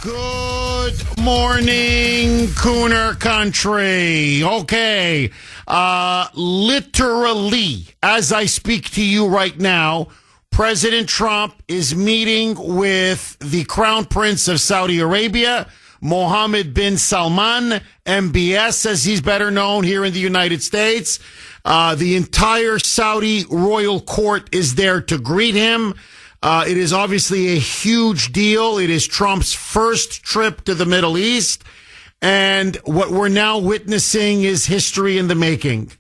Good morning, Kuhner country. Okay. Literally, as I speak to you right now, President Trump is meeting with the Crown Prince of Saudi Arabia, Mohammed bin Salman, MBS, as he's better known here in the United States. The entire Saudi royal court is there to greet him. It is obviously a huge deal. It is Trump's first trip to the Middle East. And what we're now witnessing is history in the making.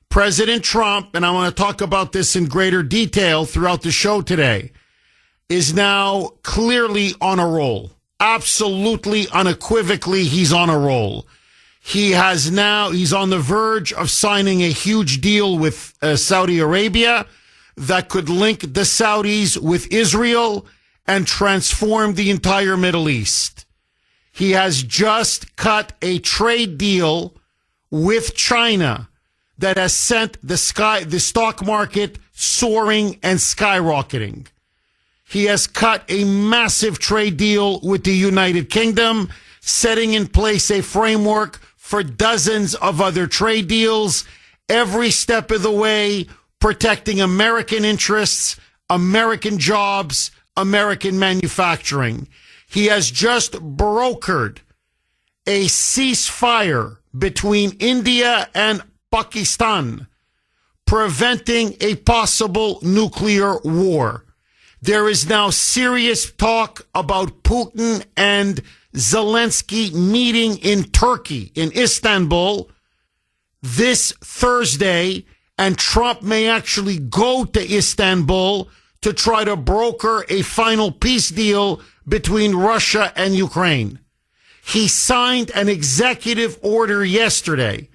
President Trump, and I want to talk about this in greater detail throughout the show today, is now clearly on a roll. Absolutely, unequivocally, he's on a roll. He's on the verge of signing a huge deal with Saudi Arabia that could link the Saudis with Israel and transform the entire Middle East. He has just cut a trade deal with China that has sent the stock market soaring and skyrocketing. He has cut a massive trade deal with the United Kingdom, setting in place a framework for dozens of other trade deals, every step of the way protecting American interests, American jobs, American manufacturing. He has just brokered a ceasefire between India and Pakistan, preventing a possible nuclear war. There is now serious talk about Putin and Zelensky meeting in Turkey, in Istanbul, this Thursday, and Trump may actually go to Istanbul to try to broker a final peace deal between Russia and Ukraine. He signed an executive order yesterday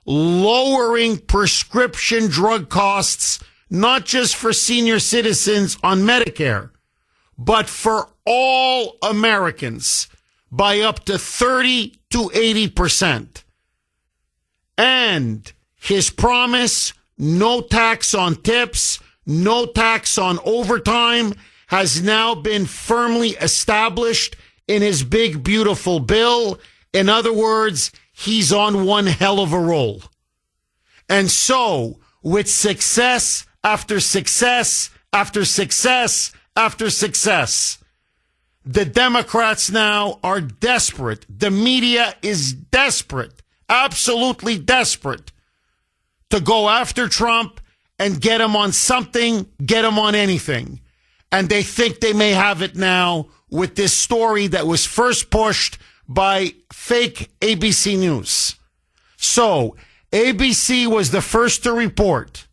lowering prescription drug costs, not just for senior citizens on Medicare, but for all Americans by up to 30 to 80%. And his promise, no tax on tips, no tax on overtime, has now been firmly established in his big, beautiful bill. In other words, he's on one hell of a roll. And so, with success after success after success after success, the Democrats now are desperate. The media is desperate, absolutely desperate, to go after Trump and get him on something, get him on anything. And they think they may have it now with this story that was first pushed by fake ABC News. So, ABC was the first to report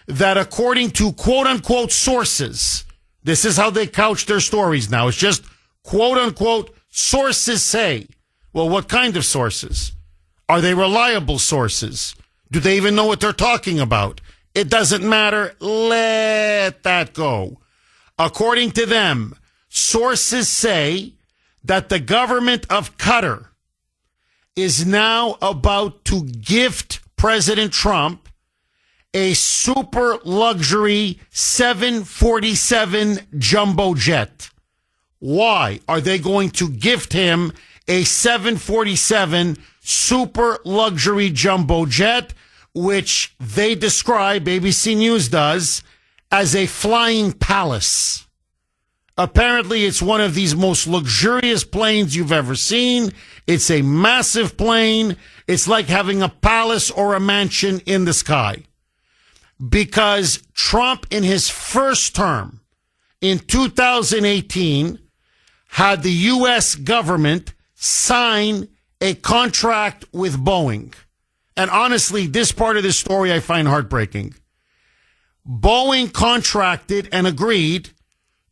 that according to quote-unquote sources, this is how they couch their stories now. It's just quote-unquote sources say. Well, what kind of sources? Are they reliable sources? Do they even know what they're talking about? It doesn't matter. Let that go. According to them, sources say that the government of Qatar is now about to gift President Trump a super luxury 747 jumbo jet. Why are they going to gift him a 747 super luxury jumbo jet, which they describe, ABC News does, as a flying palace? Apparently, it's one of these most luxurious planes you've ever seen. It's a massive plane. It's like having a palace or a mansion in the sky. Because Trump, in his first term in 2018, had the U.S. government sign a contract with Boeing. And honestly, this part of the story I find heartbreaking. Boeing contracted and agreed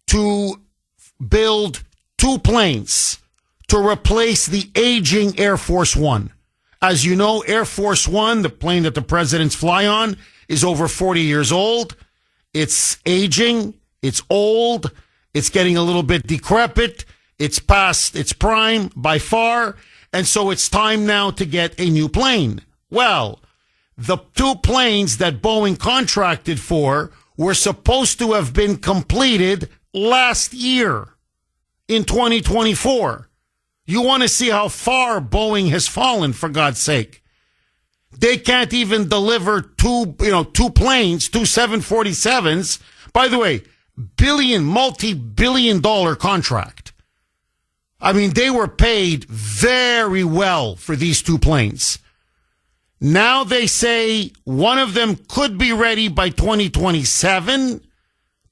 to build 2 planes to replace the aging Air Force One. As you know, Air Force One, the plane that the presidents fly on, is over 40 years old. It's aging. It's old. It's getting a little bit decrepit. It's past its prime by far. And so it's time now to get a new plane. Well, the 2 planes that Boeing contracted for were supposed to have been completed last year in 2024. You want to see how far Boeing has fallen, for God's sake. They can't even deliver two planes, two 747s. By the way, multi-billion dollar contract. I mean, they were paid very well for these two planes. Now they say one of them could be ready by 2027.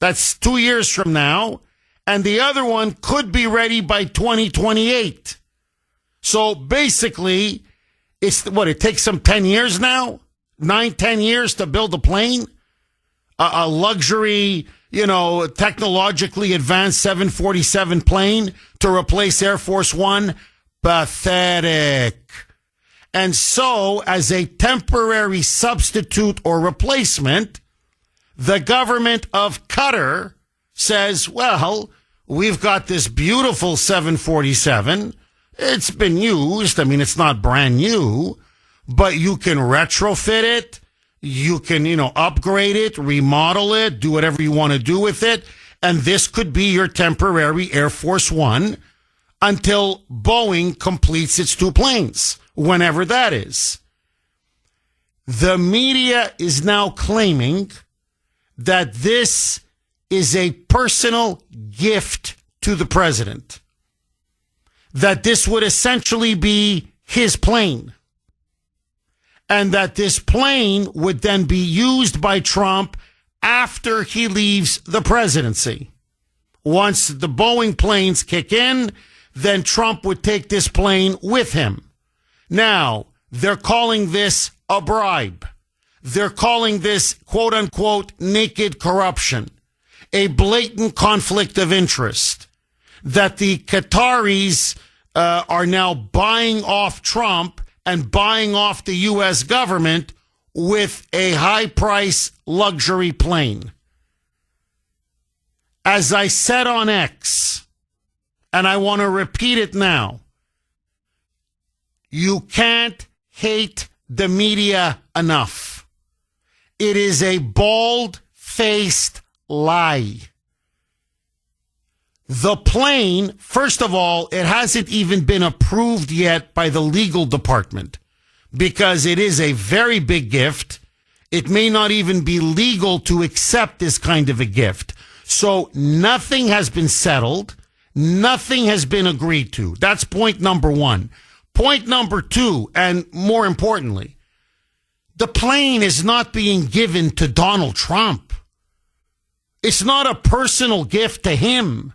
That's 2 years from now. And the other one could be ready by 2028. So basically, it takes them 10 years now? 10 years to build a plane? A luxury, technologically advanced 747 plane to replace Air Force One? Pathetic. And so, as a temporary substitute or replacement, the government of Qatar says, well, we've got this beautiful 747. It's been used. I mean, it's not brand new, but you can retrofit it. You can, upgrade it, remodel it, do whatever you want to do with it. And this could be your temporary Air Force One until Boeing completes its two planes, whenever that is. The media is now claiming that this is a personal gift to the president. That this would essentially be his plane. And that this plane would then be used by Trump after he leaves the presidency. Once the Boeing planes kick in, then Trump would take this plane with him. Now, they're calling this a bribe. They're calling this, quote unquote, naked corruption, a blatant conflict of interest, that the Qataris are now buying off Trump and buying off the U.S. government with a high-price luxury plane. As I said on X, and I want to repeat it now, you can't hate the media enough. It is a bald-faced lie. The plane, first of all, it hasn't even been approved yet by the legal department because it is a very big gift. It may not even be legal to accept this kind of a gift. So nothing has been settled. Nothing has been agreed to. That's point number one. Point number two, and more importantly, the plane is not being given to Donald Trump. It's not a personal gift to him.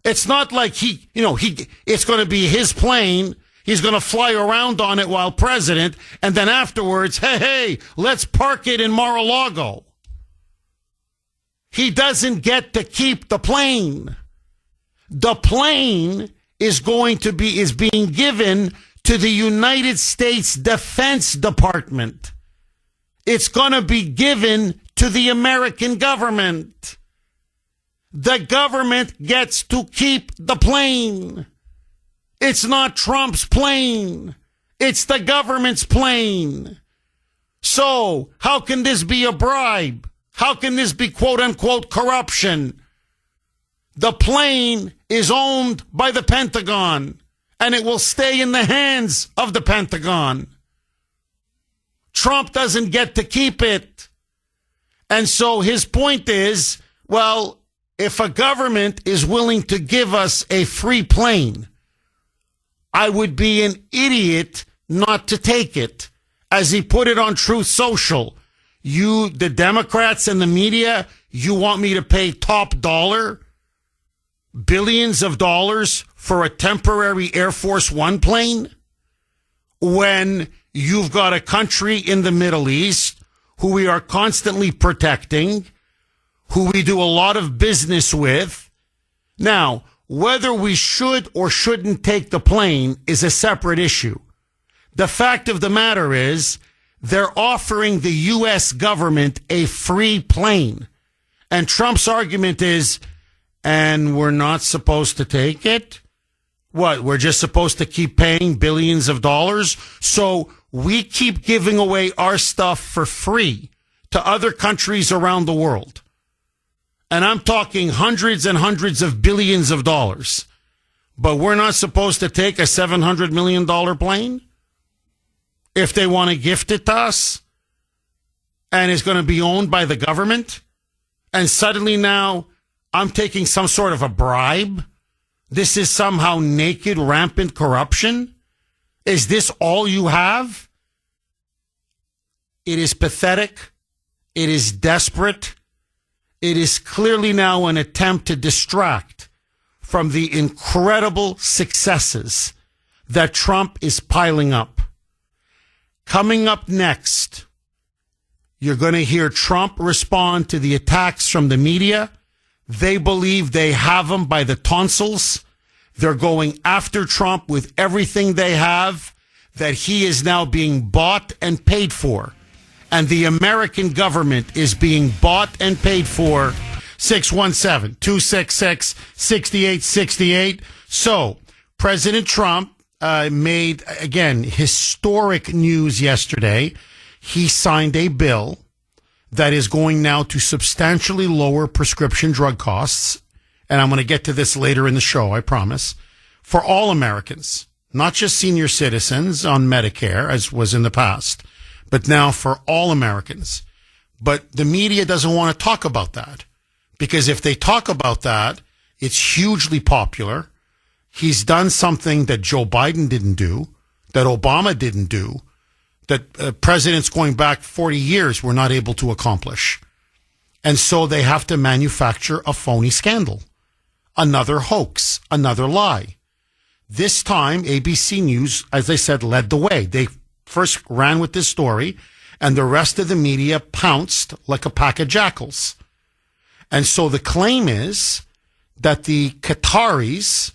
It's not like it's going to be his plane. He's going to fly around on it while president. And then afterwards, hey, let's park it in Mar-a-Lago. He doesn't get to keep the plane. The plane is being given to the United States Defense Department. It's going to be given to the American government. The government gets to keep the plane. It's not Trump's plane. It's the government's plane. So, how can this be a bribe? How can this be quote unquote corruption? The plane is owned by the Pentagon, and it will stay in the hands of the Pentagon. Trump doesn't get to keep it. And so his point is, well, if a government is willing to give us a free plane, I would be an idiot not to take it. As he put it on Truth Social, you, the Democrats and the media, you want me to pay top dollar, billions of dollars for a temporary Air Force One plane when you've got a country in the Middle East who we are constantly protecting, who we do a lot of business with. Now, whether we should or shouldn't take the plane is a separate issue. The fact of the matter is they're offering the U.S. government a free plane. And Trump's argument is, and we're not supposed to take it? What, we're just supposed to keep paying billions of dollars? So we keep giving away our stuff for free to other countries around the world. And I'm talking hundreds and hundreds of billions of dollars. But we're not supposed to take a $700 million plane if they want to gift it to us and it's going to be owned by the government. And suddenly now I'm taking some sort of a bribe. This is somehow naked, rampant corruption. Is this all you have? It is pathetic. It is desperate. It is clearly now an attempt to distract from the incredible successes that Trump is piling up. Coming up next, you're going to hear Trump respond to the attacks from the media. They believe they have him by the tonsils. They're going after Trump with everything they have, that he is now being bought and paid for. And the American government is being bought and paid for. 617-266-6868. So, President Trump made, again, historic news yesterday. He signed a bill that is going now to substantially lower prescription drug costs. And I'm going to get to this later in the show, I promise, for all Americans, not just senior citizens on Medicare, as was in the past, but now for all Americans. But the media doesn't want to talk about that, because if they talk about that, it's hugely popular. He's done something that Joe Biden didn't do, that Obama didn't do, that presidents going back 40 years were not able to accomplish. And so they have to manufacture a phony scandal, another hoax, another lie. This time, ABC News, as I said, led the way. They first ran with this story, and the rest of the media pounced like a pack of jackals. And so the claim is that the Qataris,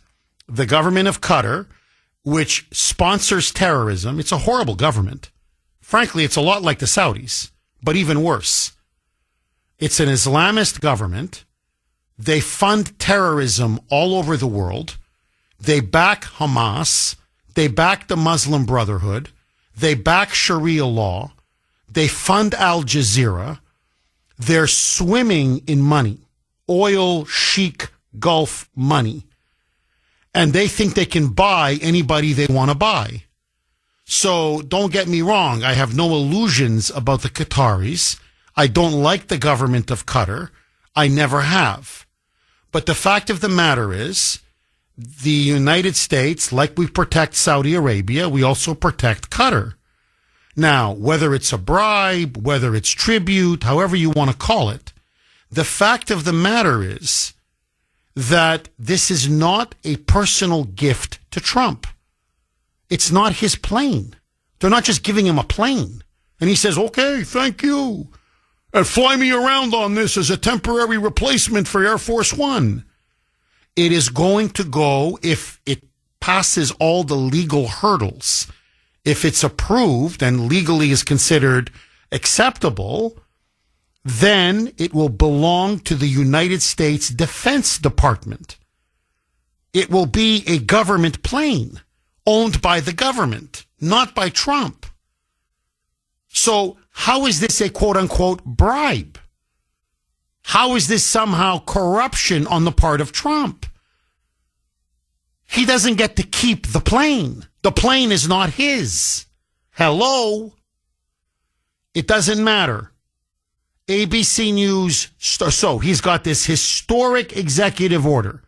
the government of Qatar, which sponsors terrorism, it's a horrible government. Frankly, it's a lot like the Saudis, but even worse. It's an Islamist government. They fund terrorism all over the world. They back Hamas. They back the Muslim Brotherhood. They back Sharia law. They fund Al Jazeera. They're swimming in money, oil, sheik, Gulf money. And they think they can buy anybody they want to buy. So don't get me wrong. I have no illusions about the Qataris. I don't like the government of Qatar. I never have. But the fact of the matter is, the United States, like we protect Saudi Arabia, we also protect Qatar. Now, whether it's a bribe, whether it's tribute, however you want to call it, the fact of the matter is that this is not a personal gift to Trump. It's not his plane. They're not just giving him a plane. And he says, okay, thank you. And fly me around on this as a temporary replacement for Air Force One. It is going to go, if it passes all the legal hurdles, if it's approved and legally is considered acceptable, then it will belong to the United States Defense Department. It will be a government plane owned by the government, not by Trump. So how is this a quote-unquote bribe? How is this somehow corruption on the part of Trump? He doesn't get to keep the plane. The plane is not his. Hello? It doesn't matter. ABC News, so he's got this historic executive order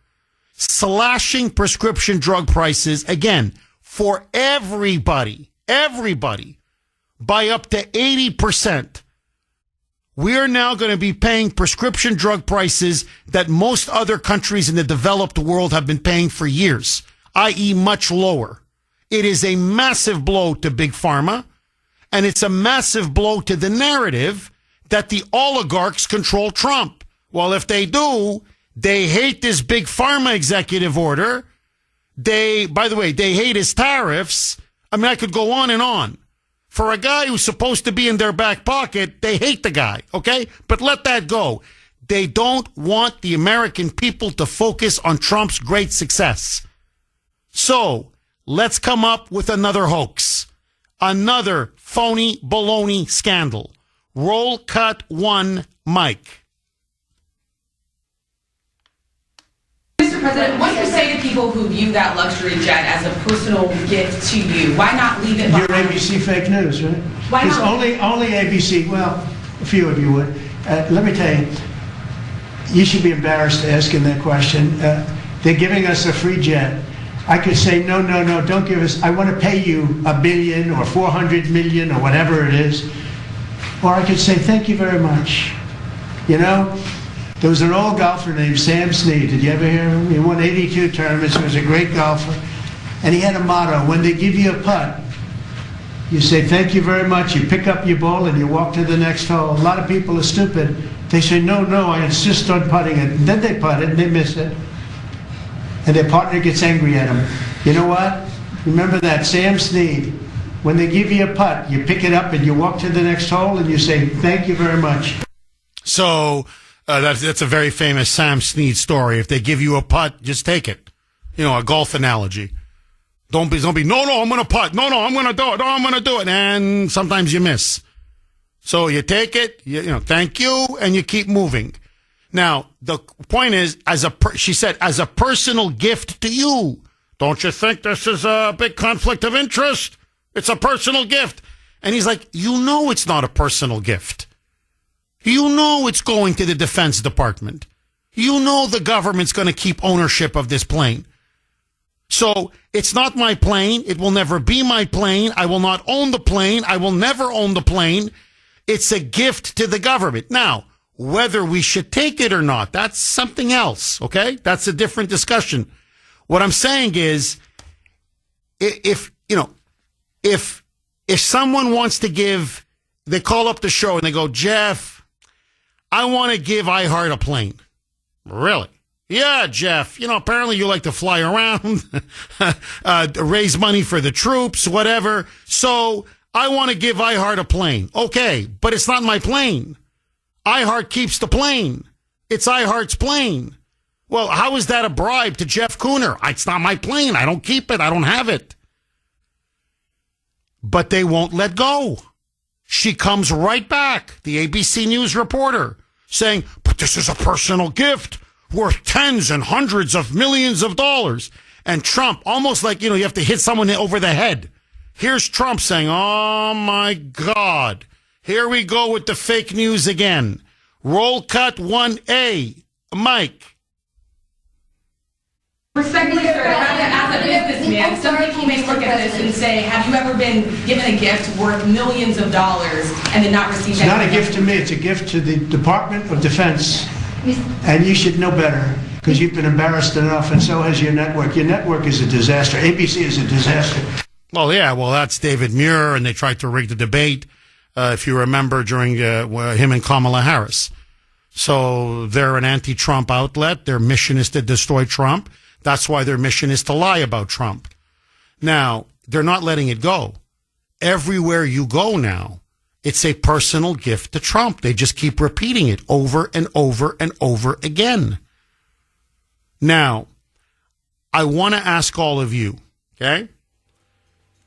slashing prescription drug prices, again, for everybody, by up to 80%. We're now going to be paying prescription drug prices that most other countries in the developed world have been paying for years, i.e. much lower. It is a massive blow to Big Pharma, and it's a massive blow to the narrative that the oligarchs control Trump. Well, if they do, they hate this Big Pharma executive order. By the way, they hate his tariffs. I mean, I could go on and on. For a guy who's supposed to be in their back pocket, they hate the guy, okay? But let that go. They don't want the American people to focus on Trump's great success. So, let's come up with another hoax. Another phony baloney scandal. Roll cut one, Mike. Mr. President, what you say to people people who view that luxury jet as a personal gift to you. Why not leave it behind? You're ABC fake news, right? Why not? Because only ABC, well, a few of you would. Let me tell you, you should be embarrassed asking that question. They're giving us a free jet. I could say, no, don't give us, I want to pay you $1 billion or 400 million or whatever it is. Or I could say, thank you very much. You know, there was an old golfer named Sam Snead. Did you ever hear him? He won 82 tournaments. He was a great golfer. And he had a motto: when they give you a putt, you say, thank you very much. You pick up your ball and you walk to the next hole. A lot of people are stupid. They say, no, I insist on putting it. And then they putt it and they miss it. And their partner gets angry at them. You know what? Remember that, Sam Snead. When they give you a putt, you pick it up and you walk to the next hole and you say, thank you very much. So that's a very famous Sam Snead story. If they give you a putt, just take it. You know, a golf analogy. Don't be, no, I'm going to putt. No, I'm going to do it. No, I'm going to do it. And sometimes you miss. So you take it, you know, thank you, and you keep moving. Now, the point is, she said, as a personal gift to you, don't you think this is a big conflict of interest? It's a personal gift. And he's like, you know it's not a personal gift. You know it's going to the Defense Department. You know the government's going to keep ownership of this plane. So it's not my plane. It will never be my plane. I will not own the plane. I will never own the plane. It's a gift to the government. Now, whether we should take it or not, that's something else, okay? That's a different discussion. What I'm saying is, if someone wants to give, they call up the show and they go, Jeff, I want to give iHeart a plane. Really? Yeah, Jeff, apparently you like to fly around, raise money for the troops, whatever. So I want to give iHeart a plane. Okay, but it's not my plane. iHeart keeps the plane. It's iHeart's plane. Well, how is that a bribe to Jeff Kuhner? It's not my plane. I don't keep it. I don't have it. But they won't let go. She comes right back, the ABC News reporter, saying, but this is a personal gift worth tens and hundreds of millions of dollars. And Trump, almost like, you have to hit someone over the head. Here's Trump saying, oh, my God. Here we go with the fake news again. Roll cut 1A. Mike. Respectfully, sir, as a businessman, some people may look at this and say, have you ever been given a gift worth millions of dollars and then not receive anything? It's not a gift to me. It's a gift to the Department of Defense. And you should know better, because you've been embarrassed enough, and so has your network. Your network is a disaster. ABC is a disaster. Well, yeah, that's David Muir, and they tried to rig the debate, if you remember, during him and Kamala Harris. So they're an anti-Trump outlet. Their mission is to destroy Trump. That's why their mission is to lie about Trump. Now, they're not letting it go. Everywhere you go now, it's a personal gift to Trump. They just keep repeating it over and over and over again. Now, I want to ask all of you, okay?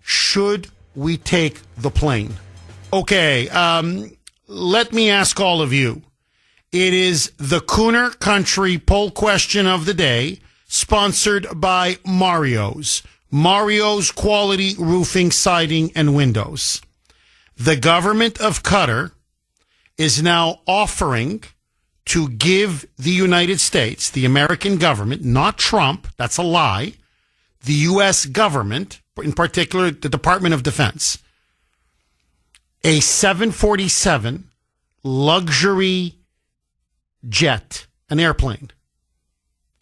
Should we take the plane? Okay, let me ask all of you. It is the Kuhner Country poll question of the day, sponsored by Mario's. Mario's Quality Roofing, Siding, and Windows. The government of Qatar is now offering to give the United States, the American government, not Trump, that's a lie, the U.S. government, in particular the Department of Defense, a 747 luxury jet, an airplane.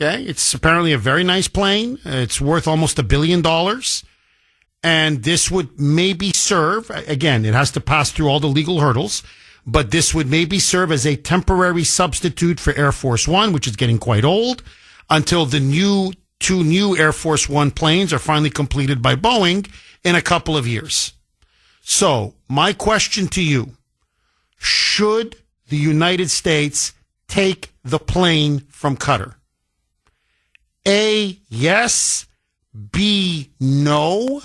Okay, it's apparently a very nice plane. It's worth almost $1 billion. And this would maybe serve, again, it has to pass through all the legal hurdles, but this would maybe serve as a temporary substitute for Air Force One, which is getting quite old, until the two new Air Force One planes are finally completed by Boeing in a couple of years. So, my question to you, should the United States take the plane from Qatar? A, yes. B, no.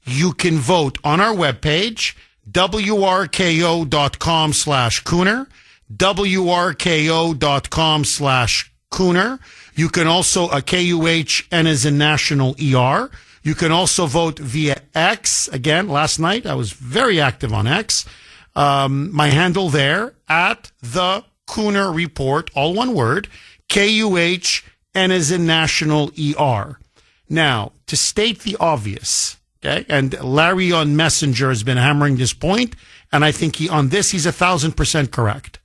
You can vote on our webpage, wrko.com/Kuhner, wrko.com/Kuhner. You can also KUHN as in national ER. You can also vote via X. Again, last night I was very active on X. My handle there at the Kuhner Report, all one word, KUHN as in national ER. Now, to state the obvious, okay, and Larry on Messenger has been hammering this point, and I think he's 1,000% correct.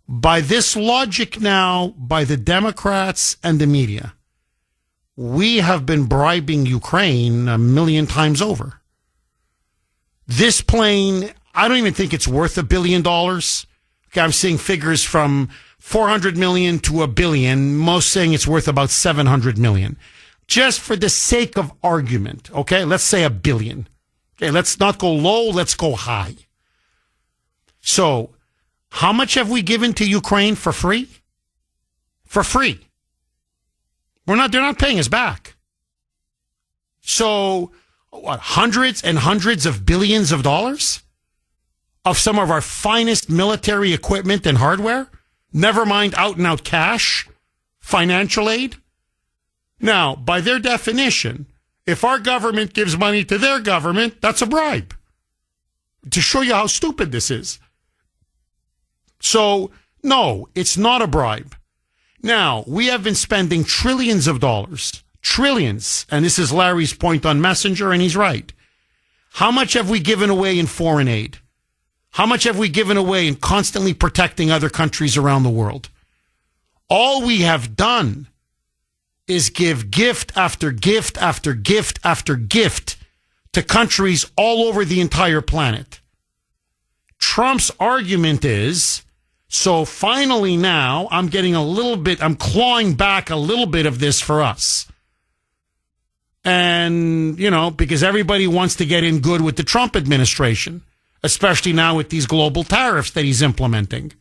By this logic now, by the Democrats and the media, we have been bribing Ukraine 1 million times over. This plane, I don't even think it's worth $1 billion. Okay, I'm seeing figures from 400 million to $1 billion, most saying it's worth about 700 million. Just for the sake of argument, okay, let's say $1 billion. Okay, let's not go low, let's go high. So, how much have we given to Ukraine for free? For free. They're not paying us back. So, what, hundreds and hundreds of billions of dollars of some of our finest military equipment and hardware? Never mind out and out cash, financial aid. Now, by their definition, if our government gives money to their government, that's a bribe. To show you how stupid this is. So, no, it's not a bribe. Now, we have been spending trillions of dollars, trillions, and this is Larry's point on Messenger, and he's right. How much have we given away in foreign aid? How much have we given away in constantly protecting other countries around the world? All we have done is give gift after gift after gift after gift to countries all over the entire planet. Trump's argument is, so finally now I'm clawing back a little bit of this for us. And, because everybody wants to get in good with the Trump administration, especially now with these global tariffs that he's implementing.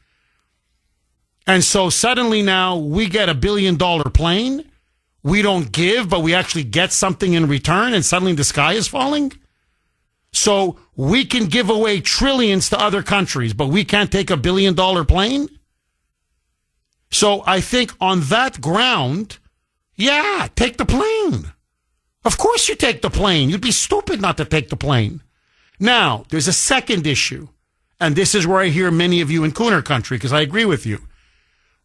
And so suddenly now we get $1 billion plane. We don't give, but we actually get something in return, and suddenly the sky is falling. So we can give away trillions to other countries, but we can't take $1 billion plane? So I think on that ground, yeah, take the plane. Of course you take the plane. You'd be stupid not to take the plane. Now, there's a second issue, and this is where I hear many of you in Kuhner country, because I agree with you.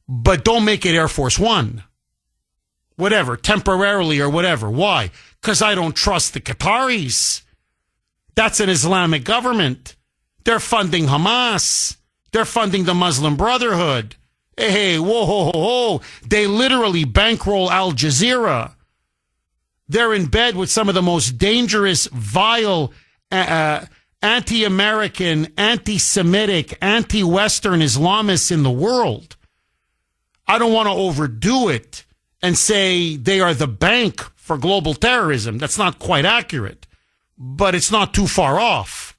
But don't make it Air Force One. Whatever, temporarily or whatever. Why? Because I don't trust the Qataris. That's an Islamic government. They're funding Hamas. They're funding the Muslim Brotherhood. Hey, whoa, ho, ho, ho. They literally bankroll Al Jazeera. They're in bed with some of the most dangerous, vile, anti-American, anti-Semitic, anti-Western Islamists in the world. I don't want to overdo it and say they are the bank for global terrorism. That's not quite accurate, but it's not too far off.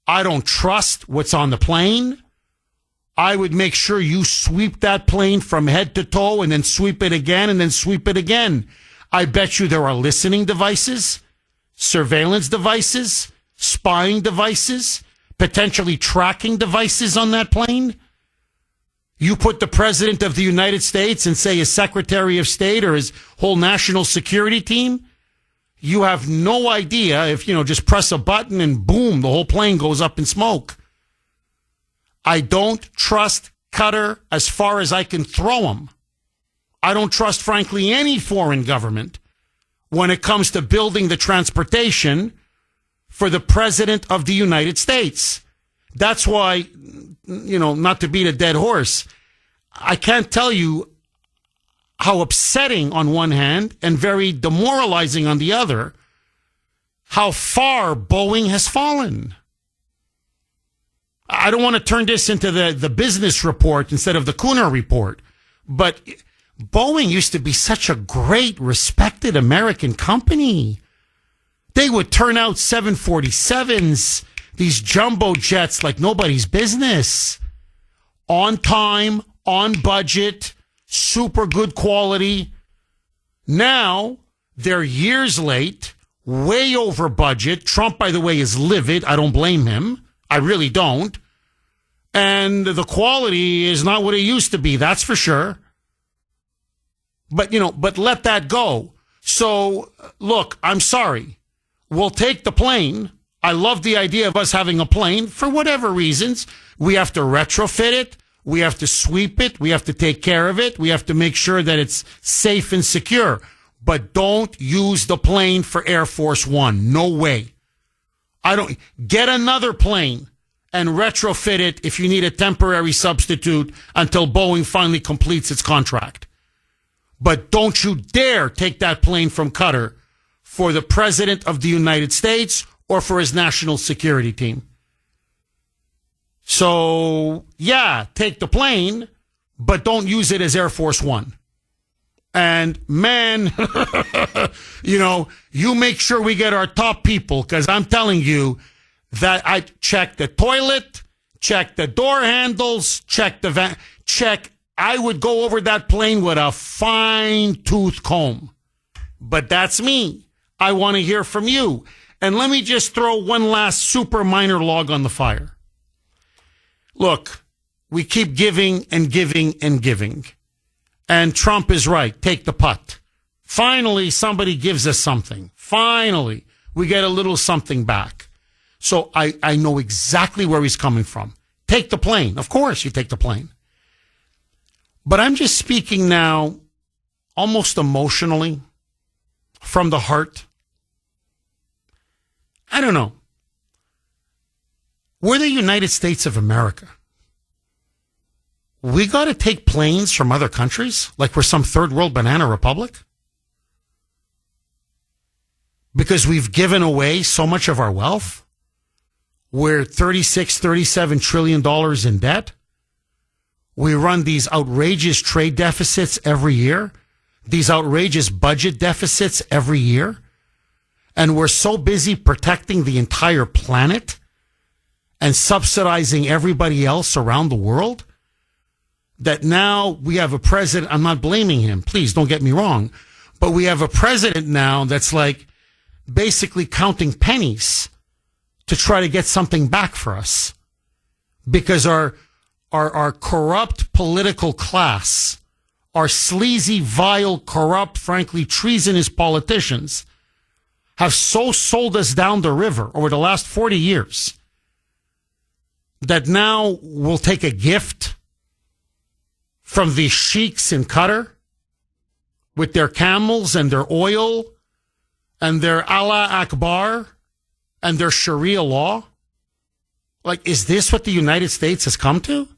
I don't trust what's on the plane. I would make sure you sweep that plane from head to toe and then sweep it again and then sweep it again. I bet you there are listening devices, surveillance devices, spying devices, potentially tracking devices on that plane. You put the president of the United States and say his Secretary of State or his whole national security team. You have no idea if, just press a button and boom, the whole plane goes up in smoke. I don't trust Qatar as far as I can throw them. I don't trust, frankly, any foreign government when it comes to building the transportation for the president of the United States. That's why, not to beat a dead horse, I can't tell you how upsetting on one hand and very demoralizing on the other, how far Boeing has fallen. I don't want to turn this into the business report instead of the Kuhner report, but Boeing used to be such a great, respected American company. They would turn out 747s, these jumbo jets like nobody's business. On time, on budget, super good quality. Now, they're years late, way over budget. Trump, by the way, is livid. I don't blame him. I really don't. And the quality is not what it used to be, that's for sure. But let that go. So, look, I'm sorry. We'll take the plane. I love the idea of us having a plane for whatever reasons. We have to retrofit it. We have to sweep it. We have to take care of it. We have to make sure that it's safe and secure. But don't use the plane for Air Force One. No way. Get another plane and retrofit it if you need a temporary substitute until Boeing finally completes its contract. But don't you dare take that plane from Qatar for the President of the United States or for his national security team. So, yeah, take the plane, but don't use it as Air Force One. And, man, you make sure we get our top people, because I'm telling you that I check the toilet, check the door handles, check the van, I would go over that plane with a fine-tooth comb. But that's me. I want to hear from you. And let me just throw one last super minor log on the fire. Look, we keep giving and giving and giving. And Trump is right. Take the putt. Finally, somebody gives us something. Finally, we get a little something back. So I know exactly where he's coming from. Take the plane. Of course, you take the plane. But I'm just speaking now almost emotionally from the heart. I don't know. We're the United States of America. We got to take planes from other countries like we're some third world banana republic? Because we've given away so much of our wealth? We're $37 trillion in debt? We run these outrageous trade deficits every year, these outrageous budget deficits every year, and we're so busy protecting the entire planet and subsidizing everybody else around the world that now we have a president. I'm not blaming him. Please don't get me wrong. But we have a president now that's like basically counting pennies to try to get something back for us because our corrupt political class, our sleazy, vile, corrupt, frankly, treasonous politicians have so sold us down the river over the last 40 years that now we'll take a gift from the sheiks in Qatar with their camels and their oil and their Allah Akbar and their Sharia law. Like, is this what the United States has come to?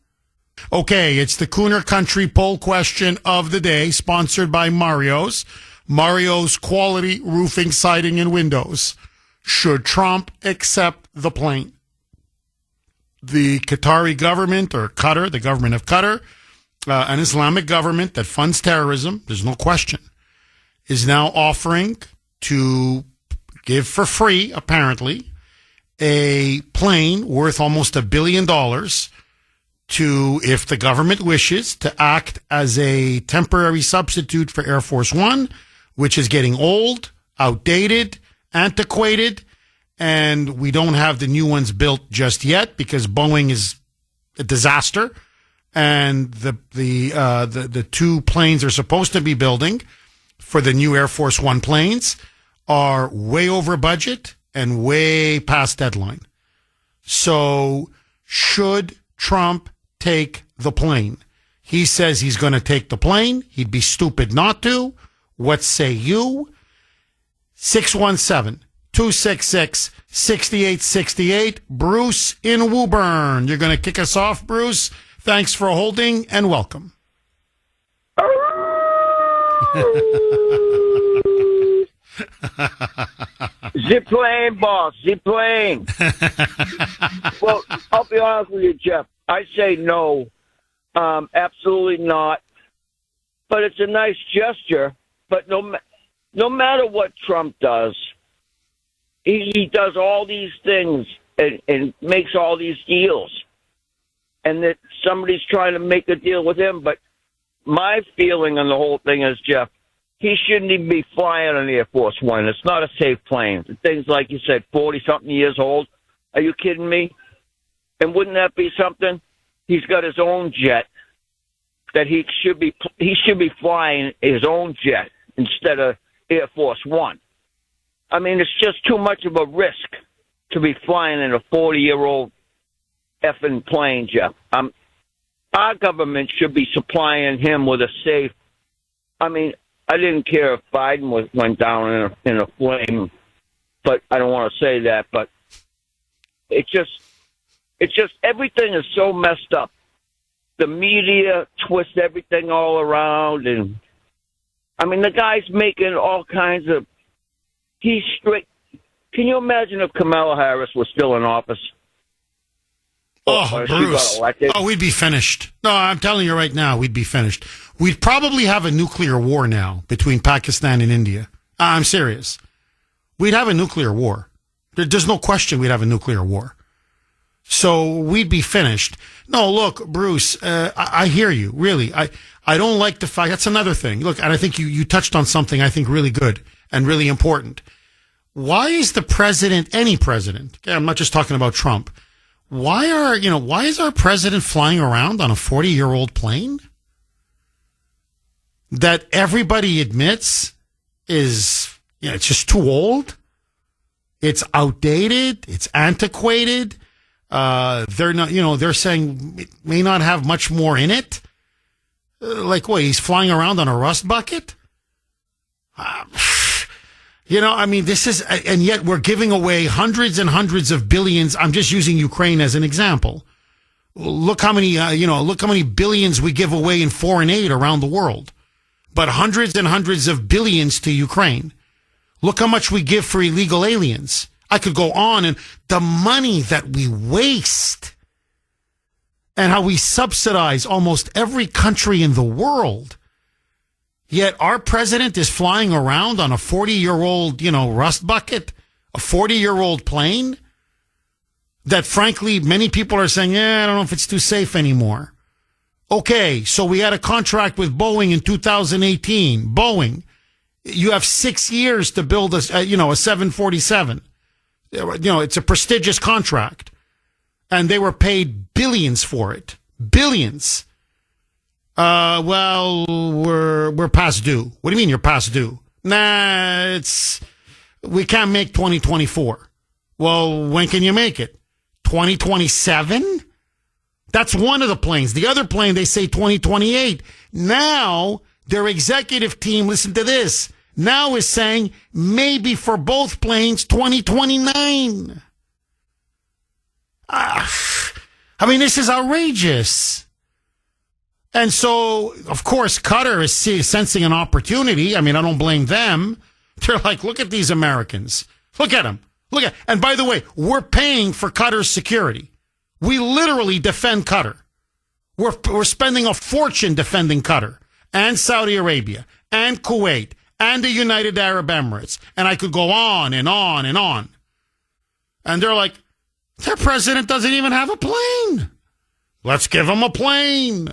Okay, it's the Kuhner Country poll question of the day, sponsored by Mario's. Mario's quality roofing, siding, and windows. Should Trump accept the plane? The Qatari government, or Qatar, the government of Qatar, an Islamic government that funds terrorism, there's no question, is now offering to give for free, apparently, a plane worth almost $1 billion to, if the government wishes, to act as a temporary substitute for Air Force One, which is getting old, outdated, antiquated, and we don't have the new ones built just yet because Boeing is a disaster, and the two planes are supposed to be building for the new Air Force One planes are way over budget and way past deadline. So should Trump take the plane? He says he's going to take the plane. He'd be stupid not to. What say you? 617-266-6868. Bruce in Woburn. You're going to kick us off, Bruce. Thanks for holding and welcome. Zip-plane, boss. Zip-plane. Well, I'll be honest with you, Jeff. I say no. Absolutely not. But it's a nice gesture. But no matter what Trump does, he does all these things and makes all these deals. And that somebody's trying to make a deal with him. But my feeling on the whole thing is, Jeff, he shouldn't even be flying on Air Force One. It's not a safe plane. The thing's, like you said, 40-something years old. Are you kidding me? And wouldn't that be something? He's got his own jet. that he should be flying his own jet instead of Air Force One. I mean, it's just too much of a risk to be flying in a 40-year-old effing plane, Jeff. Our government should be supplying him with a safe. I mean, I didn't care if Biden went down in a flame, but I don't want to say that. But it's just everything is so messed up. The media twists everything all around, and I mean, the guy's making all kinds of. He's strict. Can you imagine if Kamala Harris was still in office? Oh, Bruce. Oh, we'd be finished. No, I'm telling you right now, we'd be finished. We'd probably have a nuclear war now between Pakistan and India. I'm serious. We'd have a nuclear war. There's no question we'd have a nuclear war. So we'd be finished. No, look, Bruce, I hear you. Really. I don't like the fact. That's another thing. Look, and I think you touched on something I think really good and really important. Why is the president, any president, okay, I'm not just talking about Trump, why is our president flying around on a 40-year-old plane that everybody admits is, it's just too old? It's outdated. It's antiquated. They're not, they're saying it may not have much more in it. Like, what, he's flying around on a rust bucket? I mean, this is, and yet we're giving away hundreds and hundreds of billions. I'm just using Ukraine as an example. Look how many, look how many billions we give away in foreign aid around the world, but hundreds and hundreds of billions to Ukraine. Look how much we give for illegal aliens. I could go on, and the money that we waste and how we subsidize almost every country in the world. Yet our president is flying around on a 40-year-old, rust bucket, a 40-year-old plane that, frankly, many people are saying, I don't know if it's too safe anymore. Okay, so we had a contract with Boeing in 2018. Boeing, you have 6 years to build a 747. It's a prestigious contract. And they were paid billions for it. Billions. Well, we're past due. What do you mean you're past due? Nah, we can't make 2024. Well, when can you make it? 2027? That's one of the planes. The other plane, they say 2028. Now, their executive team, listen to this, now is saying maybe for both planes, 2029. I mean, this is outrageous. And so, of course, Qatar is sensing an opportunity. I mean, I don't blame them. They're like, look at these Americans. Look at them. And by the way, we're paying for Qatar's security. We literally defend Qatar. We're spending a fortune defending Qatar and Saudi Arabia and Kuwait and the United Arab Emirates. And I could go on and on and on. And they're like, their president doesn't even have a plane. Let's give him a plane.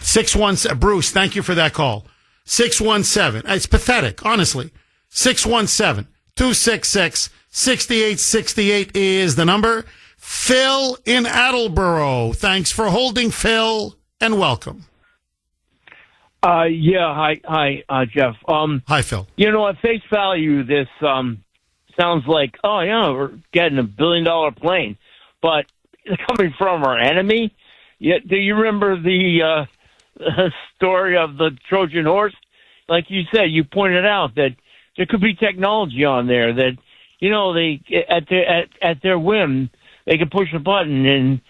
617, Bruce, thank you for that call. 617, it's pathetic, honestly. 617-266-6868 is the number. Phil in Attleboro. Thanks for holding, Phil, and welcome. Hi, Jeff. Hi, Phil. At face value, this sounds like, we're getting $1 billion plane, but coming from our enemy. Do you remember the story of the Trojan horse? Like you said, you pointed out that there could be technology on there that, they at their whim, they can push a button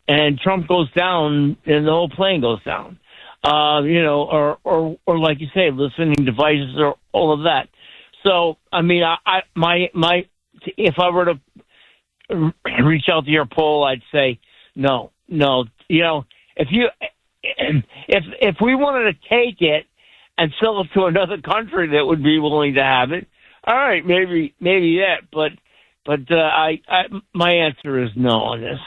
and Trump goes down and the whole plane goes down. Or like you say, listening devices or all of that. So, I mean, if I were to reach out to your poll, I'd say no. If we wanted to take it and sell it to another country that would be willing to have it, all right, maybe that. But my answer is no on this.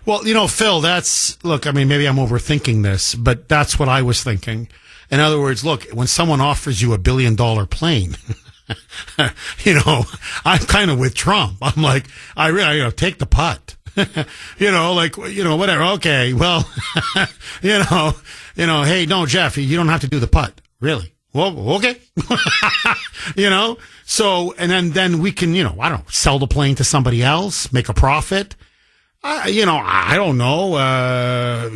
Well, Phil, maybe I'm overthinking this, but that's what I was thinking. In other words, look, when someone offers you $1 billion plane, I'm kind of with Trump. I'm like, I really, take the putt. Whatever. Okay, well, hey, no, Jeff, you don't have to do the putt. Really? Well, okay. So, and then we can, I don't know, sell the plane to somebody else, make a profit. I don't know.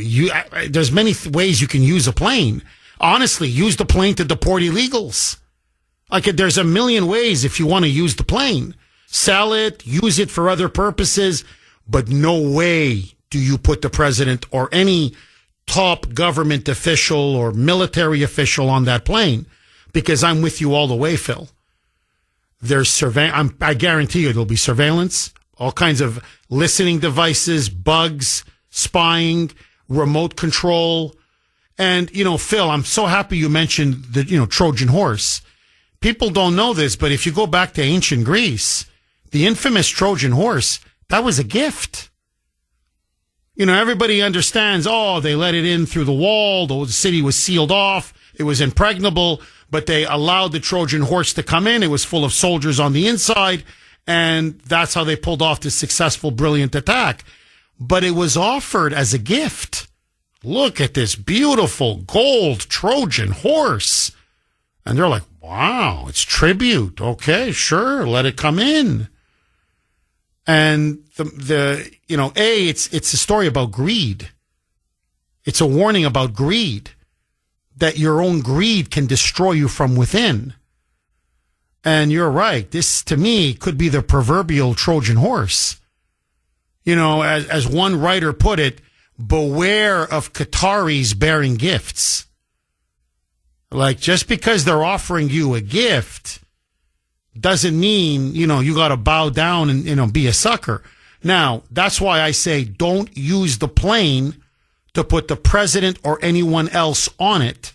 There's many ways you can use a plane. Honestly, use the plane to deport illegals. Like, there's a million ways if you want to use the plane. Sell it, use it for other purposes, but no way do you put the president or any top government official or military official on that plane, because I'm with you all the way, Phil. There's I guarantee you there'll be surveillance, all kinds of listening devices, bugs, spying, remote control. And, Phil, I'm so happy you mentioned the, Trojan horse. People don't know this, but if you go back to ancient Greece, the infamous Trojan horse, that was a gift. Everybody understands, they let it in through the wall. The city was sealed off. It was impregnable, but they allowed the Trojan horse to come in. It was full of soldiers on the inside, and that's how they pulled off this successful, brilliant attack. But it was offered as a gift. Look at this beautiful gold Trojan horse. And they're like, wow, it's tribute. Okay, sure, let it come in. And it's a story about greed. It's a warning about greed, that your own greed can destroy you from within. And you're right. This, to me, could be the proverbial Trojan horse. As one writer put it, beware of Qataris bearing gifts. Like, just because they're offering you a gift doesn't mean, you got to bow down and, be a sucker. Now, that's why I say don't use the plane to put the president or anyone else on it,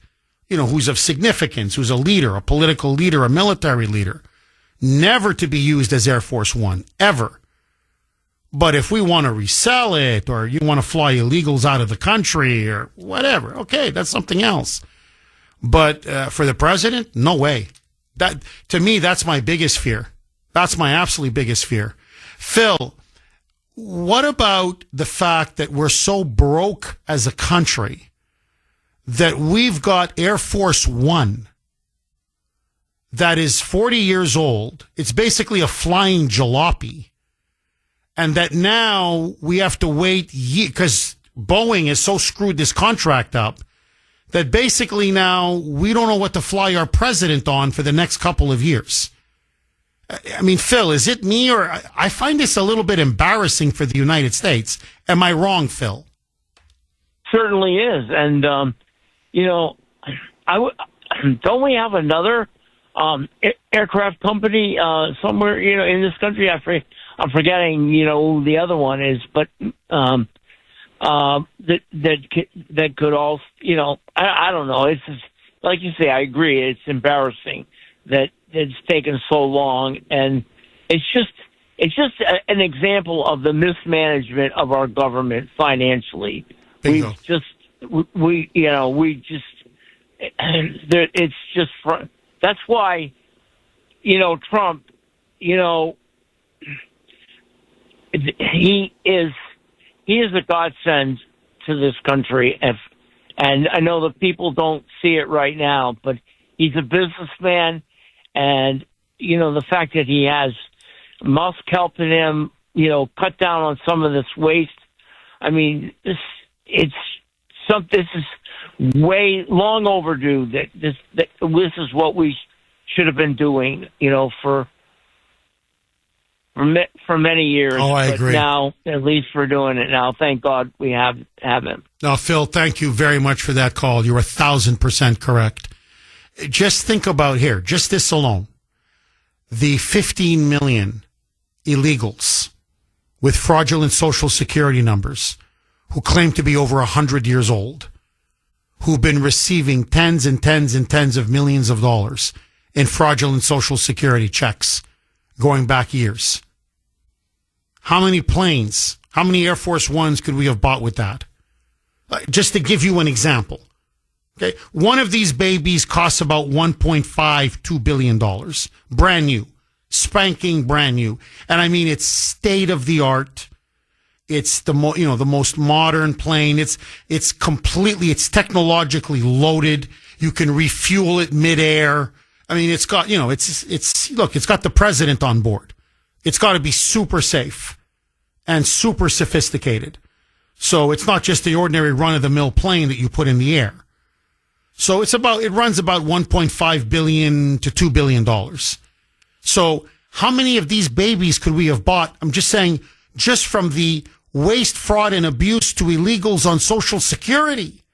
who's of significance, who's a leader, a political leader, a military leader. Never to be used as Air Force One, ever. But if we want to resell it, or you want to fly illegals out of the country or whatever, okay, that's something else. But for the president, no way. That, to me, that's my biggest fear. That's my absolutely biggest fear. Phil, what about the fact that we're so broke as a country that we've got Air Force One that is 40 years old? It's basically a flying jalopy. And that now we have to wait because Boeing has so screwed this contract up that basically now we don't know what to fly our president on for the next couple of years. I mean, Phil, is it me, or I find this a little bit embarrassing for the United States? Am I wrong, Phil? Certainly is. And, don't we have another aircraft company somewhere, in this country? I'm forgetting, who the other one is, but that could also, I don't know. It's just, like you say, I agree. It's embarrassing that it's taken so long, and it's just an example of the mismanagement of our government financially. Bingo. It's just that's why, Trump, he is a godsend to this country. And I know that people don't see it right now, but he's a businessman, and the fact that he has Musk helping him, cut down on some of this waste. I mean, this is way long overdue. That this is what we should have been doing, for many years. Oh, I agree. But now, at least we're doing it now. Thank God we have him. Now, Phil, thank you very much for that call. You're 1,000% correct. Just think about here, just this alone, the 15 million illegals with fraudulent Social Security numbers who claim to be over 100 years old, who've been receiving tens and tens and tens of millions of dollars in fraudulent Social Security checks going back years. How many planes, how many Air Force Ones could we have bought with that? Just to give you an example. Okay. One of these babies costs about $1.52 billion. Brand new. Spanking brand new. And I mean, it's state of the art. It's the most modern plane. It's technologically loaded. You can refuel it midair. I mean, it's got, it's got the president on board. It's got to be super safe and super sophisticated. So it's not just the ordinary run-of-the-mill plane that you put in the air. So it runs about $1.5 billion to $2 billion. So how many of these babies could we have bought? I'm just saying, just from the waste, fraud, and abuse to illegals on Social Security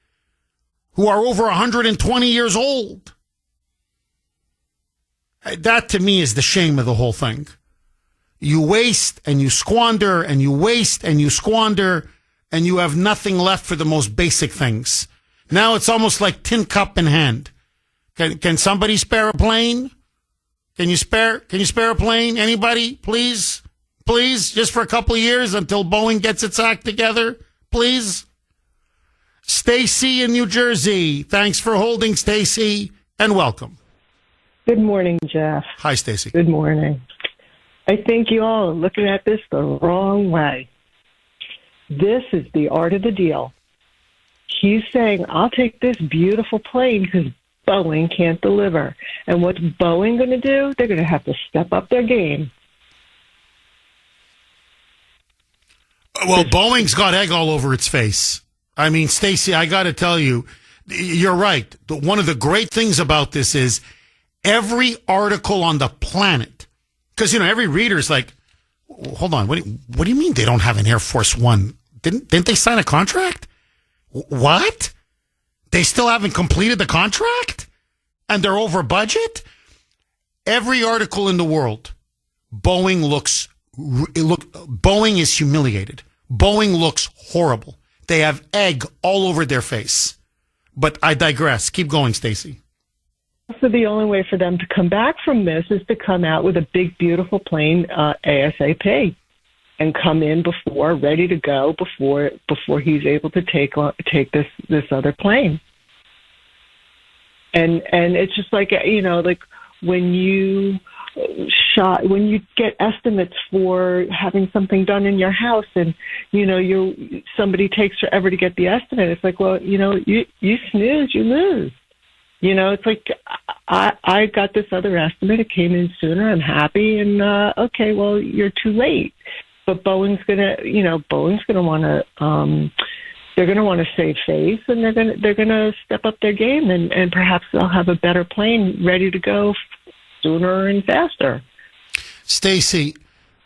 who are over 120 years old. That to me is the shame of the whole thing. You waste and you squander and you waste and you squander and you have nothing left for the most basic things. Now it's almost like tin cup in hand. Can somebody spare a plane? Can you spare a plane? Anybody? Please, just for a couple of years until Boeing gets its act together. Please. Stacy in New Jersey. Thanks for holding, Stacy, and welcome. Good morning, Jeff. Hi, Stacy. Good morning. I think you all are looking at this the wrong way. This is the art of the deal. He's saying, I'll take this beautiful plane because Boeing can't deliver. And what's Boeing going to do? They're going to have to step up their game. Well, Boeing's got egg all over its face. I mean, Stacy, I got to tell you, you're right. One of the great things about this is every article on the planet, because, every reader's like, hold on, what do you mean they don't have an Air Force One? Didn't they sign a contract? What? They still haven't completed the contract? And they're over budget? Every article in the world, Boeing is humiliated. Boeing looks horrible. They have egg all over their face. But I digress. Keep going, Stacy. So the only way for them to come back from this is to come out with a big, beautiful plane ASAP and come in ready to go before he's able to take this other plane. And it's just like, like when you get estimates for having something done in your house and, somebody takes forever to get the estimate. It's like, well, you snooze, you lose. It's like, I got this other estimate. It came in sooner. I'm happy. And, okay, well, you're too late. But Boeing's going to want to, they're going to want to save face, and they're going to step up their game, and perhaps they'll have a better plane ready to go sooner and faster. Stacy,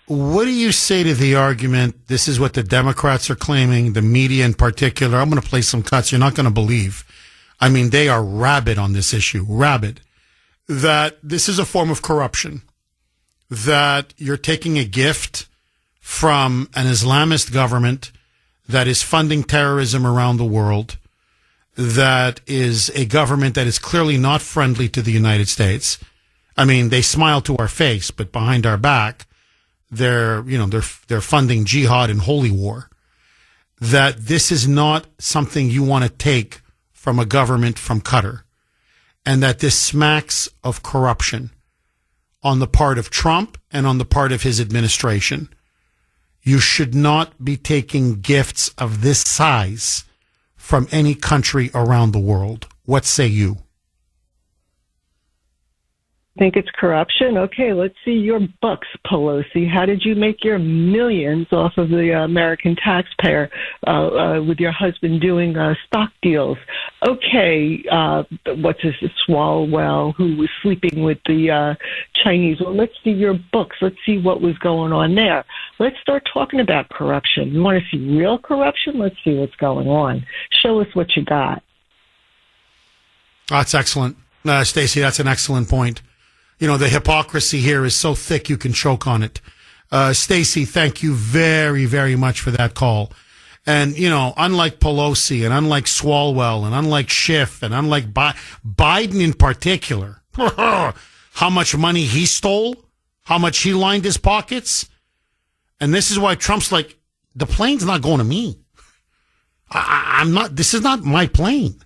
what do you say to the argument? This is what the Democrats are claiming, the media in particular. I'm going to play some cuts you're not going to believe. I mean, they are rabid on this issue, rabid, that this is a form of corruption, that you're taking a gift from an Islamist government that is funding terrorism around the world, that is a government that is clearly not friendly to the United States. I mean, they smile to our face, but behind our back, they're funding jihad and holy war. That this is not something you want to take from a government from Qatar, and that this smacks of corruption on the part of Trump and on the part of his administration. You should not be taking gifts of this size from any country around the world. What say you? Think it's corruption? Okay, let's see your books, Pelosi. How did you make your millions off of the American taxpayer with your husband doing stock deals? Okay, what's his Swalwell, who was sleeping with the Chinese? Well, let's see your books. Let's see what was going on there. Let's start talking about corruption. You want to see real corruption? Let's see what's going on. Show us what you got. That's excellent. Stacey, that's an excellent point. The hypocrisy here is so thick you can choke on it. Stacey, thank you very, very much for that call. And, unlike Pelosi and unlike Swalwell and unlike Schiff and unlike Biden in particular, how much money he stole, how much he lined his pockets. And this is why Trump's like, the plane's not going to me. I'm not, this is not my plane.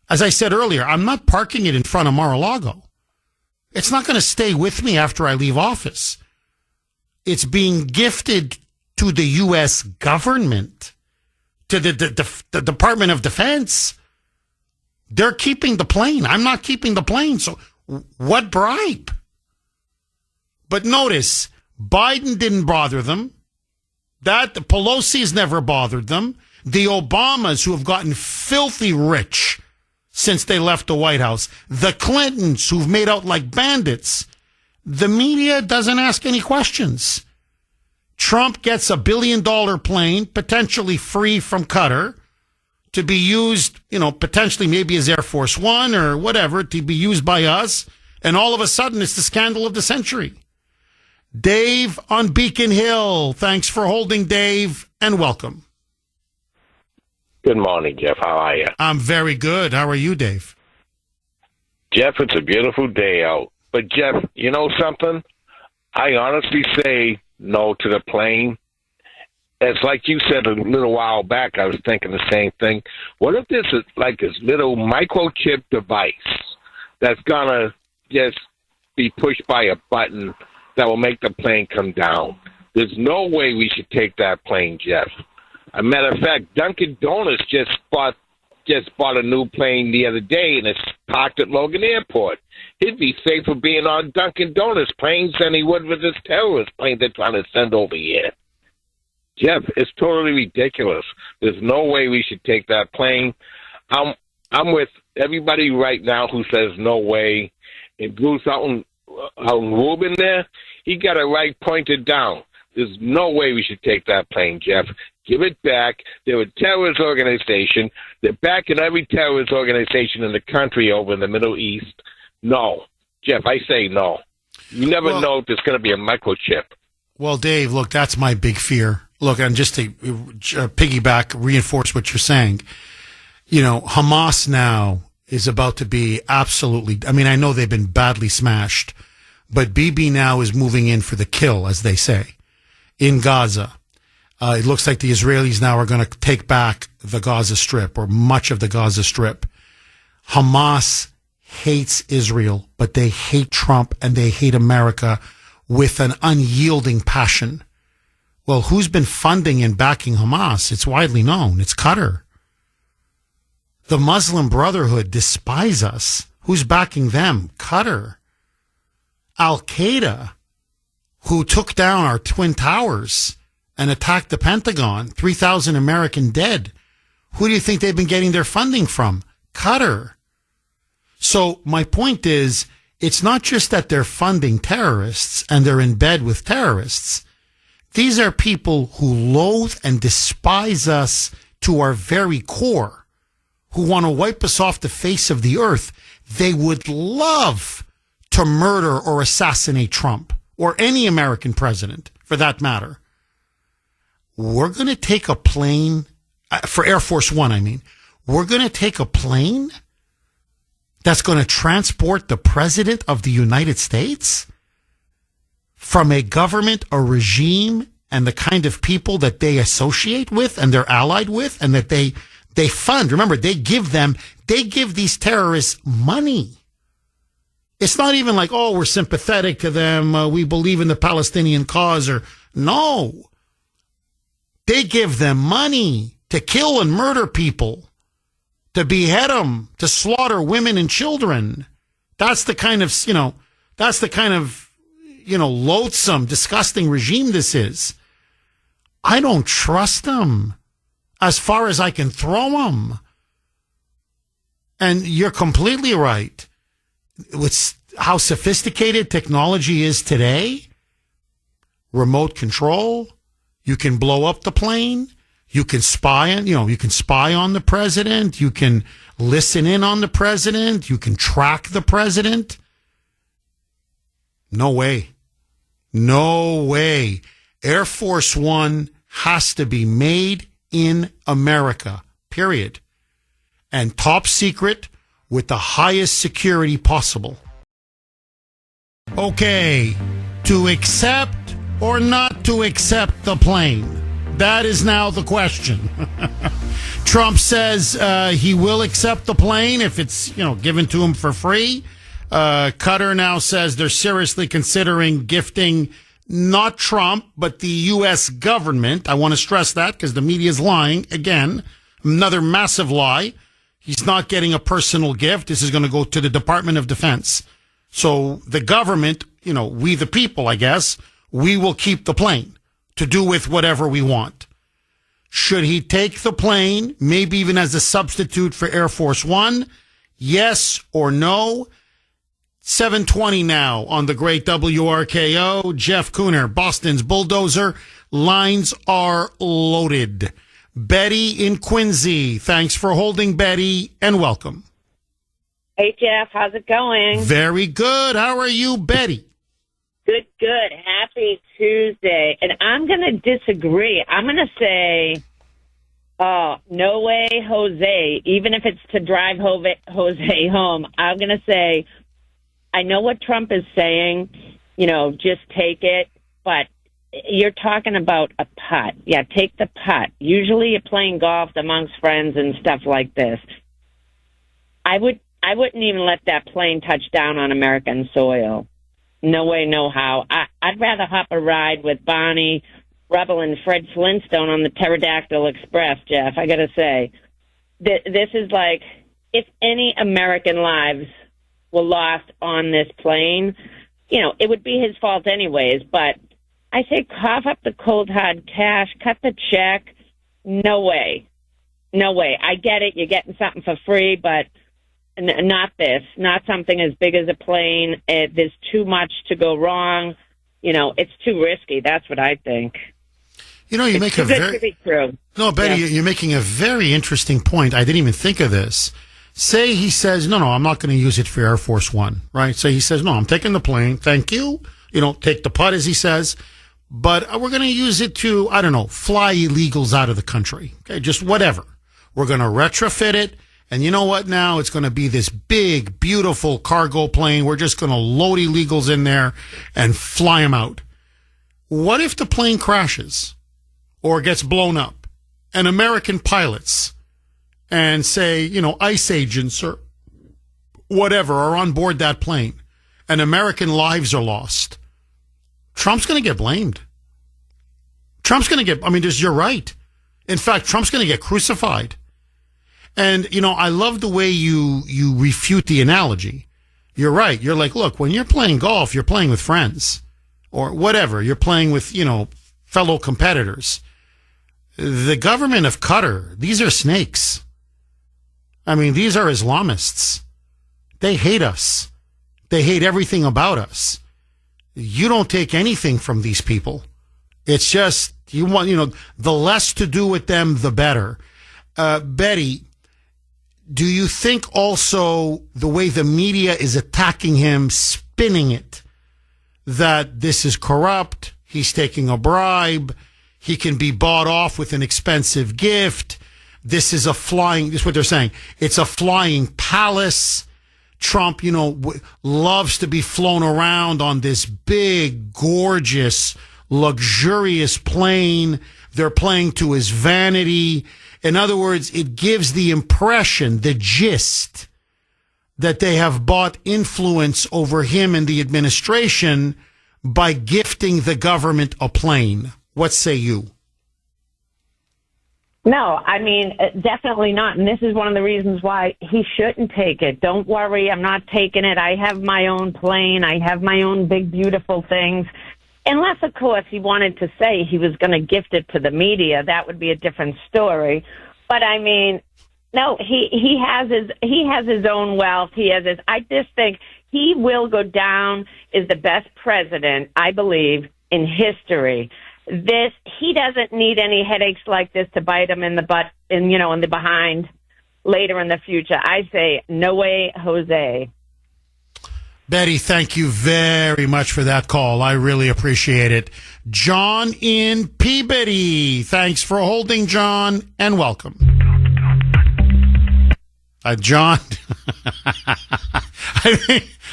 As I said earlier, I'm not parking it in front of Mar-a-Lago. It's not going to stay with me after I leave office. It's being gifted to the U.S. government, to the Department of Defense. They're keeping the plane. I'm not keeping the plane. So what bribe? But notice, Biden didn't bother them. The Pelosi's never bothered them. The Obamas, who have gotten filthy rich since they left the White House. The Clintons, who've made out like bandits. The media doesn't ask any questions. Trump gets $1 billion plane, potentially free from Qatar, to be used, potentially maybe as Air Force One or whatever, to be used by us. And all of a sudden, it's the scandal of the century. Dave on Beacon Hill. Thanks for holding, Dave, and welcome. Good morning, Jeff. How are you? I'm very good. How are you, Dave? Jeff, it's a beautiful day out. But, Jeff, you know something? I honestly say no to the plane. It's like you said a little while back, I was thinking the same thing. What if this is like this little microchip device that's going to just be pushed by a button that will make the plane come down? There's no way we should take that plane, Jeff. As a matter of fact, Dunkin' Donuts just bought a new plane the other day, and it's parked at Logan Airport. He'd be safer being on Dunkin' Donuts planes than he would with this terrorist plane they're trying to send over here. Jeff, it's totally ridiculous. There's no way we should take that plane. I'm with everybody right now who says no way. And Bruce out in Rubin there, he got it right pointed down. There's no way we should take that plane, Jeff. Give it back. They're a terrorist organization. They're backing every terrorist organization in the country over in the Middle East. No. Jeff, I say no. You never know if there's going to be a microchip. Well, Dave, look, that's my big fear. Look, and just to piggyback, reinforce what you're saying, Hamas now is about to be absolutely, I know they've been badly smashed, but Bibi now is moving in for the kill, as they say, in Gaza. It looks like the Israelis now are going to take back the Gaza Strip, or much of the Gaza Strip. Hamas hates Israel, but they hate Trump and they hate America with an unyielding passion. Well, who's been funding and backing Hamas? It's widely known. It's Qatar. The Muslim Brotherhood despise us. Who's backing them? Qatar. Al-Qaeda, who took down our Twin Towers and attacked the Pentagon, 3,000 American dead. Who do you think they've been getting their funding from? Qatar. So my point is, it's not just that they're funding terrorists and they're in bed with terrorists. These are people who loathe and despise us to our very core, who want to wipe us off the face of the earth. They would love to murder or assassinate Trump or any American president, for that matter. We're going to take a plane, for Air Force One, we're going to take a plane that's going to transport the President of the United States from a government, a regime, and the kind of people that they associate with and they're allied with and that they fund. Remember, they give these terrorists money. It's not even like, oh, we're sympathetic to them. We believe in the Palestinian cause no. They give them money to kill and murder people, to behead them, to slaughter women and children. That's the kind of, loathsome, disgusting regime this is. I don't trust them as far as I can throw them. And you're completely right. With how sophisticated technology is today, remote control, you can blow up the plane. You can spy on the president. You can listen in on the president. You can track the president. No way. No way. Air Force One has to be made in America, period. And top secret with the highest security possible. Okay, to accept or not to accept the plane? That is now the question. Trump says he will accept the plane if it's, given to him for free. Qatar now says they're seriously considering gifting not Trump, but the U.S. government. I want to stress that because the media is lying. Again, another massive lie. He's not getting a personal gift. This is going to go to the Department of Defense. So the government, we the people, I guess, we will keep the plane to do with whatever we want. Should he take the plane, maybe even as a substitute for Air Force One? Yes or no? 7:20 now on the great WRKO. Jeff Kuhner, Boston's bulldozer. Lines are loaded. Betty in Quincy. Thanks for holding, Betty, and welcome. Hey, Jeff. How's it going? Very good. How are you, Betty? Good, good. Happy Tuesday. And I'm going to disagree. I'm going to say, no way, Jose. Even if it's to drive Jose home, I'm going to say, I know what Trump is saying, just take it, but you're talking about a putt. Yeah, take the putt. Usually you're playing golf amongst friends and stuff like this. I wouldn't even let that plane touch down on American soil. No way, no how. I'd rather hop a ride with Bonnie, Rebel, and Fred Flintstone on the Pterodactyl Express, Jeff. I got to say, this is like, if any American lives were lost on this plane, it would be his fault anyways. But I say cough up the cold hard cash, cut the check. No way. No way. I get it. You're getting something for free, but not this. Not something as big as a plane. There's too much to go wrong. It's too risky. That's what I think. You make a very... to be true. No, Betty, yeah. You're making a very interesting point. I didn't even think of this. Say he says, no, I'm not going to use it for Air Force One, right? So he says, no, I'm taking the plane. Thank you. Take the putt, as he says. But we're going to use it to, fly illegals out of the country. Okay, just whatever. We're going to retrofit it. And you know what now? It's going to be this big, beautiful cargo plane. We're just going to load illegals in there and fly them out. What if the plane crashes or gets blown up and American pilots and say, ICE agents or whatever are on board that plane and American lives are lost? Trump's going to get blamed. Trump's going to get, you're right. In fact, Trump's going to get crucified. And, I love the way you refute the analogy. You're right. You're like, look, when you're playing golf, you're playing with friends or whatever. You're playing with, fellow competitors. The government of Qatar, these are snakes. These are Islamists. They hate us. They hate everything about us. You don't take anything from these people. It's just, you want, the less to do with them, the better. Betty, do you think also the way the media is attacking him, spinning it, that this is corrupt, he's taking a bribe, he can be bought off with an expensive gift, this is what they're saying, it's a flying palace. Trump, loves to be flown around on this big, gorgeous, luxurious plane. They're playing to his vanity. In other words, it gives the impression, the gist, that they have bought influence over him and the administration by gifting the government a plane. What say you? No, definitely not. And this is one of the reasons why he shouldn't take it. Don't worry, I'm not taking it. I have my own plane. I have my own big, beautiful things. Unless, of course, he wanted to say he was going to gift it to the media. That would be a different story. But, no, he has his own wealth. I just think he will go down as the best president, I believe, in history. He doesn't need any headaches like this to bite him in the butt and, in the behind later in the future. I say, no way, Jose. Betty, thank you very much for that call. I really appreciate it. John in Peabody. Thanks for holding, John, and welcome. John,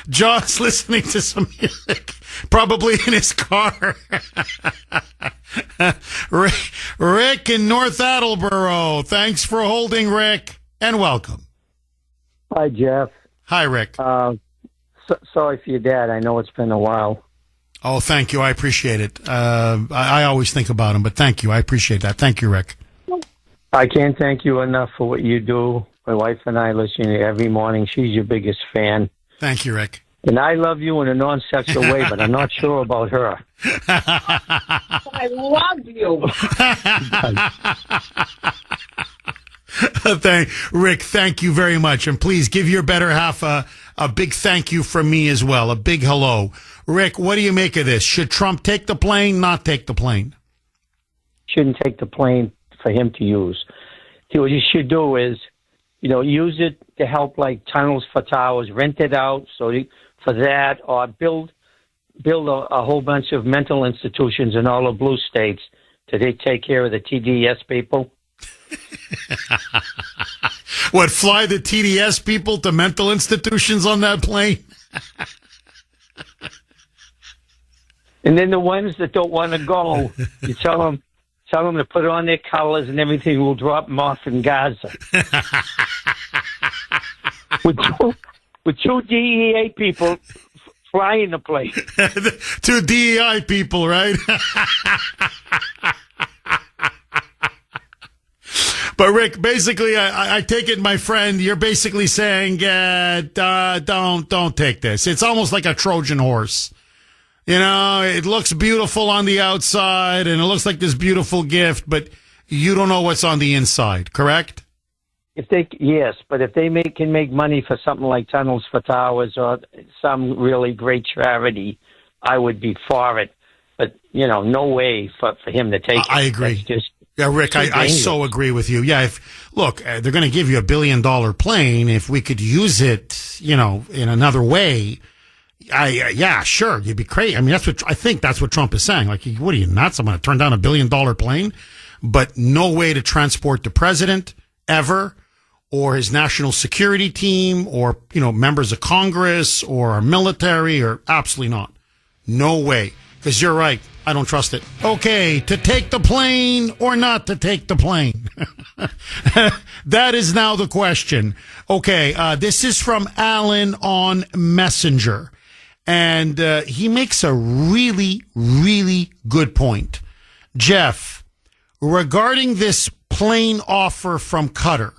John's listening to some music, probably in his car. Rick in North Attleboro. Thanks for holding, Rick, and welcome. Hi, Jeff. Hi, Rick. Sorry for your dad. I know it's been a while. Oh, thank you. I appreciate it. I always think about him, but thank you. I appreciate that. Thank you, Rick. I can't thank you enough for what you do. My wife and I listen to you every morning. She's your biggest fan. Thank you, Rick. And I love you in a non-sexual way, but I'm not sure about her. I love you. Rick, thank you very much. And please give your better half a big thank you from me as well. A big hello. Rick, what do you make of this? Should Trump take the plane, not take the plane? Shouldn't take the plane for him to use. See, what you should do is, use it to help like tunnels for towers, rent it out for that, or build a whole bunch of mental institutions in all the blue states to take care of the TDS people. What, fly the TDS people to mental institutions on that plane? And then the ones that don't want to go, you tell them to put on their colors and everything. Will drop them off in Gaza. with two DEA people flying the plane. Two DEI people, right? But Rick, basically, I take it, my friend, you're basically saying, don't take this. It's almost like a Trojan horse. It looks beautiful on the outside and it looks like this beautiful gift, but you don't know what's on the inside, correct? Yes, but if they can make money for something like Tunnels for Towers or some really great charity, I would be for it. But, no way for him to take it. I agree. Yeah, Rick, I so agree with you. Yeah, they're going to give you $1 billion plane. If we could use it, in another way, yeah, sure, you'd be crazy. I mean, I think that's what Trump is saying. Like, what are you, nuts? I'm going to turn down $1 billion plane, but no way to transport the president ever, or his national security team, or members of Congress, or our military, or absolutely not. No way. Because you're right. I don't trust it. Okay, to take the plane or not to take the plane? That is now the question. Okay, this is from Alan on Messenger. And he makes a really, really good point. Jeff, regarding this plane offer from Qatar,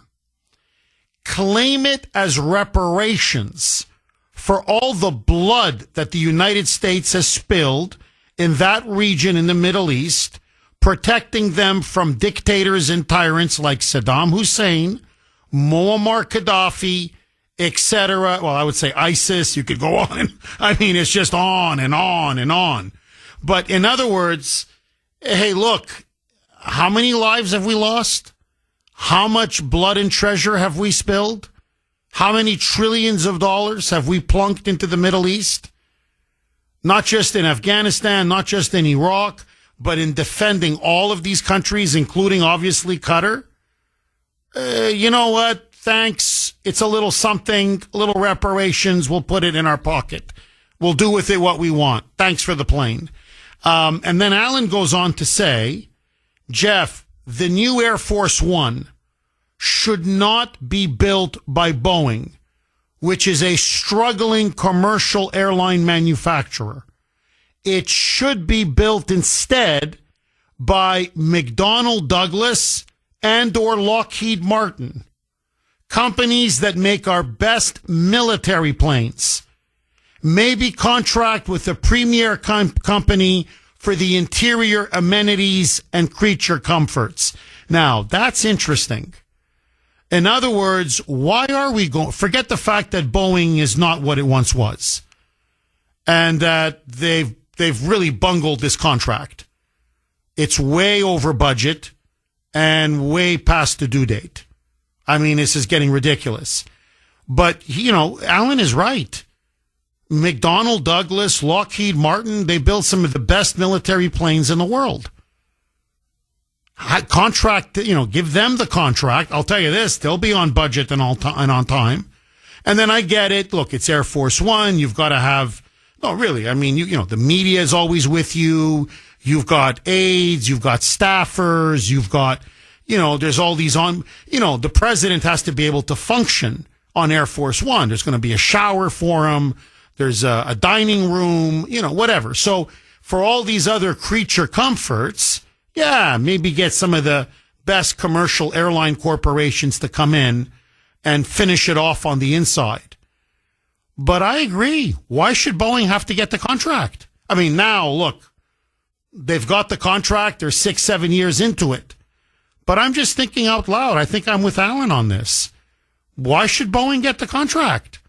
claim it as reparations for all the blood that the United States has spilled in that region in the Middle East, protecting them from dictators and tyrants like Saddam Hussein, Muammar Gaddafi, etc. Well, I would say ISIS. You could go on. I mean, it's just on and on and on. But in other words, hey, look, how many lives have we lost? How much blood and treasure have we spilled? How many trillions of dollars have we plunked into the Middle East? Not just in Afghanistan, not just in Iraq, but in defending all of these countries, including obviously Qatar. You know what? Thanks. It's a little something, a little reparations. We'll put it in our pocket. We'll do with it what we want. Thanks for the plane. And then Alan goes on to say, Jeff, the new Air Force One should not be built by Boeing, which is a struggling commercial airline manufacturer. It should be built instead by McDonnell Douglas and or Lockheed Martin, companies that make our best military planes. Maybe contract with a premier company for the interior amenities and creature comforts. Now, that's interesting. In other words, why are we going? Forget the fact that Boeing is not what it once was, and that they've really bungled this contract. It's way over budget and way past the due date. I mean, this is getting ridiculous. But Alan is right. McDonnell Douglas, Lockheed Martin, they build some of the best military planes in the world. Contract, give them the contract. I'll tell you this, they'll be on budget and on time. And then I get it. Look, it's Air Force One. You've got to have, no, really. I mean, you know, the media is always with you. You've got aides. You've got staffers. You've got, you know, there's all these the president has to be able to function on Air Force One. There's going to be a shower for him. There's a dining room, whatever. So for all these other creature comforts, yeah, maybe get some of the best commercial airline corporations to come in and finish it off on the inside. But I agree. Why should Boeing have to get the contract? I mean, now, look, they've got the contract. They're 6-7 years into it. But I'm just thinking out loud. I think I'm with Alan on this. Why should Boeing get the contract?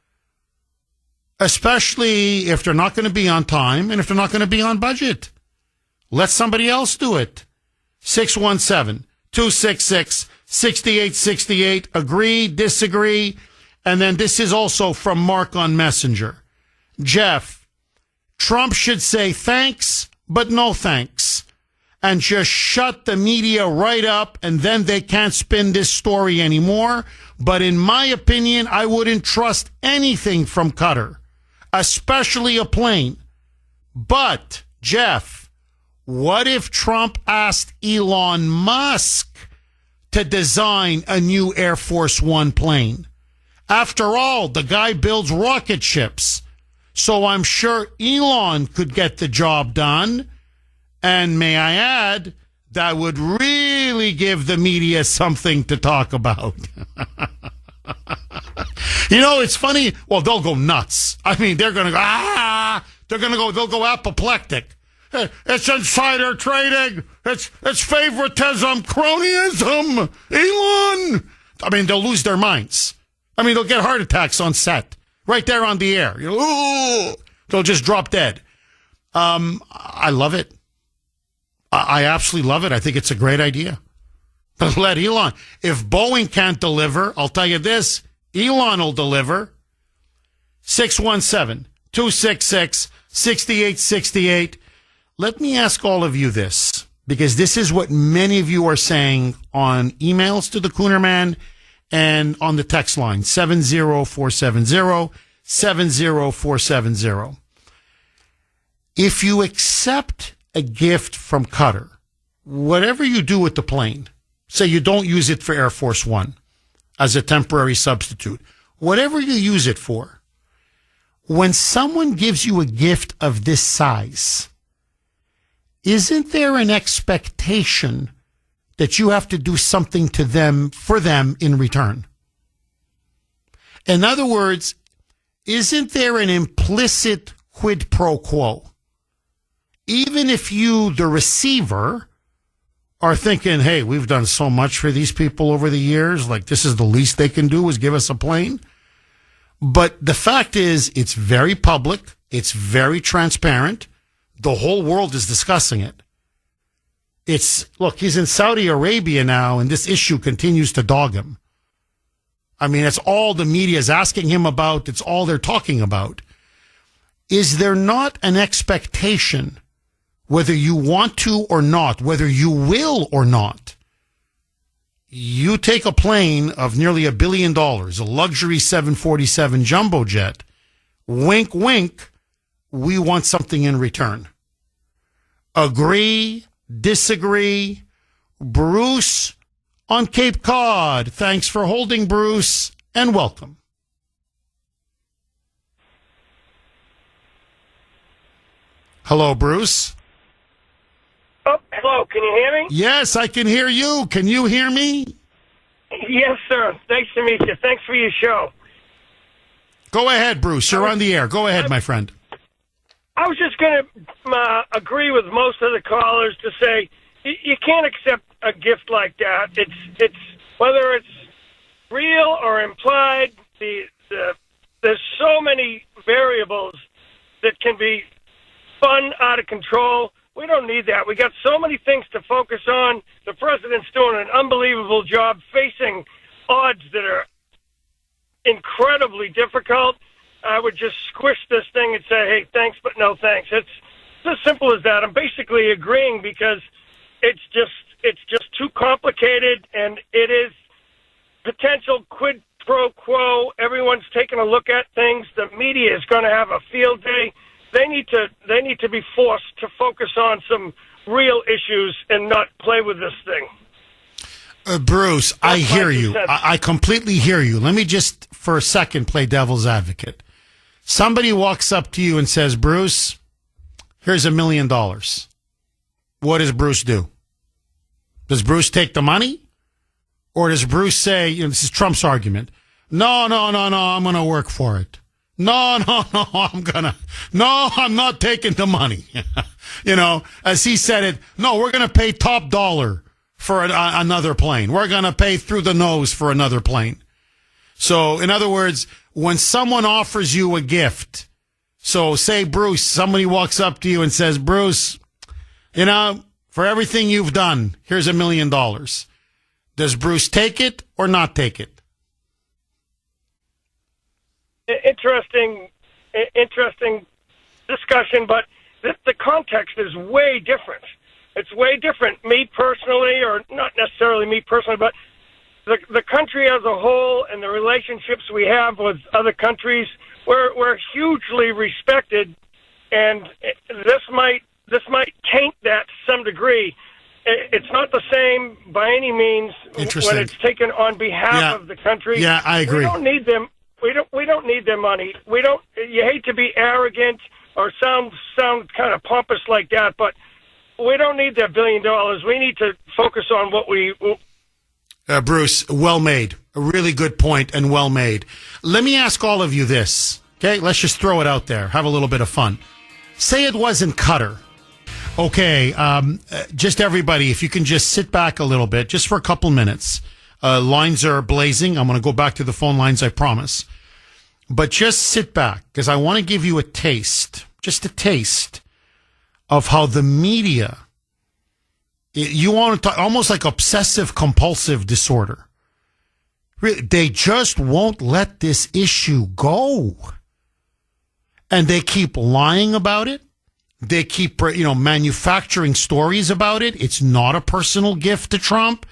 Especially if they're not going to be on time and if they're not going to be on budget. Let somebody else do it. 617-266-6868. Agree, disagree. And then this is also from Mark on Messenger. Jeff, Trump should say thanks, but no thanks. And just shut the media right up, and then they can't spin this story anymore. But in my opinion, I wouldn't trust anything from Qatar, especially a plane. But, Jeff, what if Trump asked Elon Musk to design a new Air Force One plane? After all, the guy builds rocket ships. So I'm sure Elon could get the job done. And may I add, that would really give the media something to talk about. It's funny. Well, they'll go nuts. I mean, they're going to go, they'll go apoplectic. It's insider trading. It's favoritism, cronyism. Elon. I mean, they'll lose their minds. I mean, they'll get heart attacks on set. Right there on the air. They'll just drop dead. I love it. I absolutely love it. I think it's a great idea. But let Elon. If Boeing can't deliver, I'll tell you this, Elon will deliver. 617-266-6868. Let me ask all of you this, because this is what many of you are saying on emails to the Kuhner Man and on the text line, 70470-70470. If you accept a gift from Qatar, whatever you do with the plane, say you don't use it for Air Force One as a temporary substitute, whatever you use it for, when someone gives you a gift of this size, isn't there an expectation that you have to do something to them, for them in return? In other words, isn't there an implicit quid pro quo? Even if you, the receiver, are thinking, hey, we've done so much for these people over the years, like this is the least they can do is give us a plane. But the fact is, it's very public. It's very transparent. The whole world is discussing it. Look, he's in Saudi Arabia now, and this issue continues to dog him. I mean, it's all the media is asking him about. It's all they're talking about. Is there not an expectation, whether you want to or not, whether you will or not, you take a plane of nearly $1 billion, a luxury 747 jumbo jet, wink, wink, we want something in return. Agree, disagree? Bruce on Cape Cod. Thanks for holding, Bruce, and welcome. Hello, Bruce. Oh, hello. Can you hear me? Yes, I can hear you. Can you hear me? Yes, sir. Nice to meet you. Thanks for your show. Go ahead, Bruce. You're on the air. Go ahead, my friend. I was just going to agree with most of the callers to say you can't accept a gift like that. It's whether it's real or implied. There's so many variables that can be fun, out of control. We don't need that. We got so many things to focus on. The president's doing an unbelievable job facing odds that are incredibly difficult. I would just squish this thing and say, hey, thanks, but no thanks. It's as simple as that. I'm basically agreeing because it's just too complicated, and it is potential quid pro quo. Everyone's taking a look at things. The media is going to have a field day. They need to be forced to focus on some real issues and not play with this thing. Bruce, I hear you. I completely hear you. Let me just, for a second, play devil's advocate. Somebody walks up to you and says, Bruce, here's $1 million. What does Bruce do? Does Bruce take the money? Or does Bruce say, this is Trump's argument, no, I'm going to work for it. No, I'm not taking the money. As he said it, no, we're going to pay top dollar for another plane. We're going to pay through the nose for another plane. So, in other words, when someone offers you a gift, so say, Bruce, somebody walks up to you and says, Bruce, for everything you've done, here's $1 million. Does Bruce take it or not take it? Interesting discussion, but the context is way different. It's way different. Me personally, or not necessarily me personally, but the country as a whole and the relationships we have with other countries, we're hugely respected, and this might taint that to some degree. It's not the same by any means when it's taken on behalf of the country. Yeah, I agree. We don't need them. We don't need their money. We don't. You hate to be arrogant or sound kind of pompous like that, but we don't need their $1 billion. We need to focus on what we. Bruce, well made. A really good point and well made. Let me ask all of you this. Okay, let's just throw it out there. Have a little bit of fun. Say it wasn't Qatar. Okay, just everybody, if you can just sit back a little bit, just for a couple minutes. Lines are blazing. I'm going to go back to the phone lines, I promise. But just sit back, because I want to give you a taste, just a taste, of how the media, you want to talk, almost like obsessive compulsive disorder. Really, they just won't let this issue go. And they keep lying about it. They keep, manufacturing stories about it. It's not a personal gift to Trump.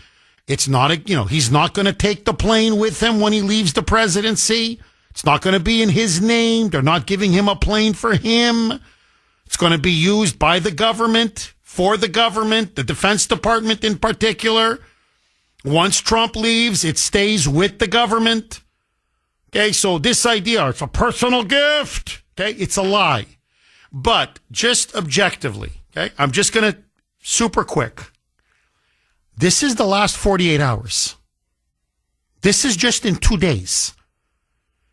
It's not he's not going to take the plane with him when he leaves the presidency. It's not going to be in his name. They're not giving him a plane for him. It's going to be used by the government, for the government, the Defense Department in particular. Once Trump leaves, it stays with the government. Okay, so this idea, it's a personal gift. Okay, it's a lie. But just objectively, okay, I'm just going to super quick. This is the last 48 hours. This is just in 2 days.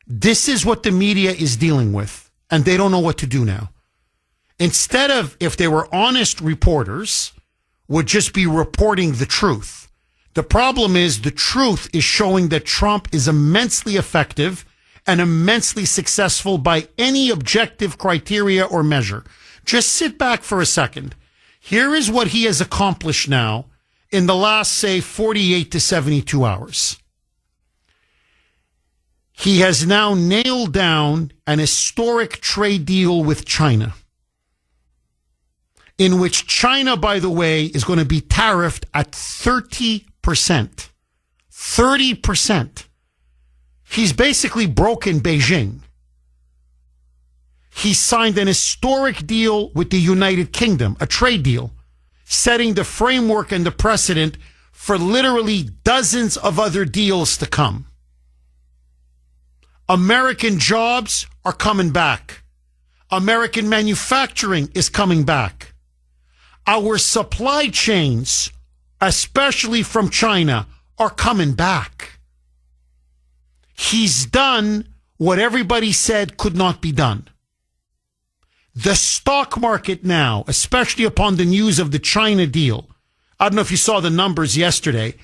This is what the media is dealing with, and they don't know what to do now. Instead of, if they were honest reporters, would just be reporting the truth. The problem is the truth is showing that Trump is immensely effective and immensely successful by any objective criteria or measure. Just sit back for a second. Here is what he has accomplished now in the last, say, 48 to 72 hours. He has now nailed down an historic trade deal with China, in which China, by the way, is going to be tariffed at 30%. 30%. He's basically broken Beijing. He signed an historic deal with the United Kingdom, a trade deal, setting the framework and the precedent for literally dozens of other deals to come. American jobs are coming back. American manufacturing is coming back. Our supply chains, especially from China, are coming back. He's done what everybody said could not be done. The stock market now, especially upon the news of the China deal, I don't know if you saw the numbers yesterday,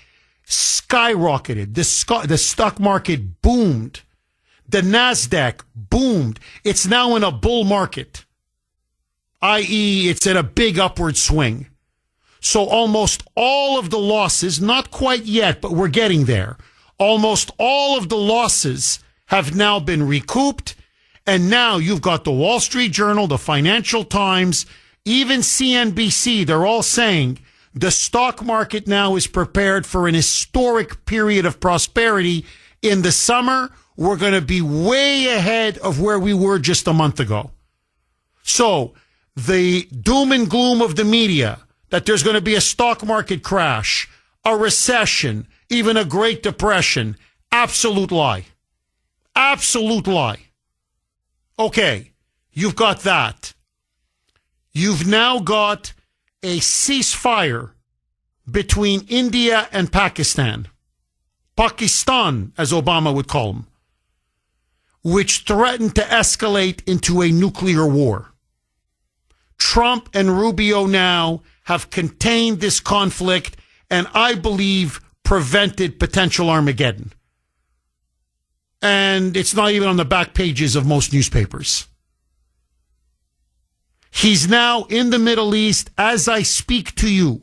skyrocketed. The stock market boomed. The NASDAQ boomed. It's now in a bull market, i.e., it's in a big upward swing. So almost all of the losses, not quite yet, but we're getting there. Almost all of the losses have now been recouped. And now you've got the Wall Street Journal, the Financial Times, even CNBC. They're all saying the stock market now is prepared for an historic period of prosperity in the summer, we're going to be way ahead of where we were just a month ago. So the doom and gloom of the media that there's going to be a stock market crash, a recession, even a Great Depression, absolute lie. Absolute lie. Okay, you've got that. You've now got a ceasefire between India and Pakistan. Pakistan, as Obama would call them, which threatened to escalate into a nuclear war. Trump and Rubio now have contained this conflict and I believe prevented potential Armageddon. And it's not even on the back pages of most newspapers. He's now in the Middle East as I speak to you,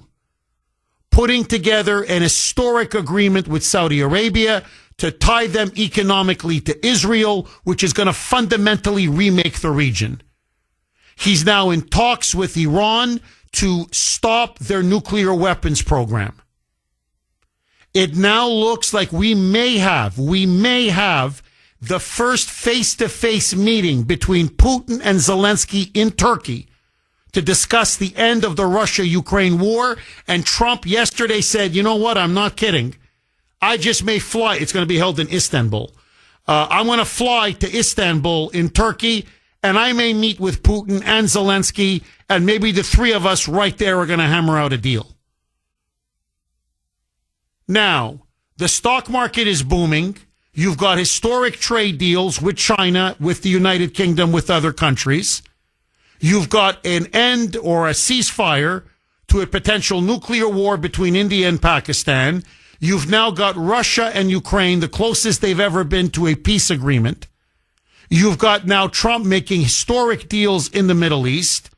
putting together an historic agreement with Saudi Arabia to tie them economically to Israel, which is going to fundamentally remake the region. He's now in talks with Iran to stop their nuclear weapons program. It now looks like we may have the first face-to-face meeting between Putin and Zelensky in Turkey to discuss the end of the Russia-Ukraine war. And Trump yesterday said, you know what? I'm not kidding. I just may fly. It's going to be held in Istanbul. I'm going to fly to Istanbul in Turkey, and I may meet with Putin and Zelensky, and maybe the three of us right there are going to hammer out a deal. Now, the stock market is booming. You've got historic trade deals with China, with the United Kingdom, with other countries. You've got an end or a ceasefire to a potential nuclear war between India and Pakistan. You've now got Russia and Ukraine, the closest they've ever been to a peace agreement. You've got now Trump making historic deals in the Middle East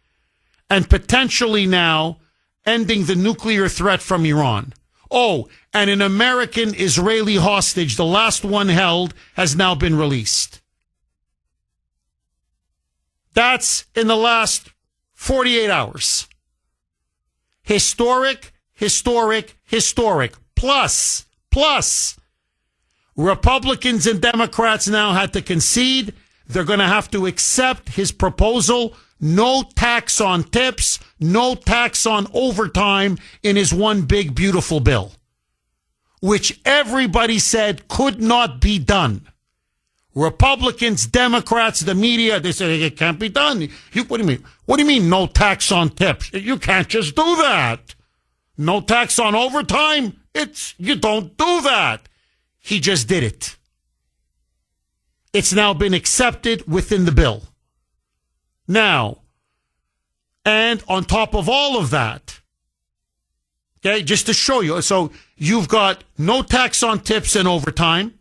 and potentially now ending the nuclear threat from Iran. Oh, and an American-Israeli hostage, the last one held, has now been released. That's in the last 48 hours. Historic. Plus, Republicans and Democrats now had to concede. They're going to have to accept his proposal. No tax on tips, no tax on overtime in his one big, beautiful bill, which everybody said could not be done. Republicans, Democrats, the media, they said it can't be done. What do you mean? What do you mean no tax on tips? You can't just do that. No tax on overtime? You don't do that. He just did it. It's now been accepted within the bill. Now, and on top of all of that, okay, just to show you, so you've got no tax on tips and overtime,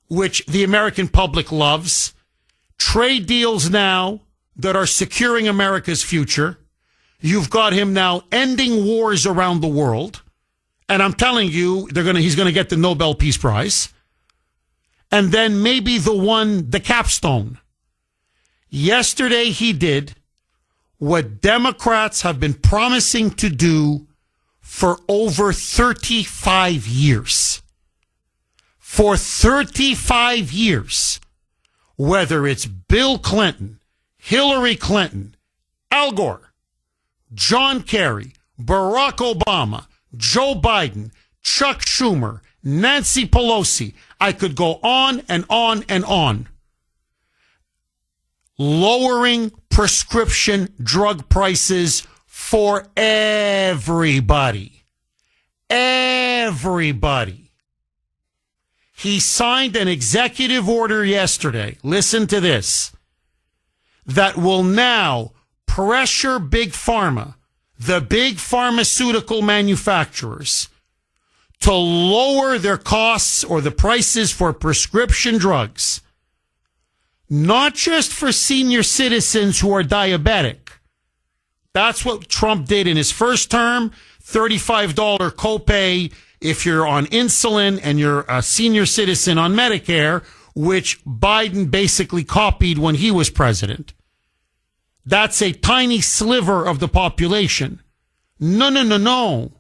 which the American public loves, trade deals now that are securing America's future. You've got him now ending wars around the world. And I'm telling you, he's going to get the Nobel Peace Prize. And then maybe the capstone. Yesterday he did what Democrats have been promising to do for over 35 years. For 35 years, whether it's Bill Clinton, Hillary Clinton, Al Gore, John Kerry, Barack Obama, Joe Biden, Chuck Schumer, Nancy Pelosi, I could go on and on and on. Lowering prescription drug prices for everybody. Everybody. He signed an executive order yesterday, listen to this, that will now pressure Big Pharma, the big pharmaceutical manufacturers, to lower their costs or the prices for prescription drugs, not just for senior citizens who are diabetic. That's what Trump did in his first term, $35 copay if you're on insulin and you're a senior citizen on Medicare, which Biden basically copied when he was president. That's a tiny sliver of the population. No.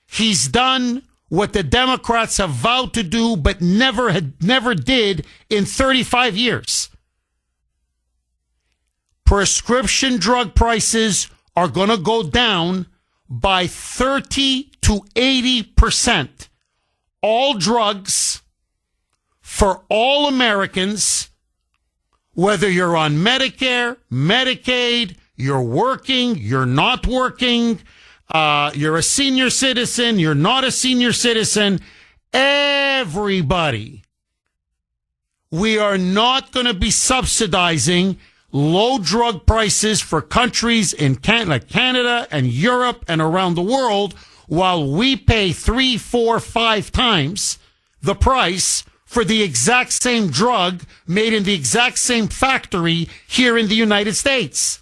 He's done what the Democrats have vowed to do but never did in 35 years. Prescription drug prices are going to go down by 30 to 80%. All drugs for all Americans, whether you're on Medicare, Medicaid, you're working, you're not working, you're a senior citizen, you're not a senior citizen, everybody. We are not going to be subsidizing low drug prices for countries in Canada and Europe and around the world while we pay 3, 4, 5 times the price for the exact same drug made in the exact same factory here in the United States.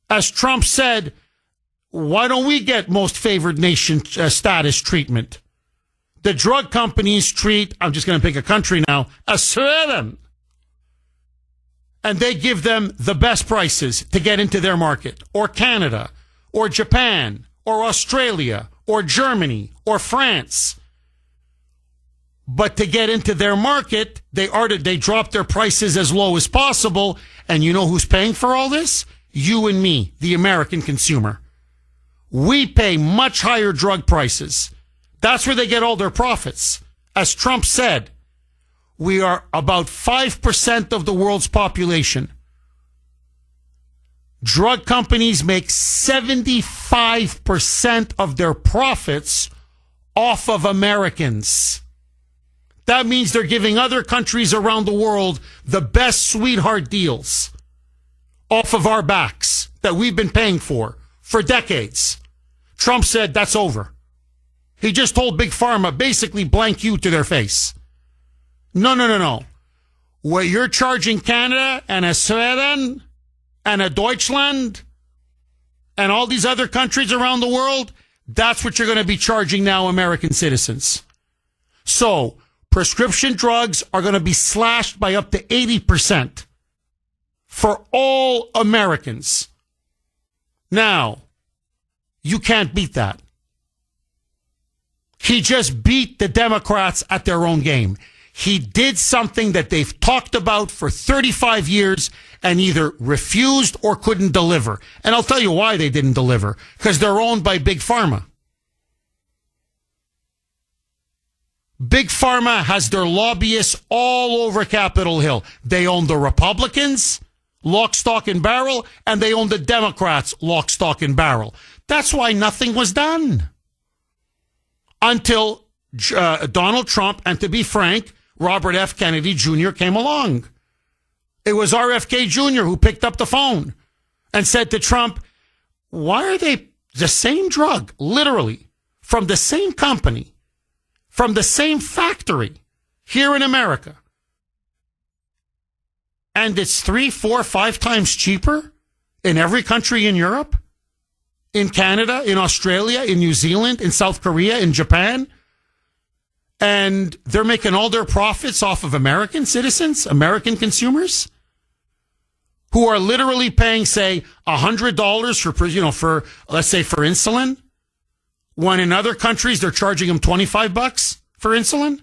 As Trump said, why don't we get most favored nation status treatment? The drug companies treat, I'm just going to pick a country now, Sweden. And they give them the best prices to get into their market, or Canada, or Japan, or Australia, or Germany, or France. But to get into their market, they drop their prices as low as possible. And you know who's paying for all this? You and me, the American consumer. We pay much higher drug prices. That's where they get all their profits. As Trump said, we are about 5% of the world's population. Drug companies make 75% of their profits off of Americans. That means they're giving other countries around the world the best sweetheart deals off of our backs that we've been paying for decades. Trump said that's over. He just told Big Pharma, basically blank you to their face. No. What you're charging Canada and a Sweden and a Deutschland and all these other countries around the world, that's what you're going to be charging now American citizens. So prescription drugs are going to be slashed by up to 80% for all Americans. Now, you can't beat that. He just beat the Democrats at their own game. He did something that they've talked about for 35 years and either refused or couldn't deliver. And I'll tell you why they didn't deliver. Because they're owned by Big Pharma. Big Pharma has their lobbyists all over Capitol Hill. They own the Republicans, lock, stock, and barrel, and they own the Democrats, lock, stock, and barrel. That's why nothing was done. Until Donald Trump, and to be frank, Robert F. Kennedy Jr. came along. It was RFK Jr. who picked up the phone and said to Trump, why are they the same drug, literally, from the same company, from the same factory here in America, and it's 3, 4, 5 times cheaper in every country in Europe, in Canada, in Australia, in New Zealand, in South Korea, in Japan, and they're making all their profits off of American citizens, American consumers, who are literally paying, say, $100 for let's say for insulin, when in other countries they're charging them $25 for insulin.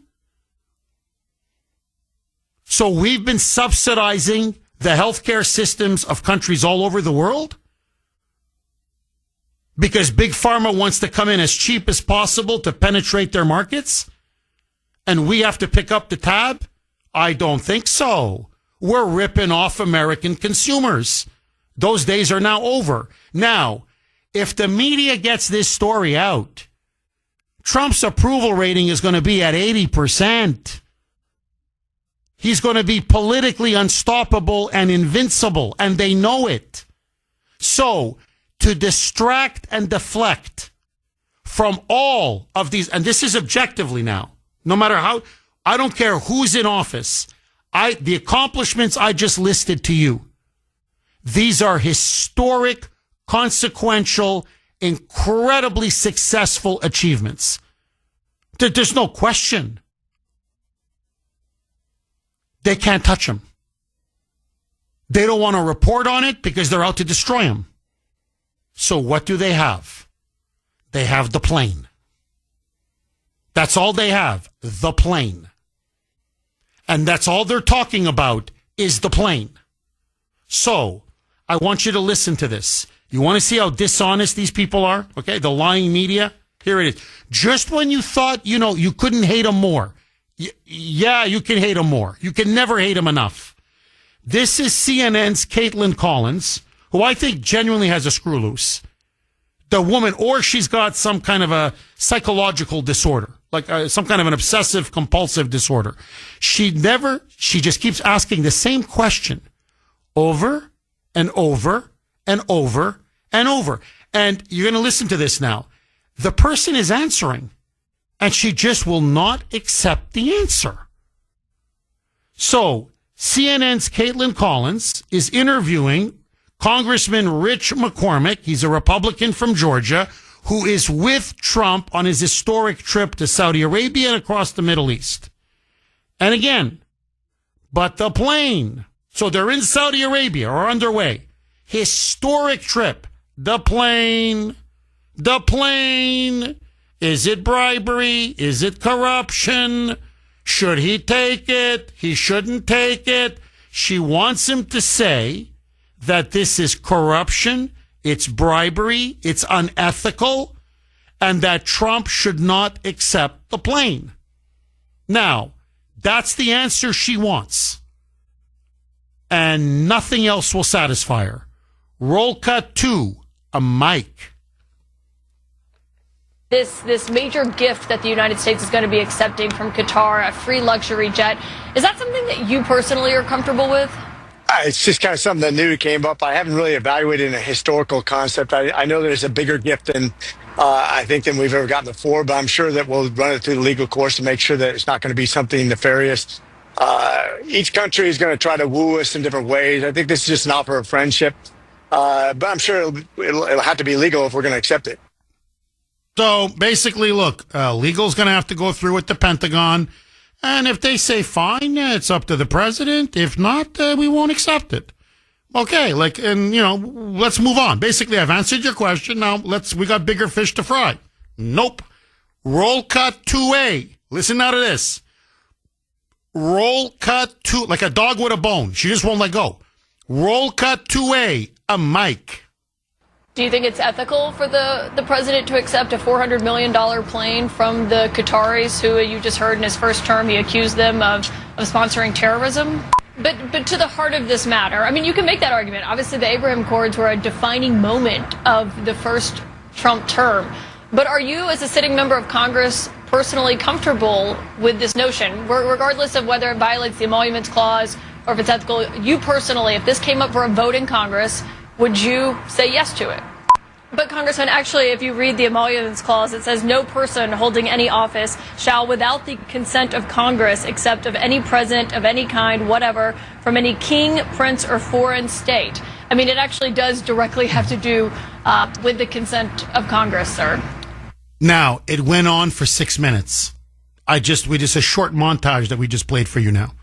So we've been subsidizing the healthcare systems of countries all over the world because Big Pharma wants to come in as cheap as possible to penetrate their markets. And we have to pick up the tab? I don't think so. We're ripping off American consumers. Those days are now over. Now, if the media gets this story out, Trump's approval rating is going to be at 80%. He's going to be politically unstoppable and invincible, and they know it. So, to distract and deflect from all of these, and this is objectively now, no matter how, I don't care who's in office. The accomplishments I just listed to you, these are historic, consequential, incredibly successful achievements. There's no question. They can't touch them. They don't want to report on it because they're out to destroy them. So what do they have? They have the plane. That's all they have, the plane. And that's all they're talking about is the plane. So I want you to listen to this. You want to see how dishonest these people are? Okay, the lying media. Here it is. Just when you thought, you couldn't hate them more. Yeah, you can hate them more. You can never hate them enough. This is CNN's Caitlin Collins, who I think genuinely has a screw loose. The woman, or she's got some kind of a psychological disorder, like some kind of an obsessive compulsive disorder. She just keeps asking the same question over and over and over and over. And you're going to listen to this now. The person is answering, and she just will not accept the answer. So CNN's Caitlin Collins is interviewing Congressman Rich McCormick. He's a Republican from Georgia who is with Trump on his historic trip to Saudi Arabia and across the Middle East. And again, but the plane. So they're in Saudi Arabia or underway. Historic trip. The plane. The plane. Is it bribery? Is it corruption? Should he take it? He shouldn't take it. She wants him to say that this is corruption, it's bribery, it's unethical, and that Trump should not accept the plane. Now, that's the answer she wants. And nothing else will satisfy her. Roll cut 2, a mic. This major gift that the United States is going to be accepting from Qatar, a free luxury jet, is that something that you personally are comfortable with? It's just kind of something that new came up. I haven't really evaluated a historical concept. I know there's a bigger gift than I think than we've ever gotten before, but I'm sure that we'll run it through the legal course to make sure that it's not going to be something nefarious. Each country is going to try to woo us in different ways. I think this is just an offer of friendship, but I'm sure it'll have to be legal if we're going to accept it. So basically, look, legal's going to have to go through with the Pentagon. And if they say fine, it's up to the president. If not, we won't accept it. Okay, let's move on. Basically, I've answered your question. Now we got bigger fish to fry. Nope. Roll cut 2A. Listen now to this. Roll cut 2, like a dog with a bone. She just won't let go. Roll cut 2A, a mic. Do you think it's ethical for the president to accept a $400 million plane from the Qataris, who you just heard in his first term, he accused them of sponsoring terrorism? But to the heart of this matter, I mean, you can make that argument. Obviously, the Abraham Accords were a defining moment of the first Trump term. But are you, as a sitting member of Congress, personally comfortable with this notion, regardless of whether it violates the Emoluments Clause or if it's ethical? You personally, if this came up for a vote in Congress, would you say yes to it? But, Congressman, actually, if you read the Emoluments Clause, it says no person holding any office shall, without the consent of Congress, accept of any present of any kind, whatever, from any king, prince, or foreign state. I mean, it actually does directly have to do with the consent of Congress, sir. Now, it went on for 6 minutes. We just a short montage that we just played for you now.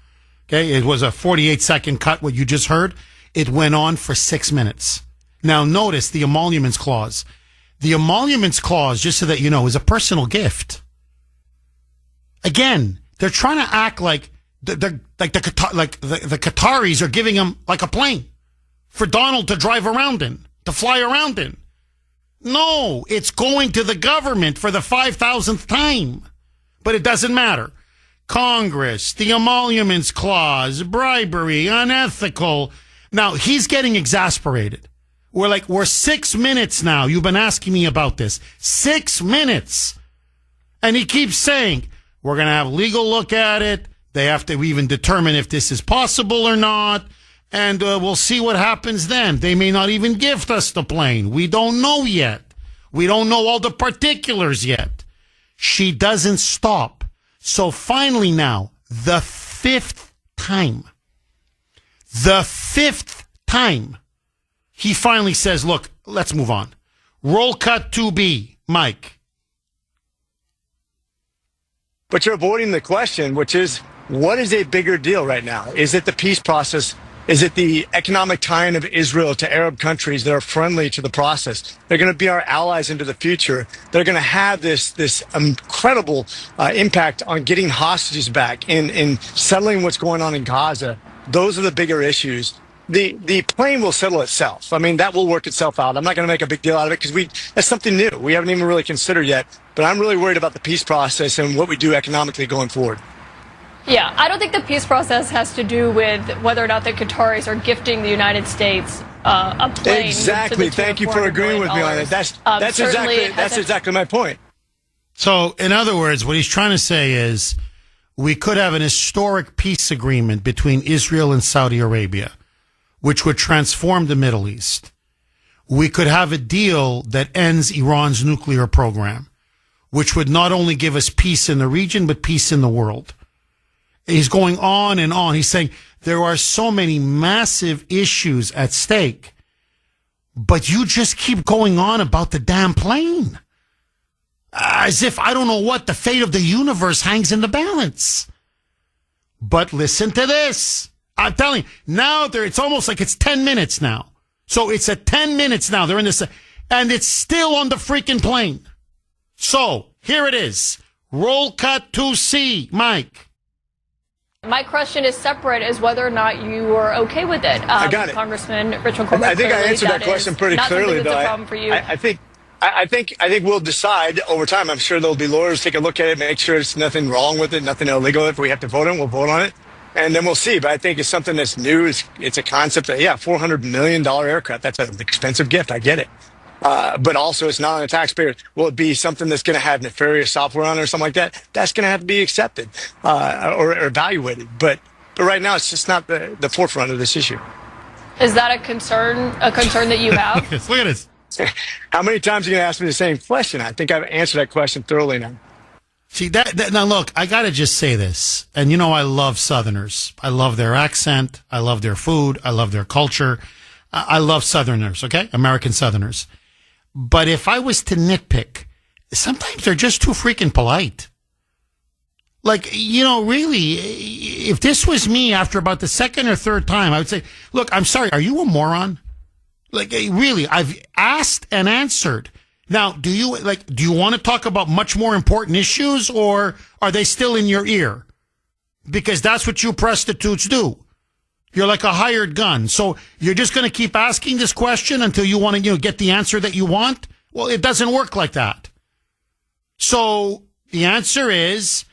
Okay, it was a 48-second cut, what you just heard. It went on for 6 minutes. Now, notice the Emoluments Clause. The Emoluments Clause, just so that you know, is a personal gift. Again, they're trying to act like the Qataris are giving him like a plane for Donald to drive around in, to fly around in. No, it's going to the government for the 5,000th time. But it doesn't matter. Congress, the Emoluments Clause, bribery, unethical. Now, he's getting exasperated. We're 6 minutes now. You've been asking me about this. 6 minutes. And he keeps saying, we're going to have legal look at it. They have to even determine if this is possible or not. And we'll see what happens then. They may not even gift us the plane. We don't know yet. We don't know all the particulars yet. She doesn't stop. So finally now, the fifth time, he finally says, look, let's move on. Roll cut 2B, Mike. But you're avoiding the question, which is, what is a bigger deal right now? Is it the peace process Is it the economic tie-in of Israel to Arab countries that are friendly to the process? They're going to be our allies into the future. They're going to have this incredible impact on getting hostages back, in settling what's going on in Gaza. Those are the bigger issues. The plane will settle itself. I mean, that will work itself out. I'm not going to make a big deal out of it because that's something new. We haven't even really considered yet. But I'm really worried about the peace process and what we do economically going forward. Yeah, I don't think the peace process has to do with whether or not the Qataris are gifting the United States a plane. Exactly. Thank you for agreeing with me on it. That's exactly my point. So, in other words, what he's trying to say is we could have an historic peace agreement between Israel and Saudi Arabia, which would transform the Middle East. We could have a deal that ends Iran's nuclear program, which would not only give us peace in the region, but peace in the world. He's going on and on. He's saying there are so many massive issues at stake, but you just keep going on about the damn plane. As if, I don't know what, the fate of the universe hangs in the balance. But listen to this. I'm telling you, now it's almost like it's 10 minutes now. So it's at 10 minutes now. They're in this, and it's still on the freaking plane. So here it is. Roll cut to C, Mike. My question is separate, is whether or not you are okay with it. I got it. Congressman Richard Coleman. I think I answered that question pretty clearly, though. Not a problem for you. I think we'll decide over time. I'm sure there'll be lawyers take a look at it, make sure there's nothing wrong with it, nothing illegal. If we have to vote on it, we'll vote on it. And then we'll see. But I think it's something that's new. It's a concept that, $400 million aircraft. That's an expensive gift. I get it. But also it's not on the taxpayer. Will it be something that's going to have nefarious software on it or something like that? That's going to have to be accepted or evaluated. But right now it's just not the forefront of this issue. Is that a concern that you have? Look at this. How many times are you going to ask me the same question? I think I've answered that question thoroughly now. See, now look, I got to just say this. And I love Southerners. I love their accent. I love their food. I love their culture. I love Southerners, okay? American Southerners. But if I was to nitpick, sometimes they're just too freaking polite. Like, really, if this was me after about the second or third time, I would say, look, I'm sorry, are you a moron? Like, really, I've asked and answered. Now, do you want to talk about much more important issues, or are they still in your ear? Because that's what you prostitutes do. You're like a hired gun. So you're just going to keep asking this question until you want to, get the answer that you want? Well, it doesn't work like that. So the answer is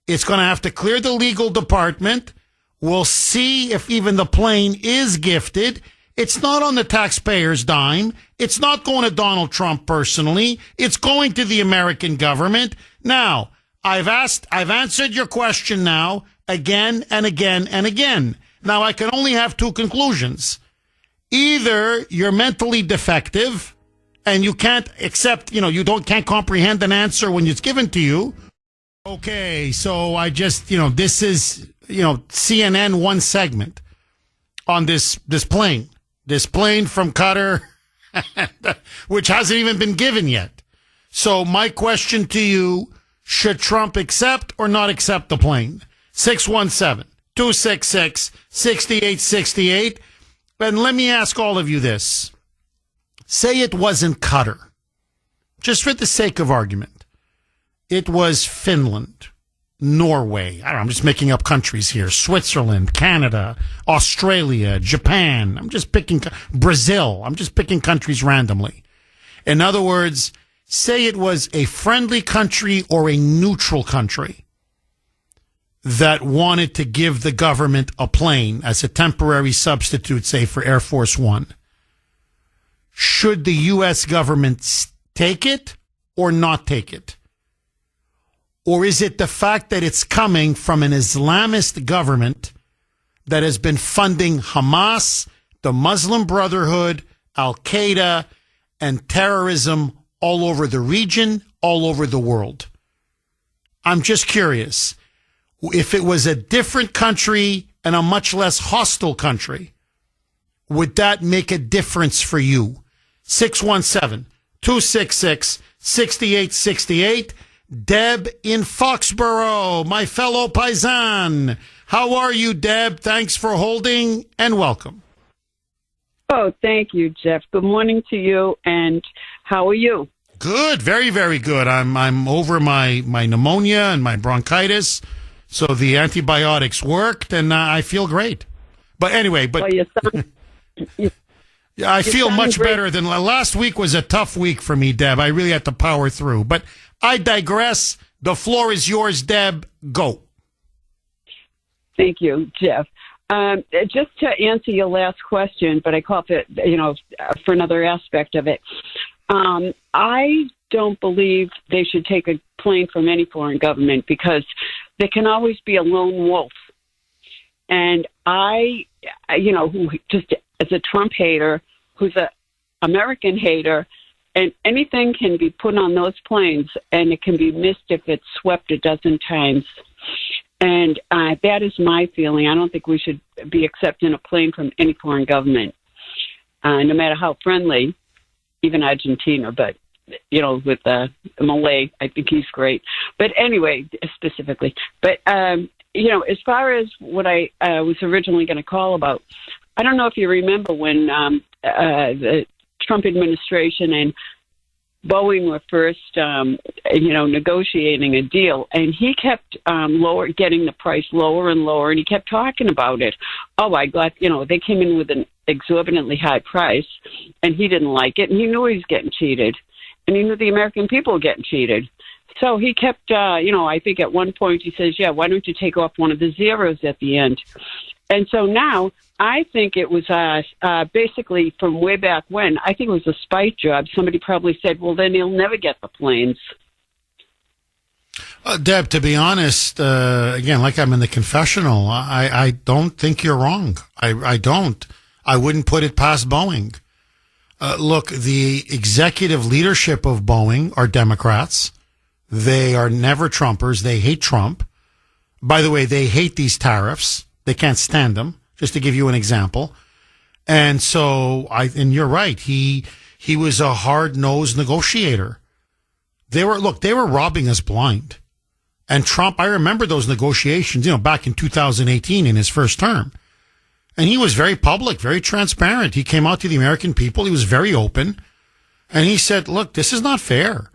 it's going to have to clear the legal department. We'll see if even the plane is gifted. It's not on the taxpayer's dime. It's not going to Donald Trump personally. It's going to the American government. Now, I've answered your question now again and again and again. Now, I can only have two conclusions. Either you're mentally defective and you can't accept, can't comprehend an answer when it's given to you. Okay, so I just, this is, CNN one segment on this plane. This plane from Qatar, which hasn't even been given yet. So my question to you, should Trump accept or not accept the plane? 617-266-6868. And let me ask all of you this. Say it wasn't Qatar. Just for the sake of argument. It was Finland, Norway. I don't know, I'm just making up countries here. Switzerland, Canada, Australia, Japan. I'm just picking Brazil. I'm just picking countries randomly. In other words, say it was a friendly country or a neutral country that wanted to give the government a plane as a temporary substitute, say, for Air Force One. Should the U.S. government take it or not take it? Or is it the fact that it's coming from an Islamist government that has been funding Hamas, the Muslim Brotherhood, Al-Qaeda, and terrorism all over the region, all over the world? I'm just curious. If it was a different country and a much less hostile country, would that make a difference for you? 617-266-6868. Deb in Foxborough, my fellow paisan. How are you, Deb? Thanks for holding and welcome. Oh, thank you, Jeff. Good morning to you, and how are you? Good, very, very good. I'm over my pneumonia and my bronchitis, so the antibiotics worked, and I feel great. But anyway, Well, you sound, I feel much great. better than last week. Was a tough week for me, Deb. I really had to power through. But I digress. The floor is yours, Deb. Go. Thank you, Jeff. Just to answer your last question, but I call it, for another aspect of it. I don't believe they should take a plane from any foreign government because there can always be a lone wolf. And who just as a Trump hater, who's a American hater, and anything can be put on those planes and it can be missed if it's swept a dozen times. And that is my feeling. I don't think we should be accepting a plane from any foreign government, no matter how friendly, even Argentina. But, with Malay, I think he's great. But anyway, specifically. But, as far as what I was originally going to call about, I don't know if you remember when the Trump administration and Boeing were first, negotiating a deal, and he kept getting the price lower and lower, and he kept talking about it. Oh, I got, they came in with an exorbitantly high price, and he didn't like it, and he knew he was getting cheated, and he knew the American people were getting cheated. So he kept, I think at one point he says, why don't you take off one of the zeros at the end? And so now I think it was basically from way back when, I think it was a spite job. Somebody probably said, well, then he'll never get the planes. Deb, to be honest, again, like I'm in the confessional, I don't think you're wrong. I don't. I wouldn't put it past Boeing. Look, the executive leadership of Boeing are Democrats. They are never Trumpers. They hate Trump. By the way, they hate these tariffs. They can't stand them, just to give you an example. And so, and you're right, he was a hard-nosed negotiator. They were robbing us blind. And Trump, I remember those negotiations, back in 2018 in his first term. And he was very public, very transparent. He came out to the American people. He was very open. And he said, look, this is not fair.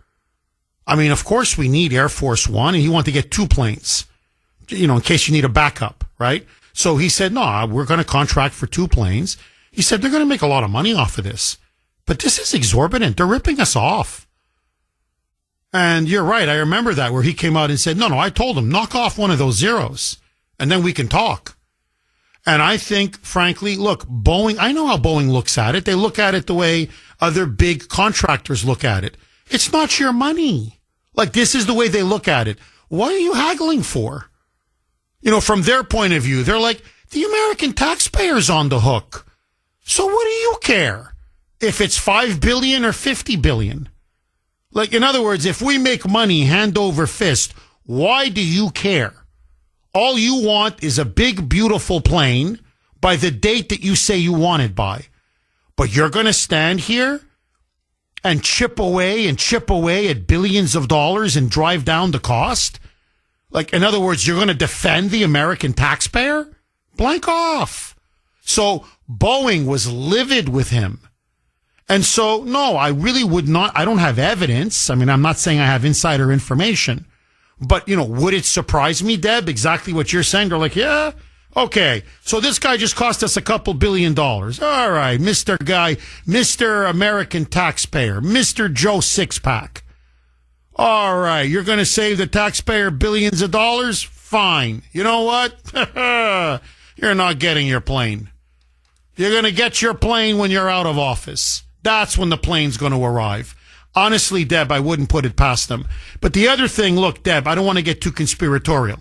I mean, of course we need Air Force One, and he wanted to get 2 planes, in case you need a backup, right? So he said, no, we're going to contract for 2 planes. He said, they're going to make a lot of money off of this. But this is exorbitant. They're ripping us off. And you're right. I remember that where he came out and said, no, I told him, knock off one of those zeros and then we can talk. And I think, frankly, look, Boeing, I know how Boeing looks at it. They look at it the way other big contractors look at it. It's not your money. Like, this is the way they look at it. What are you haggling for? From their point of view, they're like, the American taxpayer's on the hook. So what do you care if it's $5 billion or $50 billion? Like, in other words, if we make money hand over fist, why do you care? All you want is a big, beautiful plane by the date that you say you want it by. But you're going to stand here and chip away at billions of dollars and drive down the cost? Like, in other words, you're going to defend the American taxpayer? Blank off. So Boeing was livid with him. And so, no, I really would not. I don't have evidence. I mean, I'm not saying I have insider information. But, would it surprise me, Deb, exactly what you're saying? They're like, yeah, okay. So this guy just cost us a couple $2 billion. All right, Mr. Guy, Mr. American taxpayer, Mr. Joe Sixpack. All right, you're going to save the taxpayer billions of dollars? Fine. You know what? You're not getting your plane. You're going to get your plane when you're out of office. That's when the plane's going to arrive. Honestly, Deb, I wouldn't put it past them. But the other thing, look, Deb, I don't want to get too conspiratorial.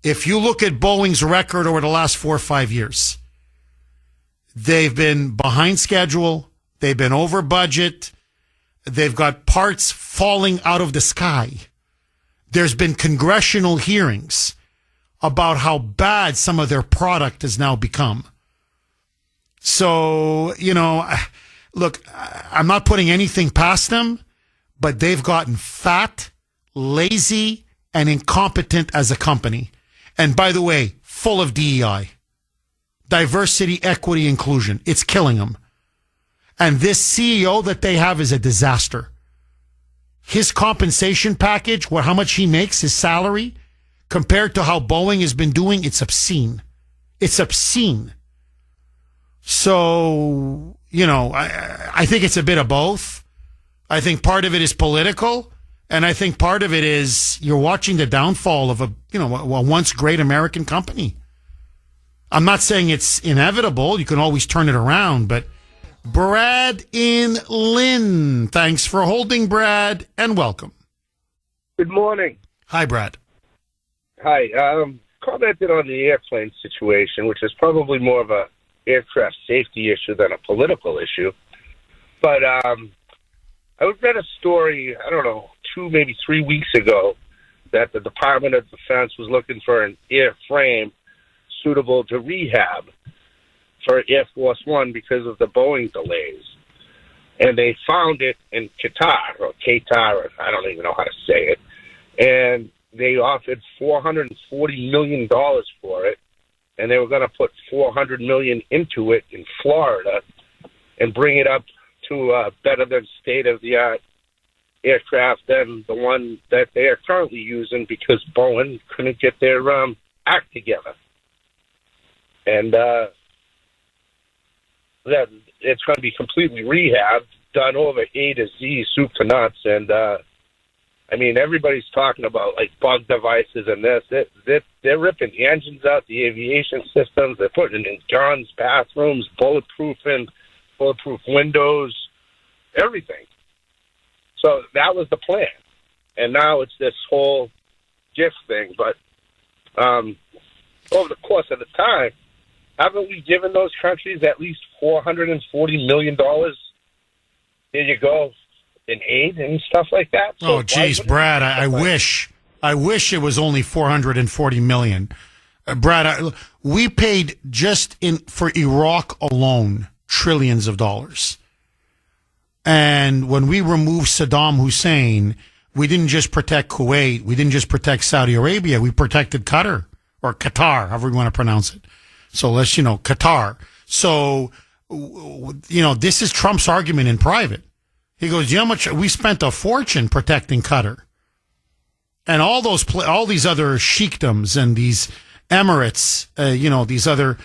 If you look at Boeing's record over the last 4 or 5 years, they've been behind schedule. They've been over budget. They've got parts falling out of the sky. There's been congressional hearings about how bad some of their product has now become. So, look, I'm not putting anything past them, but they've gotten fat, lazy, and incompetent as a company. And by the way, full of DEI. Diversity, equity, inclusion. It's killing them. And this CEO that they have is a disaster. His compensation package, how much he makes, his salary, compared to how Boeing has been doing, it's obscene. It's obscene. So, I think it's a bit of both. I think part of it is political, and I think part of it is you're watching the downfall of a once great American company. I'm not saying it's inevitable. You can always turn it around, but Brad in Lynn. Thanks for holding, Brad, and welcome. Good morning. Hi, Brad. Hi. Commented on the airplane situation, which is probably more of a aircraft safety issue than a political issue. But I read a story, 2, maybe 3 weeks ago, that the Department of Defense was looking for an airframe suitable to rehab for Air Force One because of the Boeing delays. And they found it in Qatar, or I don't even know how to say it. And they offered $440 million for it. And they were going to put $400 million into it in Florida and bring it up to a better than state-of-the-art aircraft than the one that they are currently using because Boeing couldn't get their act together. And that it's going to be completely rehabbed, done over A to Z, soup to nuts. And, everybody's talking about, bug devices and this. They're ripping the engines out, the aviation systems. They're putting it in guns, bathrooms, bulletproof windows, everything. So that was the plan. And now it's this whole gift thing. But over the course of the time, haven't we given those countries at least $440 million? There you go, in aid and stuff like that. So geez, Brad, I wish it was only $440 million. Brad, we paid for Iraq alone trillions of dollars. And when we removed Saddam Hussein, we didn't just protect Kuwait. We didn't just protect Saudi Arabia. We protected Qatar, or Qatar, however you want to pronounce it. So let's, Qatar. So, this is Trump's argument in private. He goes, how much we spent a fortune protecting Qatar. And all these other sheikdoms and these emirates, these other,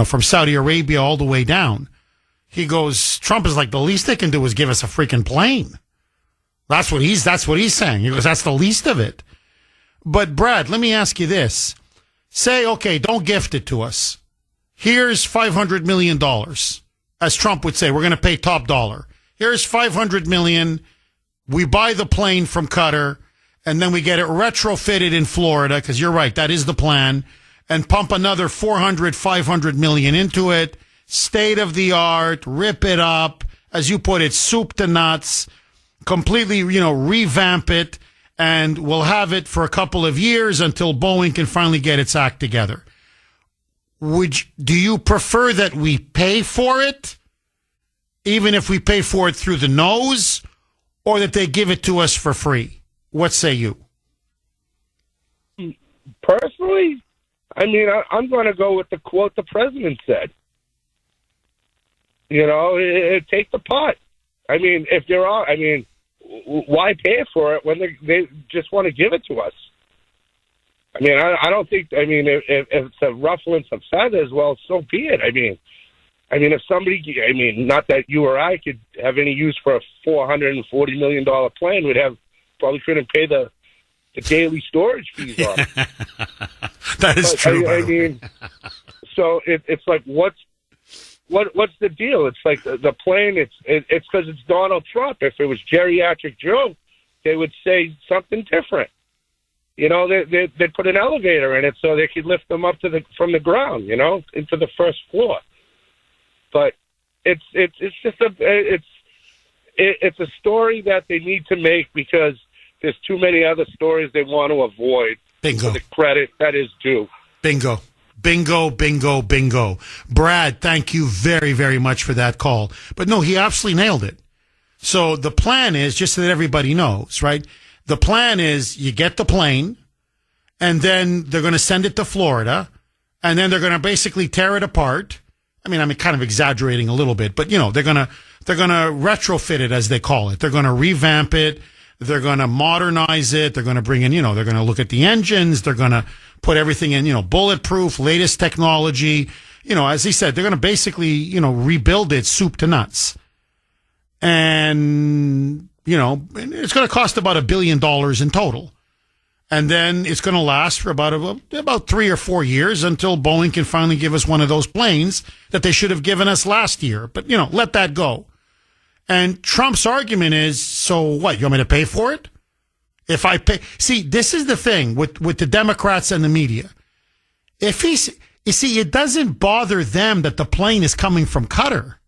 from Saudi Arabia all the way down. He goes, Trump is like, the least they can do is give us a freaking plane. That's what he's saying. He goes, that's the least of it. But Brad, let me ask you this. Say, okay, don't gift it to us. Here's $500 million. As Trump would say, we're going to pay top dollar. Here's $500 million. We buy the plane from Qatar, and then we get it retrofitted in Florida, because you're right, that is the plan, and pump another $500 million into it. State of the art, rip it up, as you put it, soup to nuts, completely, revamp it, and we'll have it for a couple of years until Boeing can finally get its act together. Do you prefer that we pay for it, even if we pay for it through the nose, or that they give it to us for free? What say you? Personally, I'm going to go with the quote the president said. Take the pot. If you're all, why pay for it when they just want to give it to us? I don't think, if it's a ruffling some feathers, well, so be it. If somebody, not that you or I could have any use for a $440 million plane, probably couldn't pay the daily storage fees on it. That is true. So it's like, what's the deal? It's like the plane. It's because it's Donald Trump. If it was Geriatric Joe, they would say something different. They'd put an elevator in it so they could lift them up from the ground, into the first floor. But it's just it's a story that they need to make because there's too many other stories they want to avoid. Bingo. For the credit that is due. Bingo. Bingo, bingo, bingo. Brad, thank you very, very much for that call. But no, he absolutely nailed it. So the plan is, just so that everybody knows, right? The plan is you get the plane, and then they're going to send it to Florida, and then they're going to basically tear it apart. I mean, I'm kind of exaggerating a little bit, but they're going to retrofit it, as they call it. They're going to revamp it. They're going to modernize it. They're going to bring in, they're going to look at the engines. They're going to put everything in, bulletproof, latest technology. As he said, they're going to basically, rebuild it soup to nuts. And, it's going to cost about $1 billion in total. And then it's going to last for about 3 or 4 years until Boeing can finally give us one of those planes that they should have given us last year. But, let that go. And Trump's argument is, so what, you want me to pay for it? If I pay, see, this is the thing with the Democrats and the media. It doesn't bother them that the plane is coming from Qatar.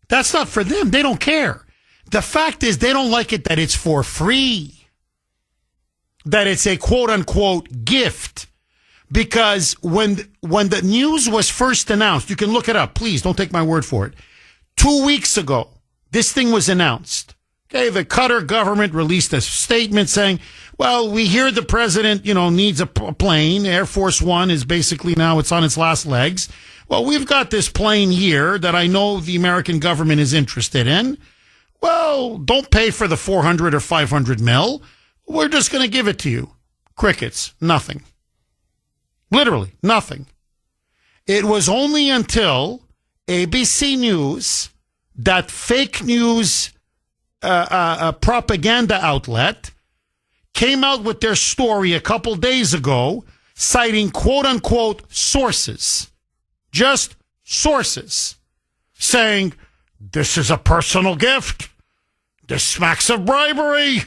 That's not for them. They don't care. The fact is they don't like it that it's for free. That it's a quote unquote gift. Because when the news was first announced, you can look it up. Please don't take my word for it. 2 weeks ago, this thing was announced. Okay, the Qatar government released a statement saying, well, we hear the president, needs a plane. Air Force One is basically now it's on its last legs. Well, we've got this plane here that I know the American government is interested in. Well, don't pay for the 400 or 500 mil. We're just going to give it to you. Crickets. Nothing. Literally nothing. It was only until ABC News, that fake news propaganda outlet, came out with their story a couple days ago, citing quote-unquote sources, just sources, saying, this is a personal gift, this smacks of bribery,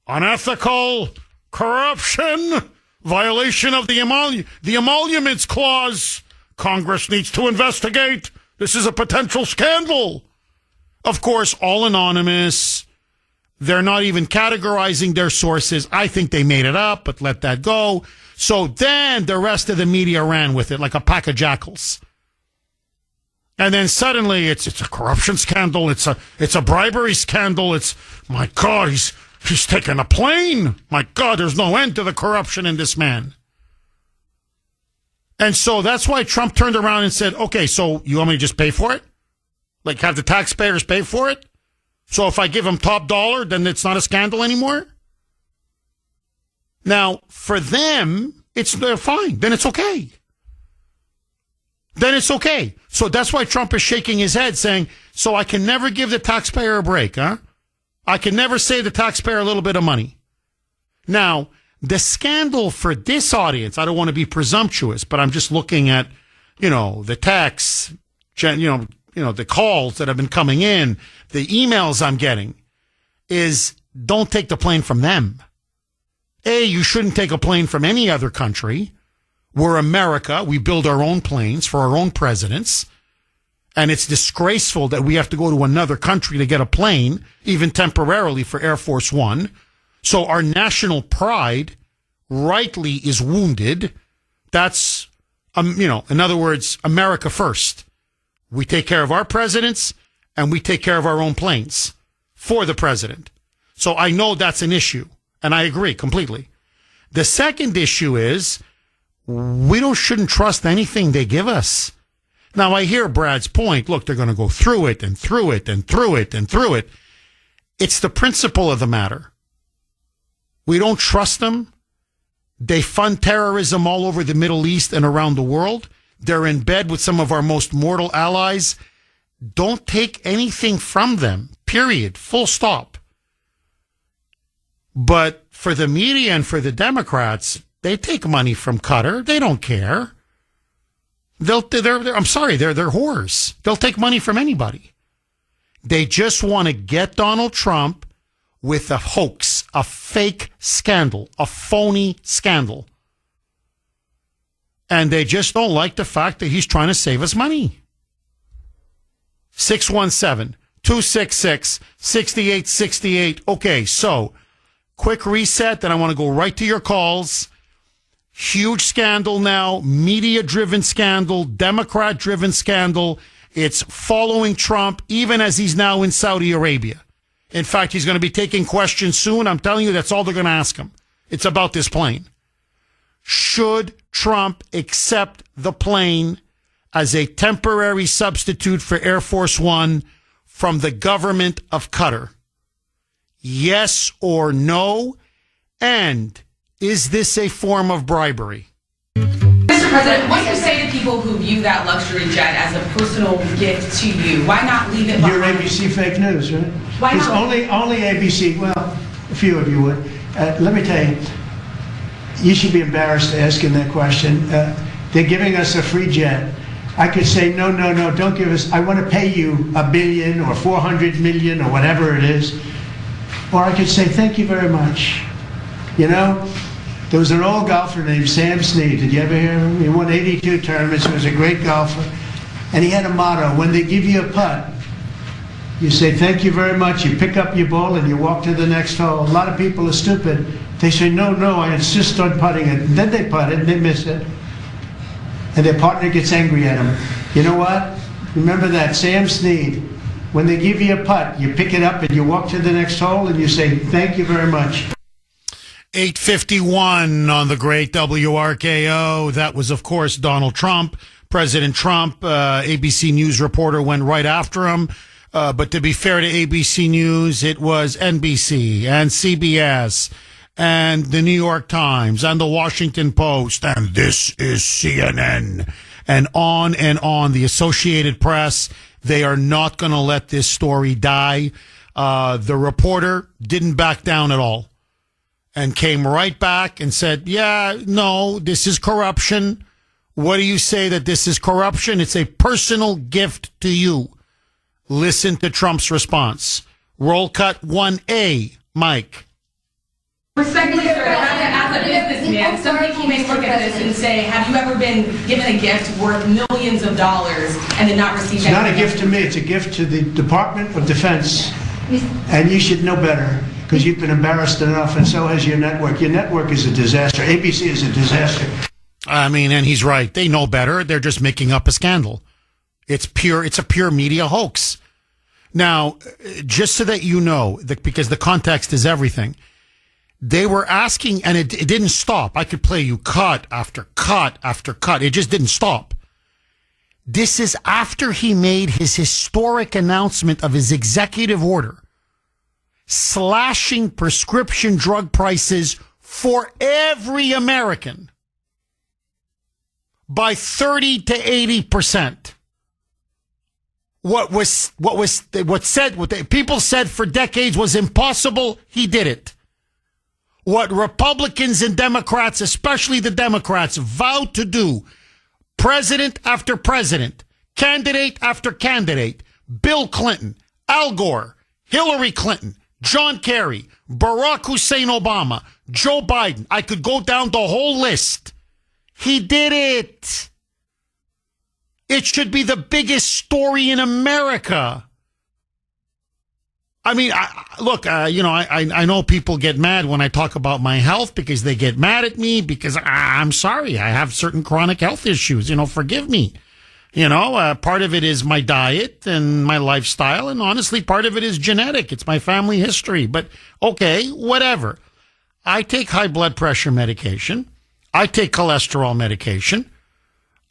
unethical, corruption, violation of the emoluments clause, Congress needs to investigate, this is a potential scandal. Of course, all anonymous. They're not even categorizing their sources. I think they made it up, but let that go. So then the rest of the media ran with it like a pack of jackals. And then suddenly it's a corruption scandal. It's a bribery scandal. It's, my God, he's taken a plane. My God, there's no end to the corruption in this man. And so that's why Trump turned around and said, okay, so you want me to just pay for it? Like have the taxpayers pay for it? So if I give them top dollar, then it's not a scandal anymore? Now, for them, they're fine. Then it's okay. Then it's okay. So that's why Trump is shaking his head saying, so I can never give the taxpayer a break, huh? I can never save the taxpayer a little bit of money. Now, the scandal for this audience, I don't want to be presumptuous, but I'm just looking at, the text, the calls that have been coming in, the emails I'm getting, is don't take the plane from them. You shouldn't take a plane from any other country. We're America. We build our own planes for our own presidents. And it's disgraceful that we have to go to another country to get a plane, even temporarily for Air Force One. So our national pride rightly is wounded. That's, in other words, America first. We take care of our presidents and we take care of our own planes for the president. So I know that's an issue and I agree completely. The second issue is we shouldn't trust anything they give us. Now I hear Brad's point. Look, they're going to go through it and through it and through it and through it. It's the principle of the matter. We don't trust them. They fund terrorism all over the Middle East and around the world. They're in bed with some of our most mortal allies. Don't take anything from them, period, full stop. But for the media and for the Democrats, they take money from Qatar. They don't care. I'm sorry, they're whores. They'll take money from anybody. They just want to get Donald Trump with a hoax, a fake scandal, a phony scandal. And they just don't like the fact that he's trying to save us money. 617-266-6868. Okay, so quick reset, then I want to go right to your calls. Huge scandal now, media-driven scandal, Democrat-driven scandal. It's following Trump, even as he's now in Saudi Arabia. In fact, he's going to be taking questions soon. I'm telling you, that's all they're going to ask him. It's about this plane. Should Trump accept the plane as a temporary substitute for Air Force One from the government of Qatar? Yes or no? And is this a form of bribery? Mr. President, what do you say to people who view that luxury jet as a personal gift to you? Why not leave it behind? You're ABC fake news, right? Why Because not? only ABC, well, a few of you would. Let me tell you, you should be embarrassed asking that question. They're giving us a free jet. I could say, no, don't give us, I want to pay you $1 billion or 400 million or whatever it is. Or I could say, thank you very much. You know, there was an old golfer named Sam Snead. Did you ever hear him? He won 82 tournaments. He was a great golfer. And he had a motto: when they give you a putt, you say, thank you very much. You pick up your ball and you walk to the next hole. A lot of people are stupid. They say, no, I insist on putting it. And then they putt it and they miss it. And their partner gets angry at them. You know what? Remember that, Sam Snead. When they give you a putt, you pick it up and you walk to the next hole and you say, thank you very much. 8:51 on the great WRKO. That was, of course, Donald Trump. President Trump, ABC News reporter went right after him. But to be fair to ABC News, it was NBC and CBS and the New York Times and the Washington Post. And this is CNN. And on. The Associated Press, they are not going to let this story die. The reporter didn't back down at all and came right back and said, yeah, no, this is corruption. What do you say that this is corruption? It's a personal gift to you. Listen to Trump's response. Roll cut 1A, Mike. Respectfully, sir, as a businessman, some people may look at this and say, have you ever been given a gift worth millions of dollars and then not received It's not a gift to me. It's a gift to the Department of Defense. And you should know better, because you've been embarrassed enough, and so has your network. Your network is a disaster. ABC is a disaster. I mean, and he's right. They know better. They're just making up a scandal. It's a pure media hoax. Now, just so that you know, because the context is everything, they were asking, and it didn't stop. I could play you cut after cut after cut. It just didn't stop. This is after he made his historic announcement of his executive order slashing prescription drug prices for every American by 30 to 80%. What people said for decades was impossible, he did it. What Republicans and Democrats, especially the Democrats, vowed to do, president after president, candidate after candidate, Bill Clinton, Al Gore, Hillary Clinton, John Kerry, Barack Hussein Obama, Joe Biden. I could go down the whole list. He did it. It should be the biggest story in America. I mean, I know people get mad when I talk about my health because they get mad at me because I'm sorry. I have certain chronic health issues. Forgive me. Part of it is my diet and my lifestyle. And honestly, part of it is genetic. It's my family history. But okay, whatever. I take high blood pressure medication. I take cholesterol medication.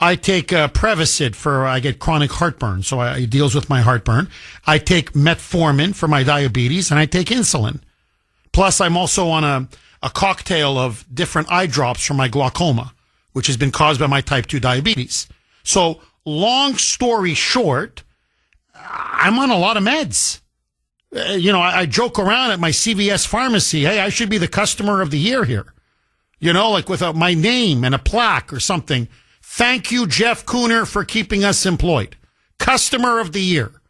I take Prevacid I get chronic heartburn, so it deals with my heartburn. I take metformin for my diabetes, and I take insulin. Plus, I'm also on a cocktail of different eye drops for my glaucoma, which has been caused by my type 2 diabetes. So, long story short, I'm on a lot of meds. I joke around at my CVS pharmacy, hey, I should be the customer of the year here. Like with my name and a plaque or something. Thank you, Jeff Kuhner, for keeping us employed. Customer of the year.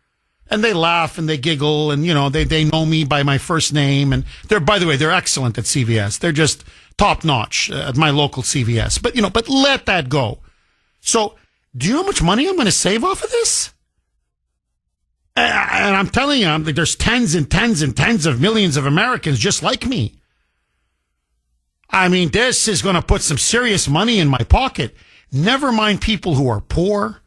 And they laugh and they giggle and, they know me by my first name. And by the way, they're excellent at CVS. They're just top notch at my local CVS. But let that go. So do you know how much money I'm going to save off of this? And I'm telling you, there's tens and tens and tens of millions of Americans just like me. I mean, this is going to put some serious money in my pocket. Never mind people who are poor,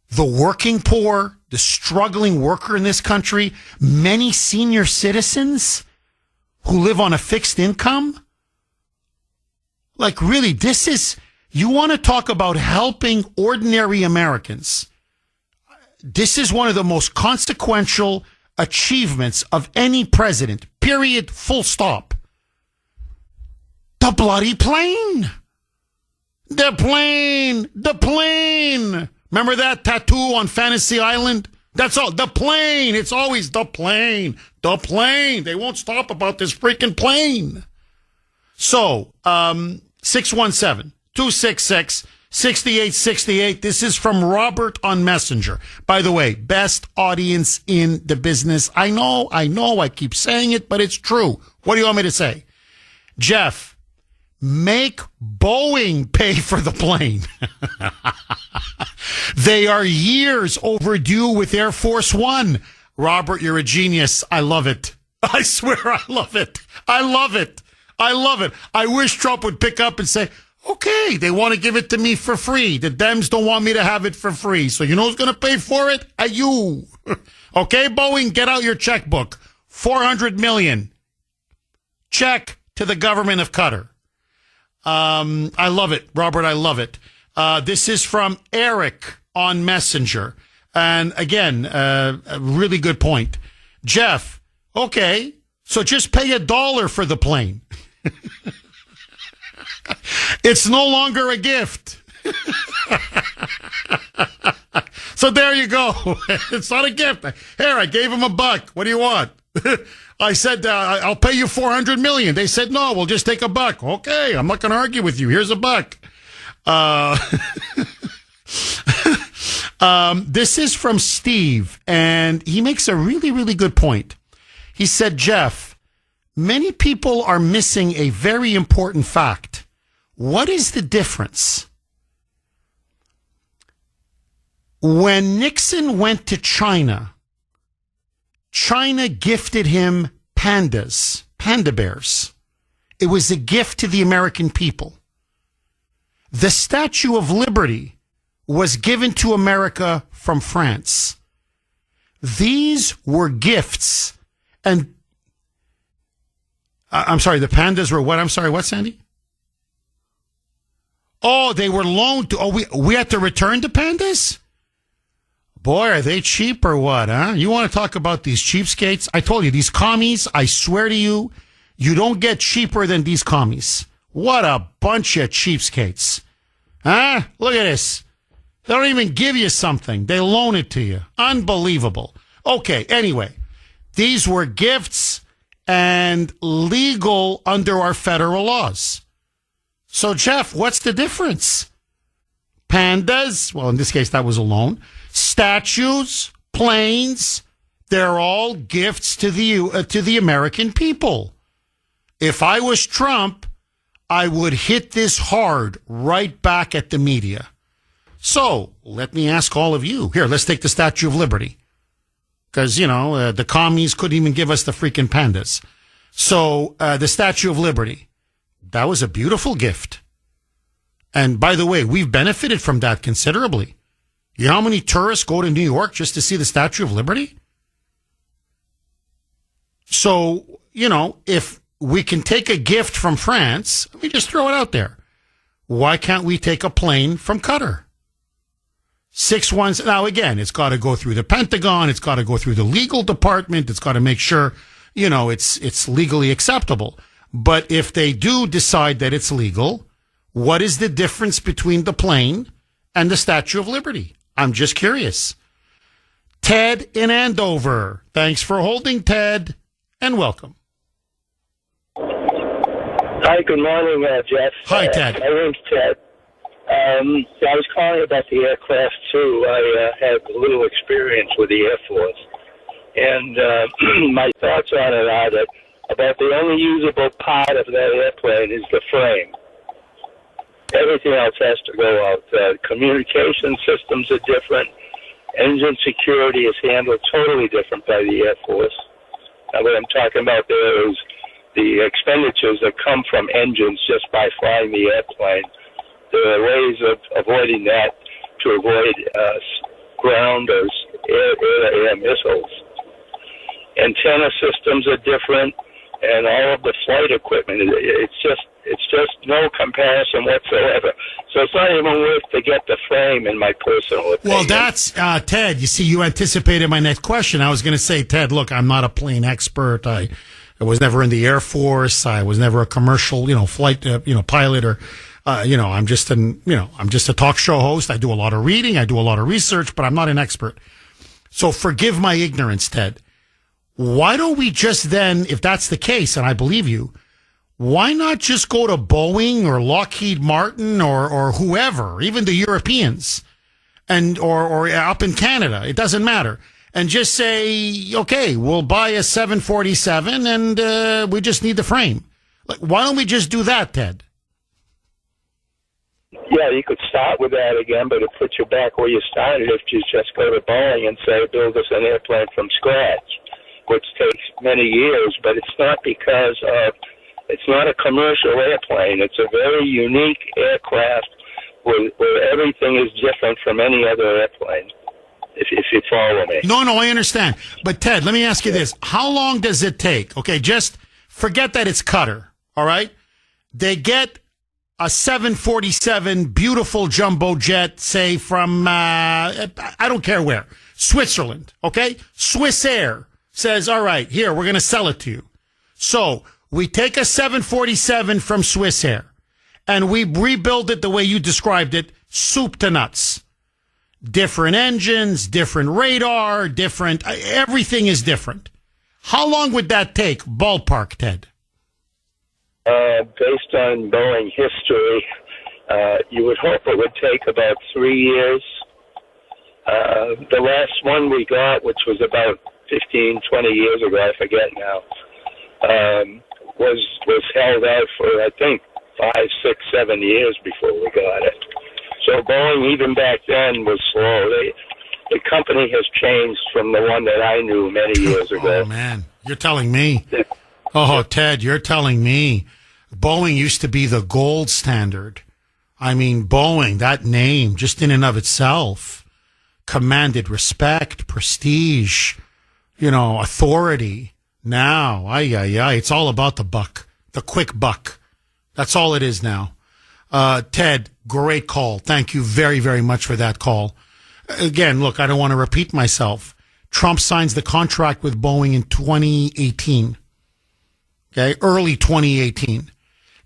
the working poor, the struggling worker in this country, many senior citizens who live on a fixed income. Like, really, you want to talk about helping ordinary Americans. This is one of the most consequential achievements of any president, period, full stop. The bloody plane. The plane. Remember that tattoo on Fantasy Island? That's all. The plane. It's always the plane. The plane. They won't stop about this freaking plane. So, 617-266-6868. This is from Robert on Messenger. By the way, best audience in the business. I know, I keep saying it, but it's true. What do you want me to say? Jeff, make Boeing pay for the plane. They are years overdue with Air Force One. Robert, you're a genius. I love it. I swear I love it. I love it. I wish Trump would pick up and say, okay, they want to give it to me for free. The Dems don't want me to have it for free. So you know who's going to pay for it? You. Okay, Boeing, get out your checkbook. $400 million. Check to the government of Qatar. I love it, Robert. I love it. This is from Eric on Messenger. And again, a really good point. Jeff, okay, so just pay $1 for the plane. It's no longer a gift. So there you go. It's not a gift. Here, I gave him $1. What do you want? I said, I'll pay you $400 million. They said, no, we'll just take $1. Okay, I'm not going to argue with you. Here's $1. This is from Steve, and he makes a really, really good point. He said, Jeff, many people are missing a very important fact. What is the difference? When Nixon went to China, China gifted him pandas, panda bears. It was a gift to the American people. The Statue of Liberty was given to America from France. These were gifts. And I'm sorry, the pandas were what? I'm sorry, what, Sandy? Oh, they were loaned to, we had to return the pandas? Boy, are they cheap or what, huh? You want to talk about these cheapskates? I told you, these commies, I swear to you, you don't get cheaper than these commies. What a bunch of cheapskates. Huh? Look at this. They don't even give you something. They loan it to you. Unbelievable. Okay, anyway, these were gifts and legal under our federal laws. So, Jeff, what's the difference? Pandas, well, in this case, that was a loan. Statues, planes, they're all gifts to the American people. If I was Trump, I would hit this hard right back at the media. So, let me ask all of you. Here, let's take the Statue of Liberty. Because, the commies couldn't even give us the freaking pandas. So, the Statue of Liberty, that was a beautiful gift. And by the way, we've benefited from that considerably. You know how many tourists go to New York just to see the Statue of Liberty? So, if we can take a gift from France, let me just throw it out there. Why can't we take a plane from Qatar? 6-1. Now, again, it's got to go through the Pentagon. It's got to go through the legal department. It's got to make sure, it's legally acceptable. But if they do decide that it's legal, what is the difference between the plane and the Statue of Liberty? I'm just curious. Ted in Andover. Thanks for holding, Ted, and welcome. Hi, good morning, Jeff. Hi, Ted. My name's Ted. I was calling about the aircraft, too. I had a little experience with the Air Force. And my thoughts on it are that about the only usable part of that airplane is the frame. Everything else has to go out. Communication systems are different. Engine security is handled totally different by the Air Force. What I'm talking about there is the expenditures that come from engines just by flying the airplane. There are ways of avoiding that to avoid ground or air missiles. Antenna systems are different, and all of the flight equipment, it's just It's just no comparison whatsoever. So it's not even worth to get the frame, in my personal opinion. Well, that's, Ted, you see, you anticipated my next question. I was going to say, Ted, look, I'm not a plane expert. I was never in the Air Force. I was never a commercial, flight, pilot or, I'm just a talk show host. I do a lot of reading. I do a lot of research, but I'm not an expert. So forgive my ignorance, Ted. Why don't we just then, if that's the case, and I believe you, why not just go to Boeing or Lockheed Martin or whoever, even the Europeans, and or up in Canada, it doesn't matter, and just say, okay, we'll buy a 747 and we just need the frame. Like, why don't we just do that, Ted? Yeah, you could start with that again, but it puts you back where you started if you just go to Boeing and say, build us an airplane from scratch, which takes many years, but it's not because of, it's not a commercial airplane. It's a very unique aircraft where everything is different from any other airplane, if you follow me. No, I understand. But, Ted, let me ask you this. How long does it take? Okay, just forget that it's Qatar, all right? They get a 747 beautiful jumbo jet, say from, I don't care where, Switzerland, okay? Swiss Air says, all right, here, we're going to sell it to you. So we take a 747 from Swiss Air and we rebuild it the way you described it, soup to nuts. Different engines, different radar, everything is different. How long would that take, ballpark, Ted? Based on Boeing history, you would hope it would take about 3 years. The last one we got, which was about 15, 20 years ago, I forget now, was held out for, I think, 5, 6, 7 years before we got it. So Boeing, even back then, was slow. The company has changed from the one that I knew many years ago. Oh, man. You're telling me. Oh, Ted, you're telling me. Boeing used to be the gold standard. I mean, Boeing, that name, just in and of itself, commanded respect, prestige, authority. Now, it's all about the buck, the quick buck. That's all it is now. Ted, great call. Thank you very, very much for that call. Again, look, I don't want to repeat myself. Trump signs the contract with Boeing in 2018. Okay, early 2018.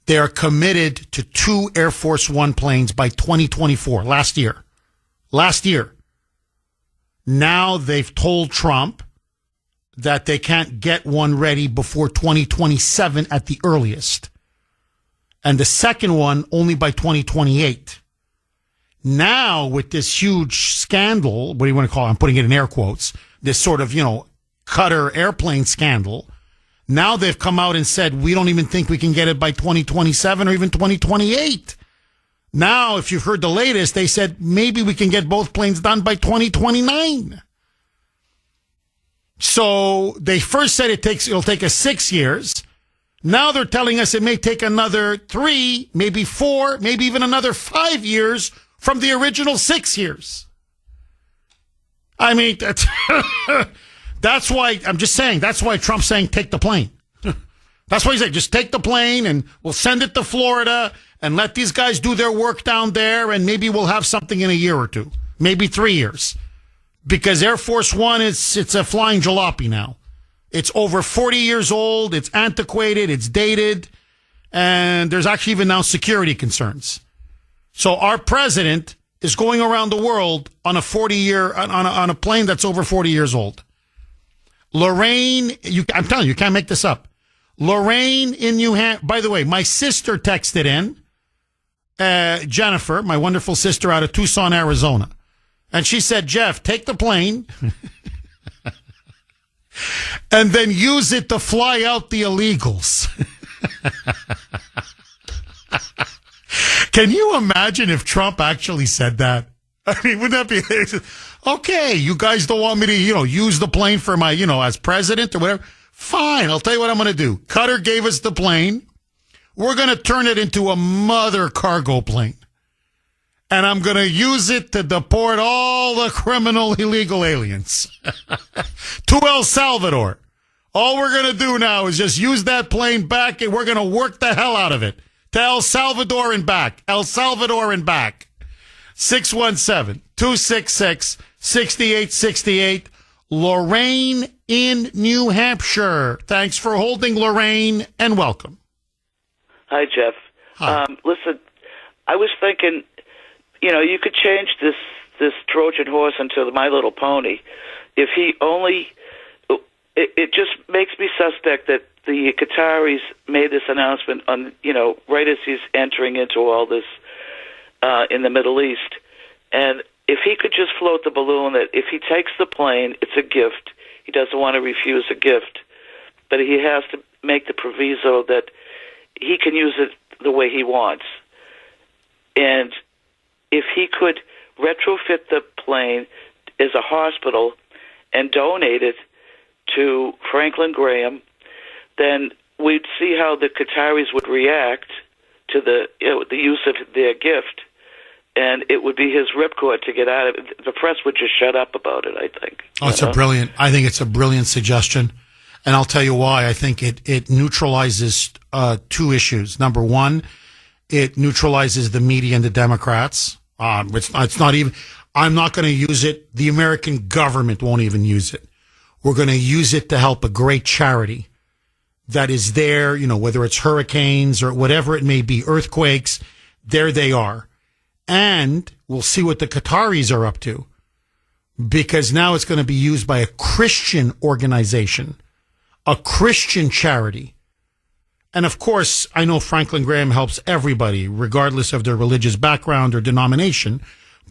They are committed to 2 Air Force One planes by 2024, last year. Now they've told Trump that they can't get one ready before 2027 at the earliest. And the second one only by 2028. Now, with this huge scandal, what do you want to call it? I'm putting it in air quotes, this sort of, Qatar airplane scandal. Now they've come out and said, we don't even think we can get it by 2027 or even 2028. Now, if you've heard the latest, they said maybe we can get both planes done by 2029. So they first said it'll take us 6 years. Now they're telling us it may take another 3, maybe 4, maybe even another 5 years from the original 6 years. I mean, that's why, I'm just saying, that's why Trump's saying take the plane. That's why he's saying just take the plane and we'll send it to Florida and let these guys do their work down there and maybe we'll have something in a year or 2, maybe 3 years. Because Air Force One, it's a flying jalopy now. It's over 40 years old, it's antiquated, it's dated, and there's actually even now security concerns. So our president is going around the world on a 40-year, on a plane that's over 40 years old. Lorraine, I'm telling you, you can't make this up. Lorraine in New Hampshire, by the way, my sister texted in, Jennifer, my wonderful sister out of Tucson, Arizona. And she said, Jeff, take the plane and then use it to fly out the illegals. Can you imagine if Trump actually said that? I mean, wouldn't that be, okay, you guys don't want me to, use the plane for my, as president or whatever. Fine, I'll tell you what I'm going to do. Qatar gave us the plane. We're going to turn it into a mother cargo plane. And I'm going to use it to deport all the criminal illegal aliens to El Salvador. All we're going to do now is just use that plane back and we're going to work the hell out of it To El Salvador and back. El Salvador and back. 617-266-6868. Lorraine in New Hampshire. Thanks for holding, Lorraine, and welcome. Hi, Jeff. Hi. Listen, I was thinking, you could change this Trojan horse into My Little Pony. If he only... It just makes me suspect that the Qataris made this announcement on, right as he's entering into all this in the Middle East. And if he could just float the balloon that if he takes the plane, it's a gift. He doesn't want to refuse a gift. But he has to make the proviso that he can use it the way he wants. And if he could retrofit the plane as a hospital and donate it to Franklin Graham, then we'd see how the Qataris would react to the use of their gift, and it would be his ripcord to get out of it. The press would just shut up about it, I think. I think it's a brilliant suggestion, and I'll tell you why. I think it neutralizes two issues. Number one, it neutralizes the media and the Democrats. It's not even. I'm not going to use it. The American government won't even use it. We're going to use it to help a great charity that is there, whether it's hurricanes or whatever it may be, earthquakes, there they are. And we'll see what the Qataris are up to, because now it's going to be used by a Christian organization, a Christian charity. And of course, I know Franklin Graham helps everybody, regardless of their religious background or denomination,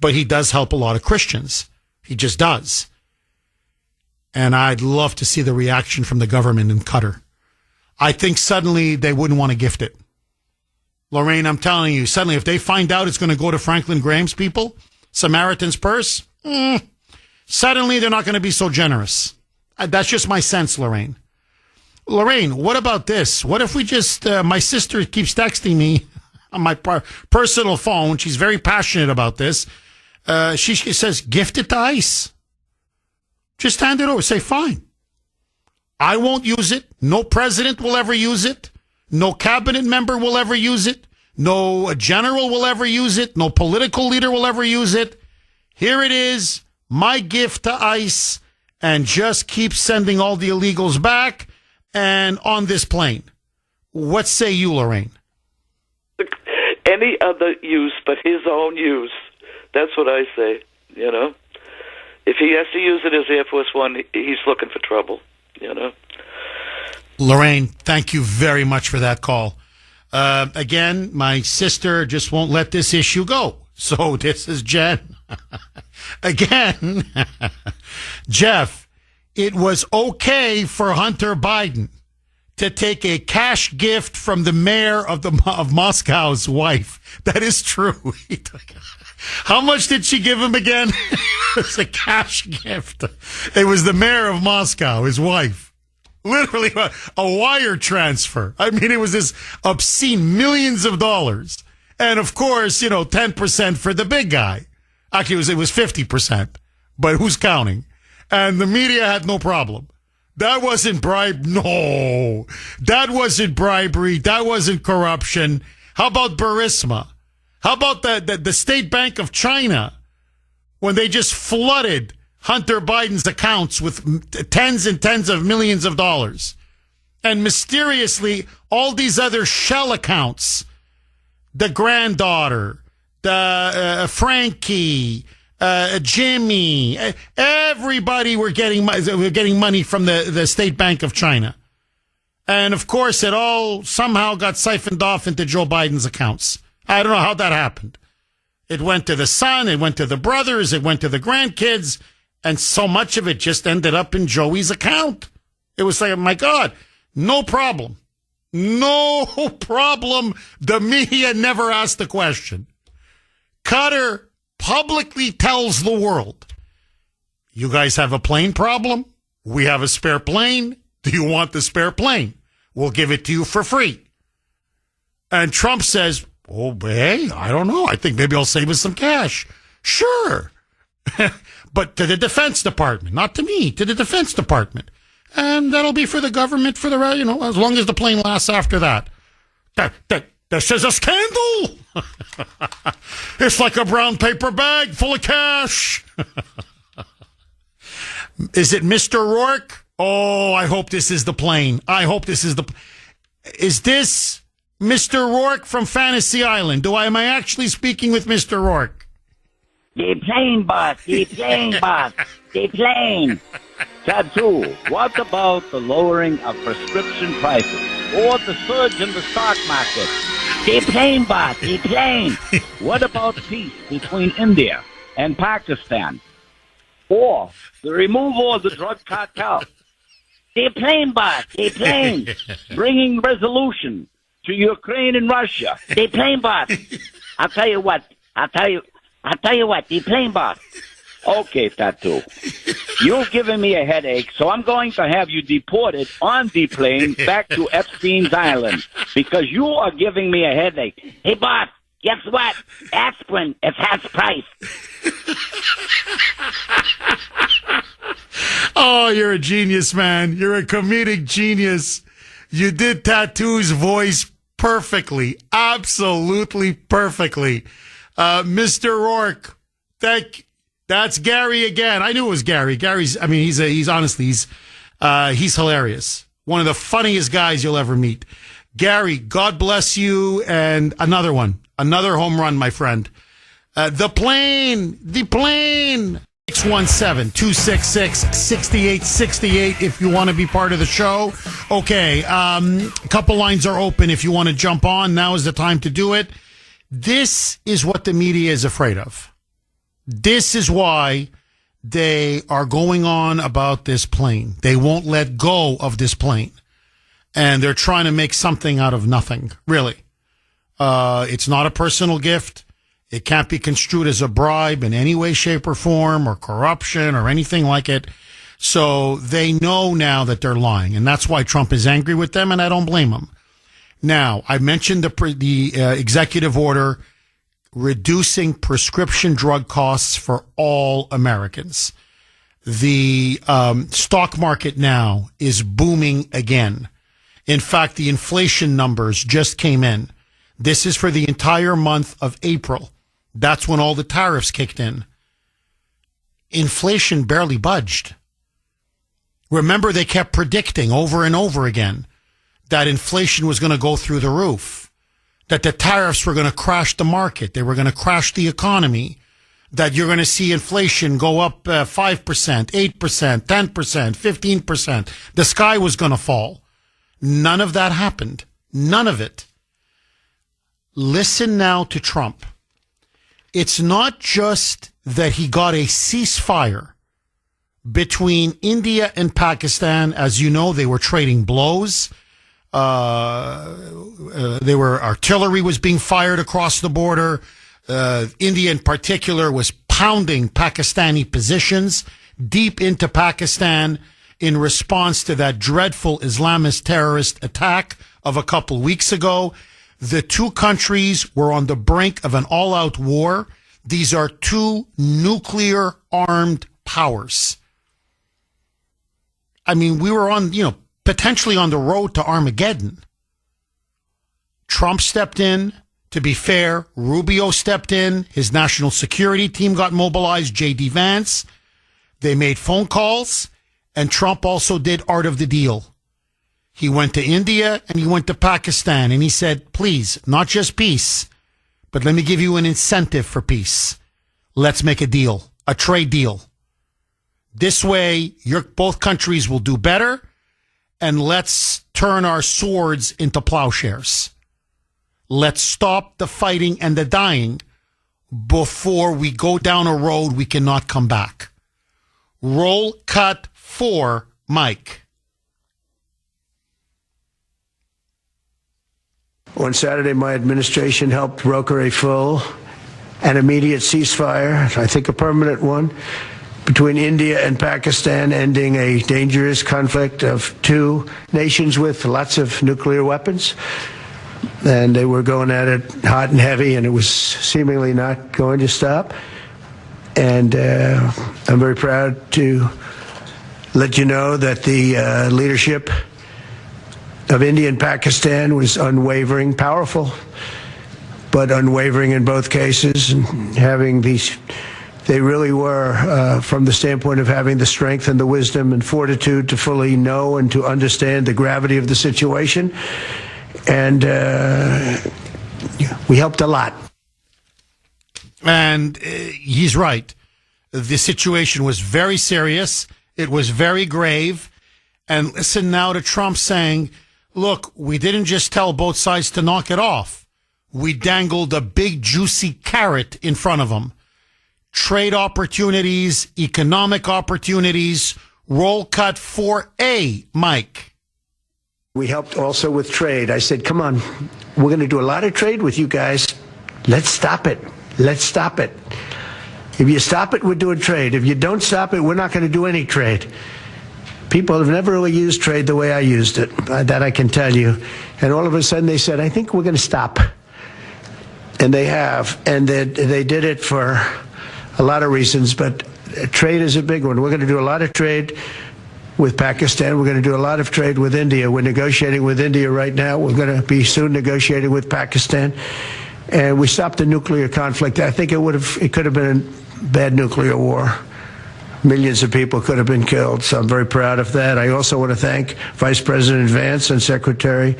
but he does help a lot of Christians. He just does. And I'd love to see the reaction from the government in Qatar. I think suddenly they wouldn't want to gift it. Lorraine, I'm telling you, suddenly if they find out it's going to go to Franklin Graham's people, Samaritan's Purse, suddenly they're not going to be so generous. That's just my sense, Lorraine. Lorraine, what about this? What if we just, my sister keeps texting me on my personal phone. She's very passionate about this. She says, gift it to ICE. Just hand it over. Say, fine. I won't use it. No president will ever use it. No cabinet member will ever use it. No general will ever use it. No political leader will ever use it. Here it is, my gift to ICE, and just keep sending all the illegals back and on this plane. What say you, Lorraine? Any other use but his own use. That's what I say, If he has to use it as Air Force One, he's looking for trouble, Lorraine, thank you very much for that call. Again, my sister just won't let this issue go. So this is Jen. Again, Jeff, it was okay for Hunter Biden to take a cash gift from the mayor of Moscow's wife. That is true. How much did she give him again? It was a cash gift. It was the mayor of Moscow, his wife. Literally a wire transfer. I mean, it was this obscene millions of dollars. And of course, 10% for the big guy. Actually, it was 50%. But who's counting? And the media had no problem. That wasn't bribe. No. That wasn't bribery. That wasn't corruption. How about Burisma? How about the State Bank of China, when they just flooded Hunter Biden's accounts with tens and tens of millions of dollars? And mysteriously, all these other shell accounts, the granddaughter, the Frankie, Jimmy, everybody were getting money from the State Bank of China. And of course, it all somehow got siphoned off into Joe Biden's accounts. I don't know how that happened. It went to the son, it went to the brothers, it went to the grandkids, and so much of it just ended up in Joey's account. It was like, oh my God, no problem. No problem. The media never asked the question. Qatar publicly tells the world, you guys have a plane problem? We have a spare plane. Do you want the spare plane? We'll give it to you for free. And Trump says, oh, hey, I don't know. I think maybe I'll save us some cash. Sure. But to the Defense Department, not to me, to the Defense Department. And that'll be for the government for the, as long as the plane lasts after that. This is a scandal. It's like a brown paper bag full of cash. Is it Mr. Rourke? Oh, I hope this is the plane. Is this Mr. Rourke from Fantasy Island? Am I actually speaking with Mr. Rourke? The plane, boss. The plane, boss. The plane. Tattoo, what about the lowering of prescription prices or the surge in the stock market? The plane, boss. The plane. What about peace between India and Pakistan? Or the removal of the drug cartel? The plane, boss. The plane. Bringing resolution to Ukraine and Russia. The plane, boss. I'll tell you what. The plane, boss. Okay, Tattoo. You're giving me a headache, so I'm going to have you deported on the plane back to Epstein's Island because you are giving me a headache. Hey, boss, guess what? Aspirin is half price. Oh, you're a genius, man. You're a comedic genius. You did Tattoo's voice perfectly. Absolutely perfectly. Mr. Rourke, that's Gary again. I knew it was Gary. He's honestly hilarious. One of the funniest guys you'll ever meet. Gary, God bless you. And another home run, my friend. The plane. 617-266-6868 if you want to be part of the show. Okay, a couple lines are open if you want to jump on. Now is the time to do it. This is what the media is afraid of. This is why they are going on about this plane. They won't let go of this plane. And they're trying to make something out of nothing, really. It's not a personal gift. It can't be construed as a bribe in any way, shape, or form, or corruption, or anything like it. So they know now that they're lying. And that's why Trump is angry with them, and I don't blame him. Now, I mentioned the executive order reducing prescription drug costs for all Americans. The stock market now is booming again. In fact, the inflation numbers just came in. This is for the entire month of April. That's when all the tariffs kicked in. Inflation barely budged. Remember, they kept predicting over and over again that inflation was going to go through the roof, that the tariffs were going to crash the market, they were going to crash the economy, that you're going to see inflation go up 5%, 8%, 10%, 15%. The sky was going to fall. None of that happened. None of it. Listen now to Trump. It's not just that he got a ceasefire between India and Pakistan. As you know, they were trading blows. Artillery was being fired across the border. India in particular was pounding Pakistani positions deep into Pakistan in response to that dreadful Islamist terrorist attack of a couple weeks ago. The two countries were on the brink of an all-out war. These are two nuclear-armed powers. I mean, we were potentially on the road to Armageddon. Trump stepped in. To be fair, Rubio stepped in. His national security team got mobilized, J.D. Vance. They made phone calls, and Trump also did art of the deal. He went to India and he went to Pakistan, and he said, please, not just peace, but let me give you an incentive for peace. Let's make a deal, a trade deal. This way, both countries will do better, and let's turn our swords into plowshares. Let's stop the fighting and the dying before we go down a road we cannot come back. Roll cut 4, Mike. On Saturday, my administration helped broker a full and immediate ceasefire, I think a permanent one, between India and Pakistan, ending a dangerous conflict of two nations with lots of nuclear weapons. And they were going at it hot and heavy, and it was seemingly not going to stop. And I'm very proud to let you know that the leadership of India and Pakistan was unwavering, powerful, but unwavering in both cases. And having these, they really were, from the standpoint of having the strength and the wisdom and fortitude to fully know and to understand the gravity of the situation. And we helped a lot. And he's right. The situation was very serious. It was very grave. And listen now to Trump saying, look, we didn't just tell both sides to knock it off. We dangled a big, juicy carrot in front of them. Trade opportunities, economic opportunities, roll cut for Mike. We helped also with trade. I said, come on, we're going to do a lot of trade with you guys. Let's stop it. Let's stop it. If you stop it, we're doing trade. If you don't stop it, we're not going to do any trade. People have never really used trade the way I used it. That I can tell you. And all of a sudden they said, I think we're going to stop. And they have. And they did it for a lot of reasons, but trade is a big one. We're going to do a lot of trade with Pakistan. We're going to do a lot of trade with India. We're negotiating with India right now. We're going to be soon negotiating with Pakistan. And we stopped the nuclear conflict. I think it could have been a bad nuclear war. Millions of people could have been killed, so I'm very proud of that. I also want to thank Vice President Vance and Secretary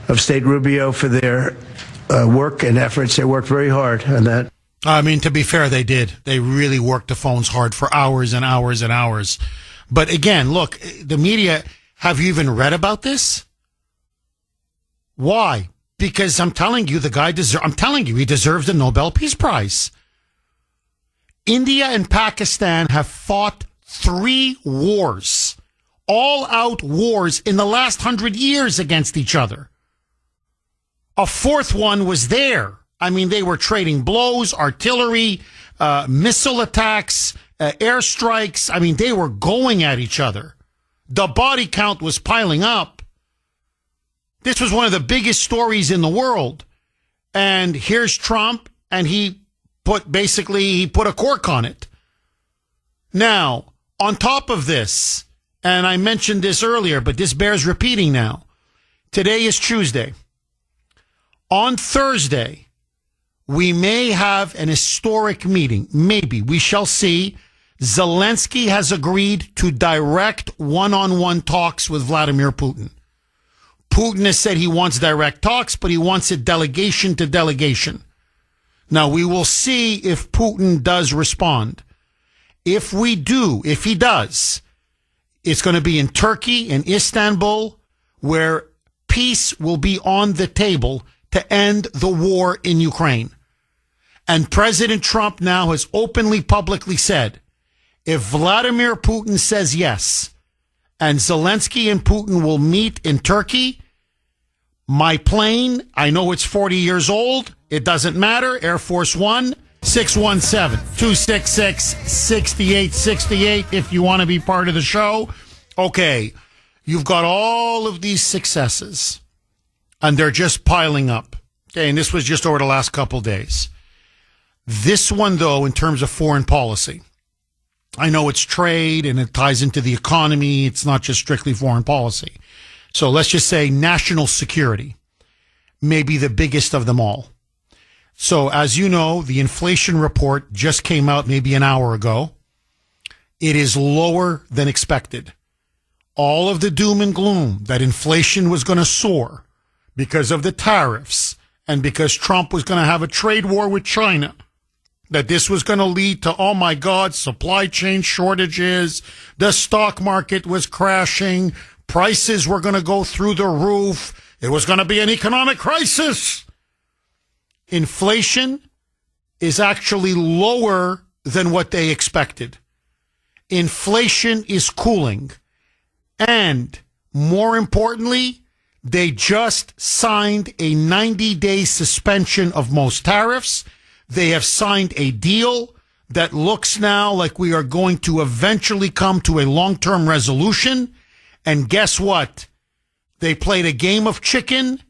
of State Rubio for their work and efforts. They worked very hard on that. I mean, to be fair, they did. They really worked the phones hard for hours and hours and hours. But again, look, the media, have you even read about this? Why? Because I'm telling you, he deserves the Nobel Peace Prize. India and Pakistan have fought 3 wars, all-out wars in the last 100 years against each other. A 4th one was there. I mean, they were trading blows, artillery, missile attacks, airstrikes. I mean, they were going at each other. The body count was piling up. This was one of the biggest stories in the world. And here's Trump, and he put a cork on it. Now, on top of this, and I mentioned this earlier, but this bears repeating now. Today is Tuesday. On Thursday, we may have an historic meeting. Maybe. We shall see. Zelensky has agreed to direct one-on-one talks with Vladimir Putin. Putin has said he wants direct talks, but he wants it delegation to delegation. Now, we will see if Putin does respond. If he does, it's going to be in Turkey, in Istanbul, where peace will be on the table to end the war in Ukraine. And President Trump now has openly, publicly said, if Vladimir Putin says yes, and Zelensky and Putin will meet in Turkey, my plane, I know it's 40 years old, it doesn't matter, Air Force One, 617-266-6868 if you want to be part of the show. Okay, you've got all of these successes, and they're just piling up. Okay, and this was just over the last couple days. This one, though, in terms of foreign policy, I know it's trade and it ties into the economy. It's not just strictly foreign policy. So let's just say national security may be the biggest of them all. So as you know, the inflation report just came out maybe an hour ago. It is lower than expected. All of the doom and gloom that inflation was going to soar because of the tariffs and because Trump was going to have a trade war with China, that this was going to lead to, oh my God, supply chain shortages, the stock market was crashing, prices were going to go through the roof, it was going to be an economic crisis. Inflation is actually lower than what they expected. Inflation is cooling. And more importantly, they just signed a 90-day suspension of most tariffs. They have signed a deal that looks now like we are going to eventually come to a long-term resolution. And guess what? They played a game of chicken,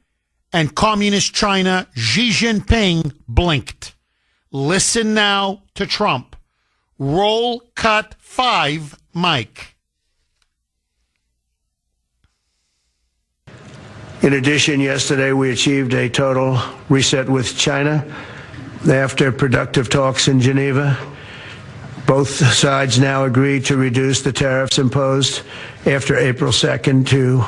and Communist China, Xi Jinping, blinked. Listen now to Trump. Roll cut 5, Mike. In addition, yesterday we achieved a total reset with China after productive talks in Geneva. Both sides now agreed to reduce the tariffs imposed after April 2nd to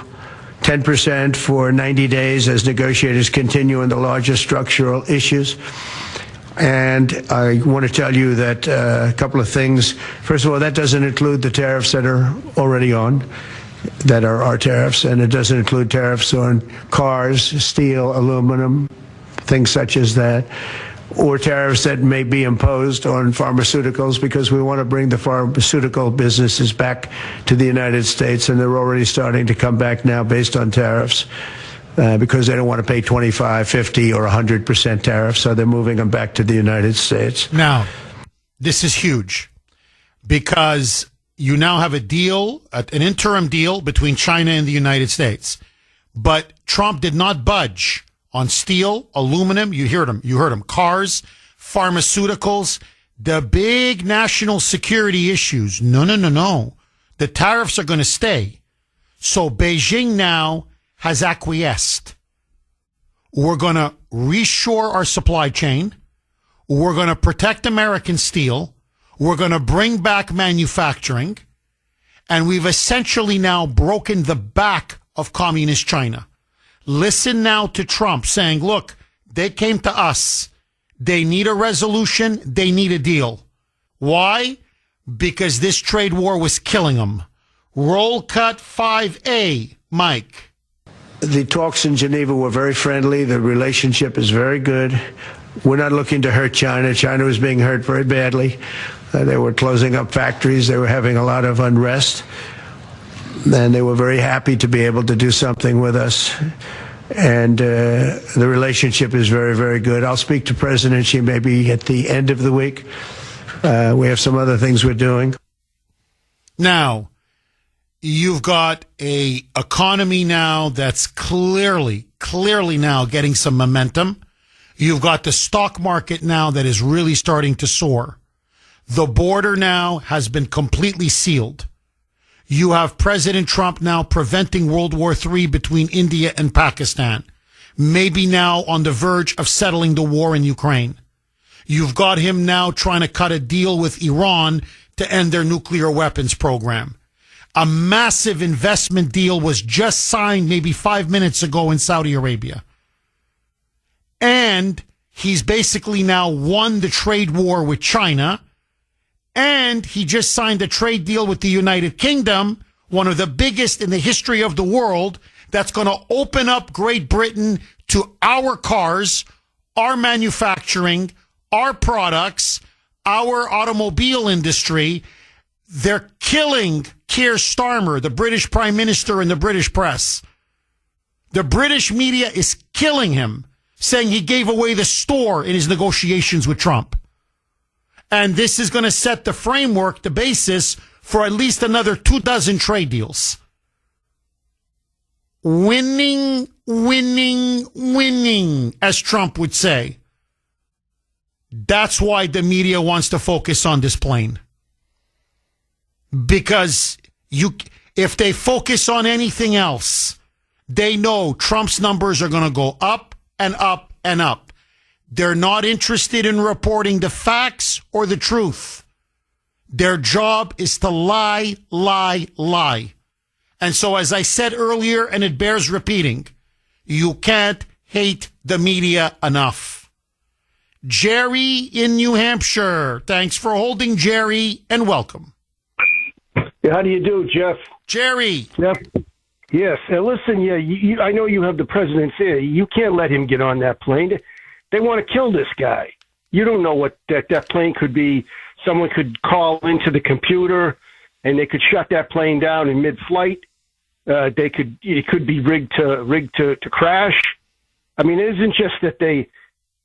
10% for 90 days as negotiators continue on the largest structural issues. And I want to tell you that a couple of things. First of all, that doesn't include the tariffs that are already on, that are our tariffs, and it doesn't include tariffs on cars, steel, aluminum, things such as that, or tariffs that may be imposed on pharmaceuticals, because we want to bring the pharmaceutical businesses back to the United States, and they're already starting to come back now based on tariffs. Because they don't want to pay 25, 50, or 100% tariffs, so they're moving them back to the United States. Now, this is huge because you now have a deal, an interim deal between China and the United States. But Trump did not budge on steel, aluminum, you heard him, cars, pharmaceuticals, the big national security issues. No. The tariffs are going to stay. So Beijing now has acquiesced. We're going to reshore our supply chain. We're going to protect American steel. We're going to bring back manufacturing. And we've essentially now broken the back of communist China. Listen now to Trump saying, look, they came to us. They need a resolution. They need a deal. Why? Because this trade war was killing them. Roll cut 5A, Mike. The talks in Geneva were very friendly. The relationship is very good. We're not looking to hurt China. China was being hurt very badly. They were closing up factories. They were having a lot of unrest. And they were very happy to be able to do something with us. And the relationship is very, very good. I'll speak to President Xi maybe at the end of the week. We have some other things we're doing. Now, you've got a economy now that's clearly now getting some momentum. You've got the stock market now that is really starting to soar. The border now has been completely sealed. You have President Trump now preventing World War III between India and Pakistan, maybe now on the verge of settling the war in Ukraine. You've got him now trying to cut a deal with Iran to end their nuclear weapons program. A massive investment deal was just signed maybe 5 minutes ago in Saudi Arabia. And he's basically now won the trade war with China. And he just signed a trade deal with the United Kingdom, one of the biggest in the history of the world, that's going to open up Great Britain to our cars, our manufacturing, our products, our automobile industry. They're killing Keir Starmer, the British Prime Minister, and the British press. The British media is killing him, saying he gave away the store in his negotiations with Trump. And this is going to set the framework, the basis for at least another 24 trade deals. Winning, as Trump would say. That's why the media wants to focus on this plane. Because if they focus on anything else, they know Trump's numbers are going to go up and up and up. They're not interested in reporting the facts or the truth. Their job is to lie. And so, as I said earlier, and it bears repeating, you can't hate the media enough. Jerry in New Hampshire. Thanks for holding, Jerry, and welcome. Yeah, how do you do, Jeff? Jerry. Jeff? Yes. Listen, I know you have the president's ear. You can't let him get on that plane. They want to kill this guy. You don't know what that plane could be. Someone could call into the computer, and they could shut that plane down in mid-flight. It could be rigged to crash. I mean, it isn't just that they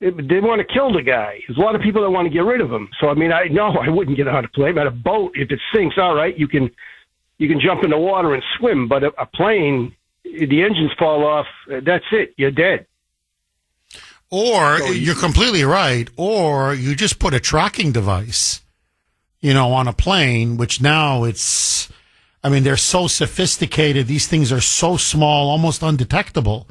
want to kill the guy. There's a lot of people that want to get rid of him. So I mean, I wouldn't get on a plane. But a boat, if it sinks, all right, you can jump in the water and swim. But a plane, the engines fall off. That's it. You're dead. Or you're completely right. Or you just put a tracking device, on a plane, which now they're so sophisticated. These things are so small, almost undetectable.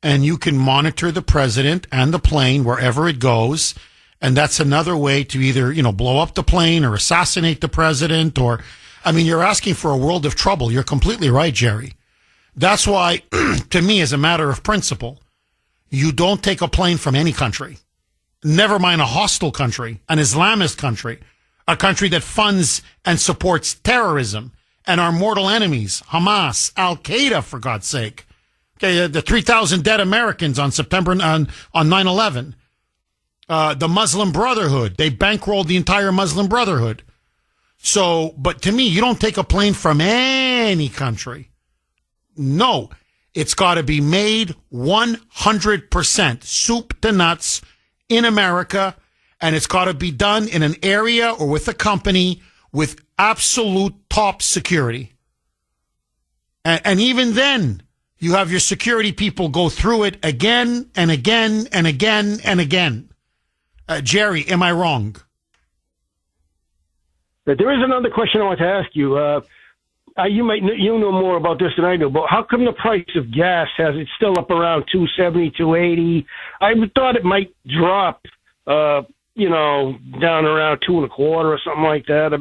and you can monitor the president and the plane wherever it goes. And that's another way to either, blow up the plane or assassinate the president you're asking for a world of trouble. You're completely right, Jerry. That's why, to me, as a matter of principle, you don't take a plane from any country. Never mind a hostile country, an Islamist country, a country that funds and supports terrorism and our mortal enemies, Hamas, Al-Qaeda, for God's sake. Okay, the 3,000 dead Americans on 9/11. The Muslim Brotherhood. They bankrolled the entire Muslim Brotherhood. So, but to me, you don't take a plane from any country. No, it's got to be made 100% soup to nuts in America, and it's got to be done in an area or with a company with absolute top security. And even then, you have your security people go through it again and again and again and again. Jerry, am I wrong? But there is another question I want to ask you. You know more about this than I do, but how come the price of gas it's still up around $2.70, $2.80? I thought it might drop, down around $2.25 or something like that.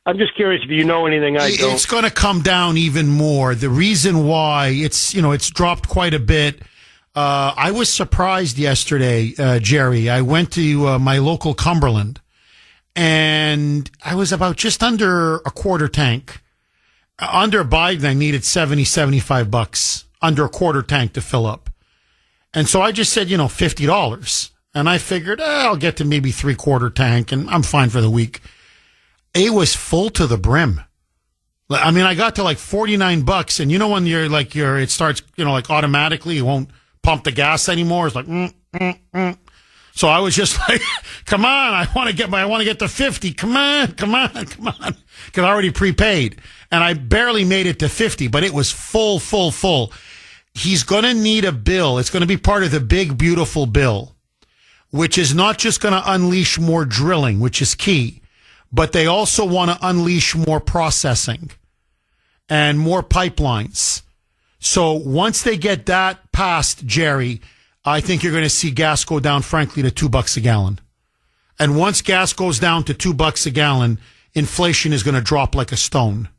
I'm just curious if you know anything I don't. It's going to come down even more. The reason why it's dropped quite a bit. I was surprised yesterday, Jerry. I went to my local Cumberland, and I was about just under a quarter tank. Under Biden, I needed $75 under a quarter tank to fill up. And so I just said, $50. And I figured, I'll get to maybe 3/4 tank and I'm fine for the week. It was full to the brim. I got to like $49, and when it starts, automatically, it won't pump the gas anymore. It's like, So I was just like, come on, I want to get to 50. Come on. Because I already prepaid. And I barely made it to 50, but it was full. He's going to need a bill. It's going to be part of the big, beautiful bill, which is not just going to unleash more drilling, which is key, but they also want to unleash more processing and more pipelines. So once they get that passed, Jerry, I think you're going to see gas go down, frankly, to $2 a gallon. And once gas goes down to $2 a gallon, inflation is going to drop like a stone.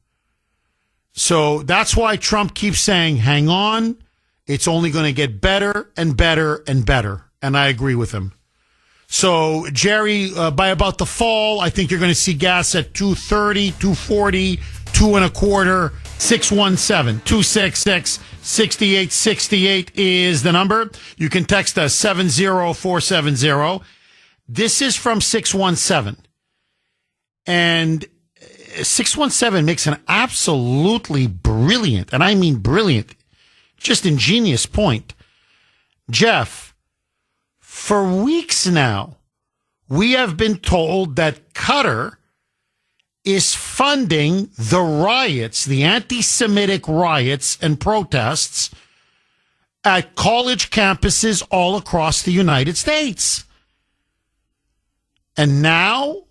So that's why Trump keeps saying, hang on, it's only going to get better and better and better. And I agree with him. So, Jerry, by about the fall, I think you're going to see gas at $2.30, $2.40, $2.25, 617-266-6868 is the number. You can text us 70470. This is from 617. And 617 makes an absolutely brilliant, and I mean brilliant, just ingenious point. Jeff, for weeks now, we have been told that Qatar is funding the riots, the anti-Semitic riots and protests at college campuses all across the United States. And now,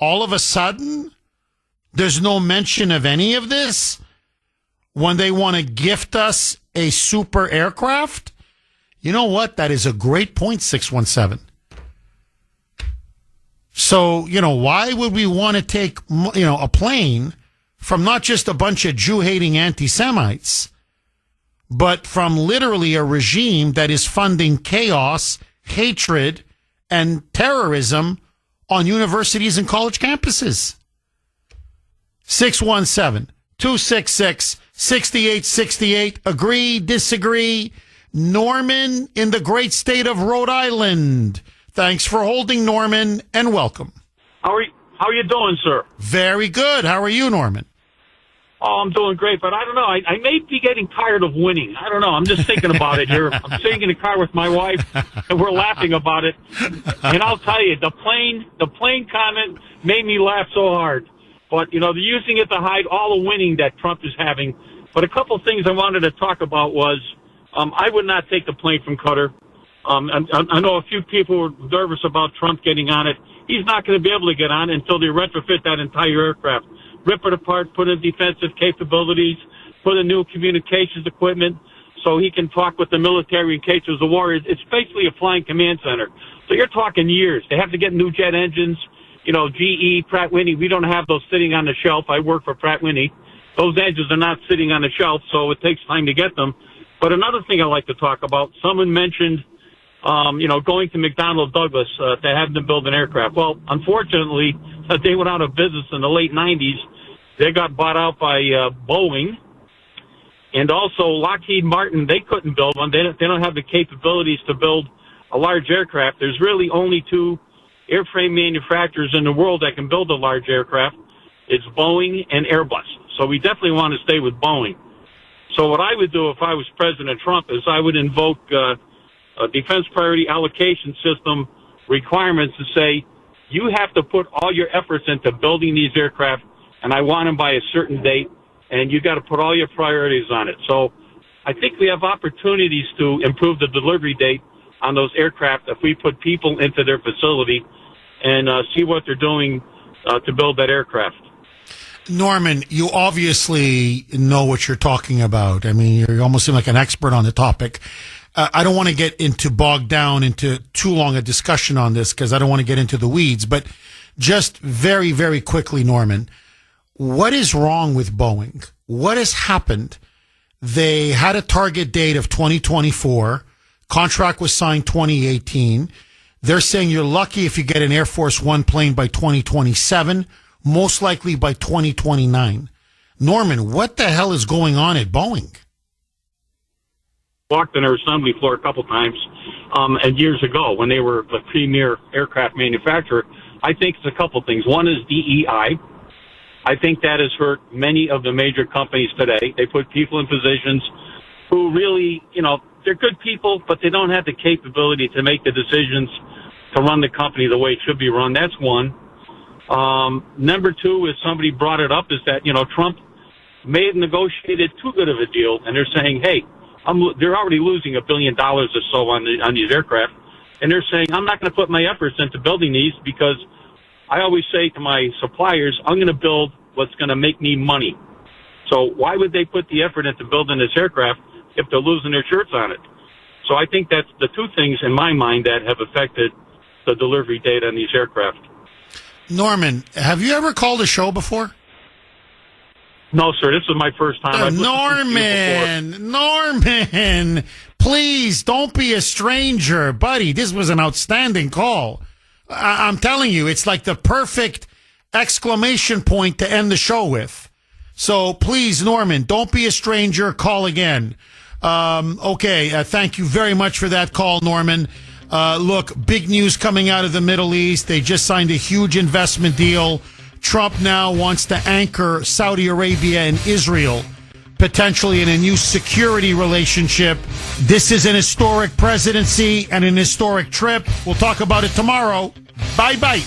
all of a sudden, there's no mention of any of this when they want to gift us a super aircraft? You know what? That is a great point, 617. So, why would we want to take, a plane from not just a bunch of Jew-hating anti-Semites, but from literally a regime that is funding chaos, hatred, and terrorism on universities and college campuses? 617-266-6868. Agree, disagree? Norman in the great state of Rhode Island. Thanks for holding, Norman, and welcome. How are you doing, sir? Very good. How are you, Norman? Oh, I'm doing great, but I don't know. I may be getting tired of winning. I don't know. I'm just thinking about it here. I'm sitting in the car with my wife, and we're laughing about it. And I'll tell you, the plane comment made me laugh so hard. But, they're using it to hide all the winning that Trump is having. But a couple of things I wanted to talk about was I would not take the plane from Qatar. I know a few people were nervous about Trump getting on it. He's not going to be able to get on until they retrofit that entire aircraft. Rip it apart, put in defensive capabilities, put in new communications equipment. so he can talk with the military in case there's a war. It's basically a flying command center. So you're talking years. They have to get new jet engines. You know, GE, Pratt Whitney, we don't have those sitting on the shelf. I work for Pratt Whitney. Those engines are not sitting on the shelf, so it takes time to get them. But another thing I like to talk about, someone mentioned, going to McDonnell Douglas to have them build an aircraft. Well, unfortunately, they went out of business in the late 90s. They got bought out by Boeing. And also Lockheed Martin, they couldn't build one. They don't have the capabilities to build a large aircraft. There's really only two airframe manufacturers in the world that can build a large aircraft. It's Boeing and Airbus. So we definitely want to stay with Boeing. So what I would do if I was President Trump is I would invoke a defense priority allocation system requirements to say, you have to put all your efforts into building these aircraft, and I want them by a certain date, and you got to put all your priorities on it. So I think we have opportunities to improve the delivery date on those aircraft if we put people into their facility and see what they're doing to build that aircraft. Norman, you obviously know what you're talking about. I mean, you almost seem like an expert on the topic. I don't want to get bogged down into too long a discussion on this because I don't want to get into the weeds, but just very, very quickly, Norman, what is wrong with Boeing? What has happened? They had a target date of 2024. Contract was signed 2018. They're saying you're lucky if you get an Air Force One plane by 2027, most likely by 2029. Norman, what the hell is going on at Boeing? Walked in their assembly floor a couple times, and years ago when they were the premier aircraft manufacturer. I think it's a couple things. One is DEI. I think that has hurt many of the major companies today. They put people in positions who really, they're good people, but they don't have the capability to make the decisions to run the company the way it should be run. That's one. Number two is somebody brought it up is that, Trump may have negotiated too good of a deal, and they're saying, hey, they're already losing $1 billion or so on these aircraft, and they're saying, I'm not going to put my efforts into building these because I always say to my suppliers, I'm going to build what's going to make me money. So why would they put the effort into building this aircraft if they're losing their shirts on it? So I think that's the two things in my mind that have affected the delivery date on these aircraft. Norman, have you ever called a show before? No, sir. This is my first time. Norman, please don't be a stranger. Buddy, this was an outstanding call. I'm telling you, it's like the perfect exclamation point to end the show with. So please, Norman, don't be a stranger. Call again. Okay. Thank you very much for that call, Norman. Look, big news coming out of the Middle East. They just signed a huge investment deal. Trump now wants to anchor Saudi Arabia and Israel, potentially in a new security relationship. This is an historic presidency and an historic trip. We'll talk about it tomorrow. Bye-bye.